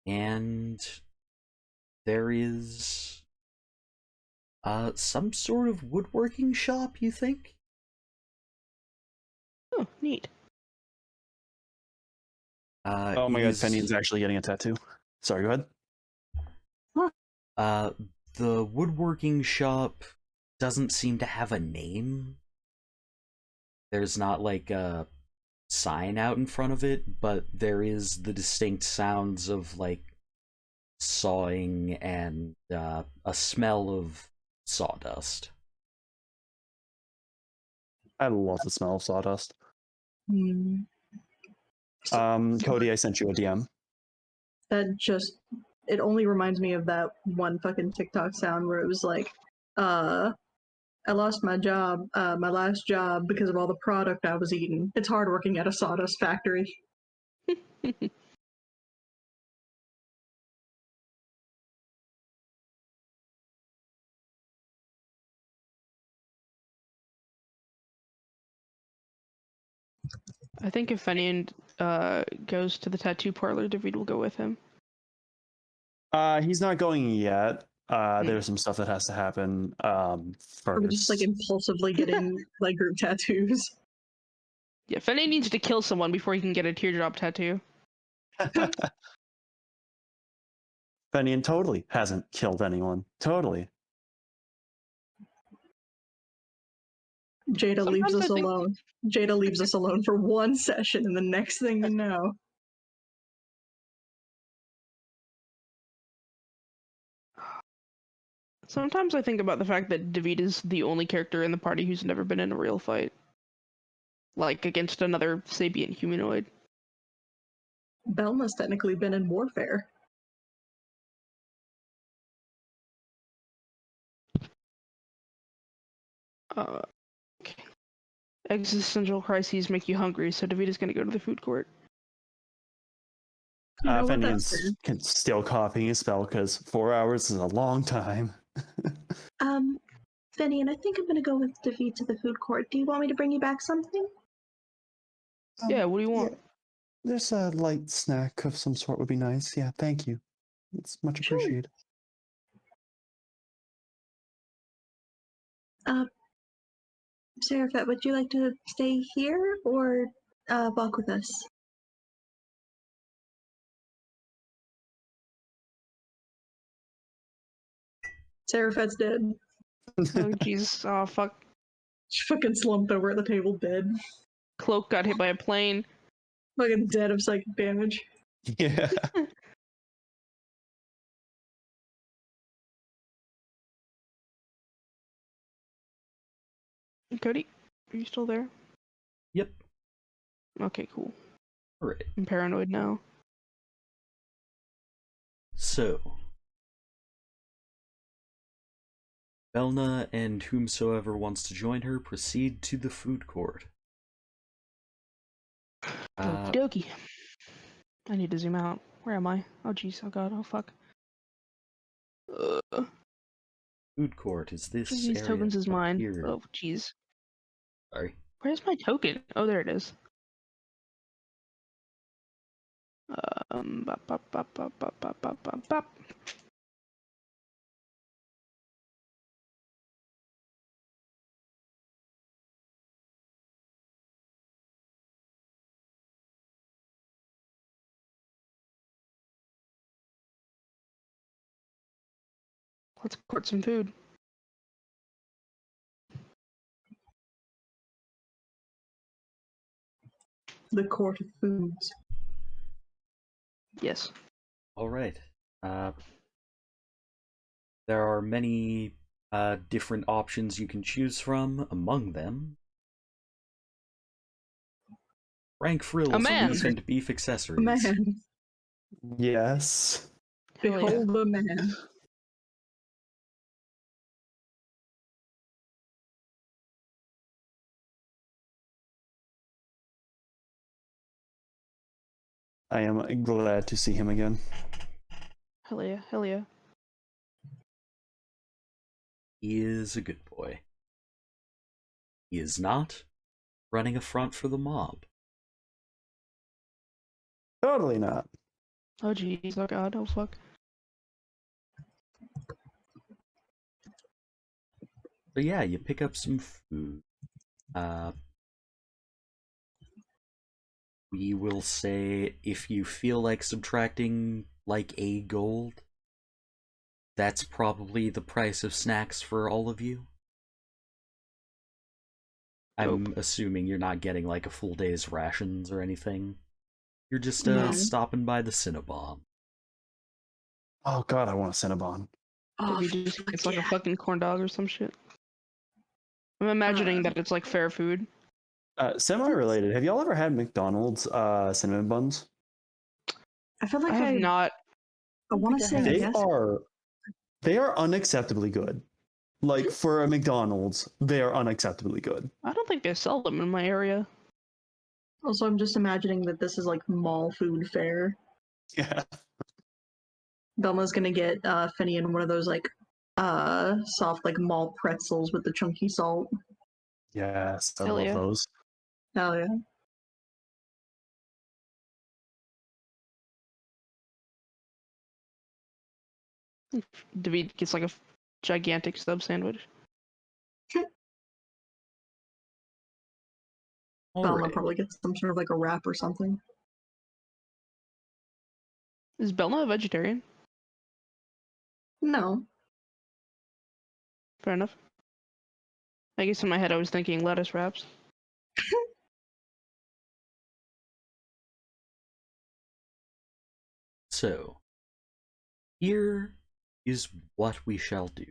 And there is some sort of woodworking shop, you think? Oh, neat. Oh my god, Fenian's actually getting a tattoo. Sorry, go ahead. The woodworking shop doesn't seem to have a name. There's not like a sign out in front of it, but there is the distinct sounds of like sawing and a smell of sawdust. I love the smell of sawdust. Hmm. Cody, I sent you a DM. That just, it only reminds me of that one fucking TikTok sound where it was like, I lost my job, my last job, because of all the product I was eating. It's hard working at a sawdust factory. I think if Fenian goes to the tattoo parlor, David will go with him. He's not going yet. There's some stuff that has to happen first. Or just like impulsively getting like group tattoos. Yeah, Fenian needs to kill someone before he can get a teardrop tattoo. Fenian totally hasn't killed anyone. Totally. Jada leaves Sometimes us I think- alone. Jada leaves us alone for one session, and the next thing you know, Sometimes I think about the fact that David is the only character in the party who's never been in a real fight. Like, against another sapient humanoid. Bel'na's technically been in warfare. Okay. Existential crises make you hungry, so David is gonna go to the food court. You know what, that's Fenian's still copying his spell because 4 hours is a long time. fair. Fenian, I think I'm gonna go with David to the food court. Do you want me to bring you back something? Yeah, what do you want? Yeah, there's a light snack of some sort would be nice. Yeah, thank you. It's much Sure. appreciated. Ceriphet, would you like to stay here or walk with us? Ceriphet's dead. Oh, Jesus. Oh, fuck. She fucking slumped over at the table dead. Cloak got hit by a plane. Fucking dead of psychic damage. Yeah. Cody, are you still there? Yep. Okay, cool. Alright. I'm paranoid now. So, Bel'na and whomsoever wants to join her proceed to the food court. Okie dokie. I need to zoom out. Where am I? Oh jeez, oh god, oh fuck. Food court is this Which of these area tokens is up mine? here. Oh jeez. Sorry. Where's my token? Oh, there it is. Bop, bop, bop, bop, bop, bop, bop, bop, bop. Let's court some food. The court of foods. Yes. All right. There are many different options you can choose from. Among them, rank frills, man. beef, and beef accessories. Man, Yes. Hell yeah. behold the man. I am glad to see him again. Hell yeah, hell yeah. He is a good boy. He is not running a front for the mob. Totally not. Oh jeez, oh god, oh fuck. So yeah, you pick up some food. We will say if you feel like subtracting like a gold, that's probably the price of snacks for all of you. I'm assuming you're not getting like a full day's rations or anything. You're just No. stopping by the Cinnabon. Oh god, I want a Cinnabon. Oh, Maybe just fuck it's like a yeah. fucking corn dog or some shit. I'm imagining that it's like fair food. Semi-related. Have y'all ever had McDonald's cinnamon buns? I feel like I have not. I want to think I say have. yes. They are unacceptably good. Like for a McDonald's, they are unacceptably good. I don't think they sell them in my area. Also, I'm just imagining that this is like mall food fare. Yeah. Belma's gonna get Fenian one of those like soft like mall pretzels with the chunky salt. Yes, I Hell love yeah. those. Hell yeah. David gets like a gigantic sub sandwich. All Belma right. probably gets some sort of like a wrap or something. Is Bel'na a vegetarian? No. Fair enough. I guess in my head I was thinking lettuce wraps. So, here is what we shall do.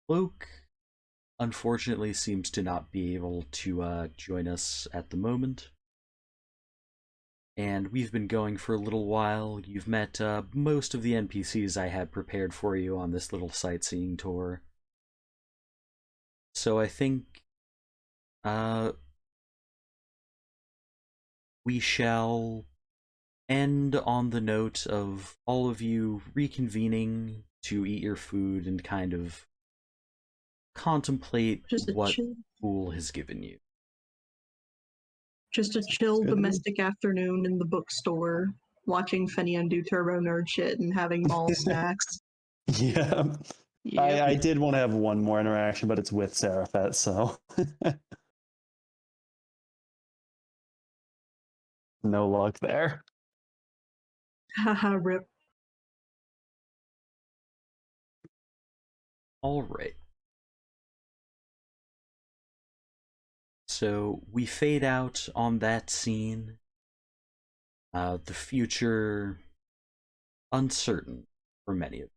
Cloak unfortunately seems to not be able to join us at the moment. And we've been going for a little while. You've met most of the NPCs I had prepared for you on this little sightseeing tour. So I think we shall end on the note of all of you reconvening to eat your food and kind of contemplate Just a what chill, Boole has given you. just a chill Good to me. domestic afternoon in the bookstore, watching Fenian do turbo nerd shit and having mall snacks. Yeah. Yeah. I did want to have one more interaction, but it's with Ceriphet, so no luck there. Haha, rip. All right. So we fade out on that scene. The future uncertain for many of you.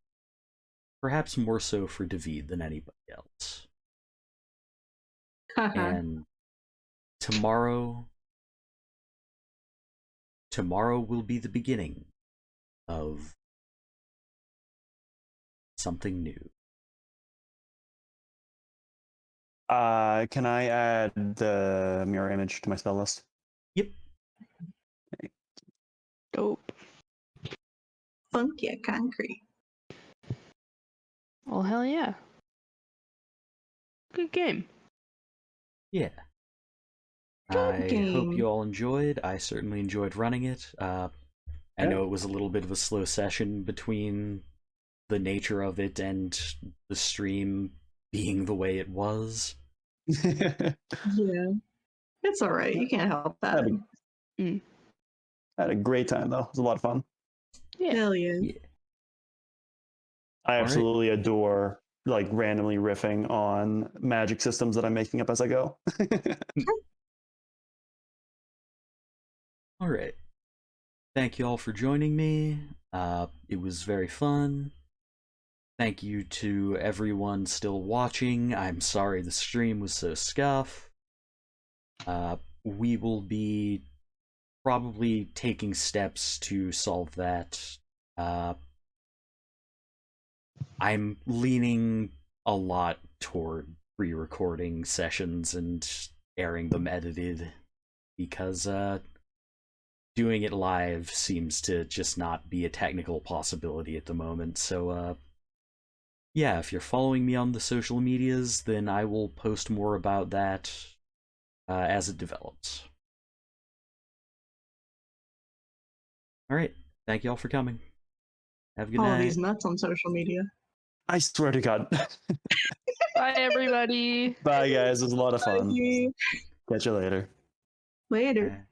Perhaps more so for David than anybody else. And tomorrow will be the beginning of something new. Can I add the mirror image to my spell list? Yep. Dope. Funk yeah, concrete. Well, hell yeah. Good game. Yeah. I hope you all enjoyed. I certainly enjoyed running it. I know it was a little bit of a slow session between the nature of it and the stream being the way it was. Yeah. It's alright. You can't help that. I had a great time though. It was a lot of fun. Yeah. Hell yeah. Yeah. I All right. absolutely adore like randomly riffing on magic systems that I'm making up as I go. All right. Thank you all for joining me. It was very fun. Thank you to everyone still watching. I'm sorry the stream was so scuff. We will be probably taking steps to solve that. I'm leaning a lot toward pre-recording sessions and airing them edited because doing it live seems to just not be a technical possibility at the moment. So yeah, if you're following me on the social medias, then I will post more about that as it develops. Alright, thank you all for coming. Have a good All night. these nuts on social media. I swear to God. Bye, everybody. Bye, guys. It was a lot of fun. Bye. Catch you later. Later. Bye.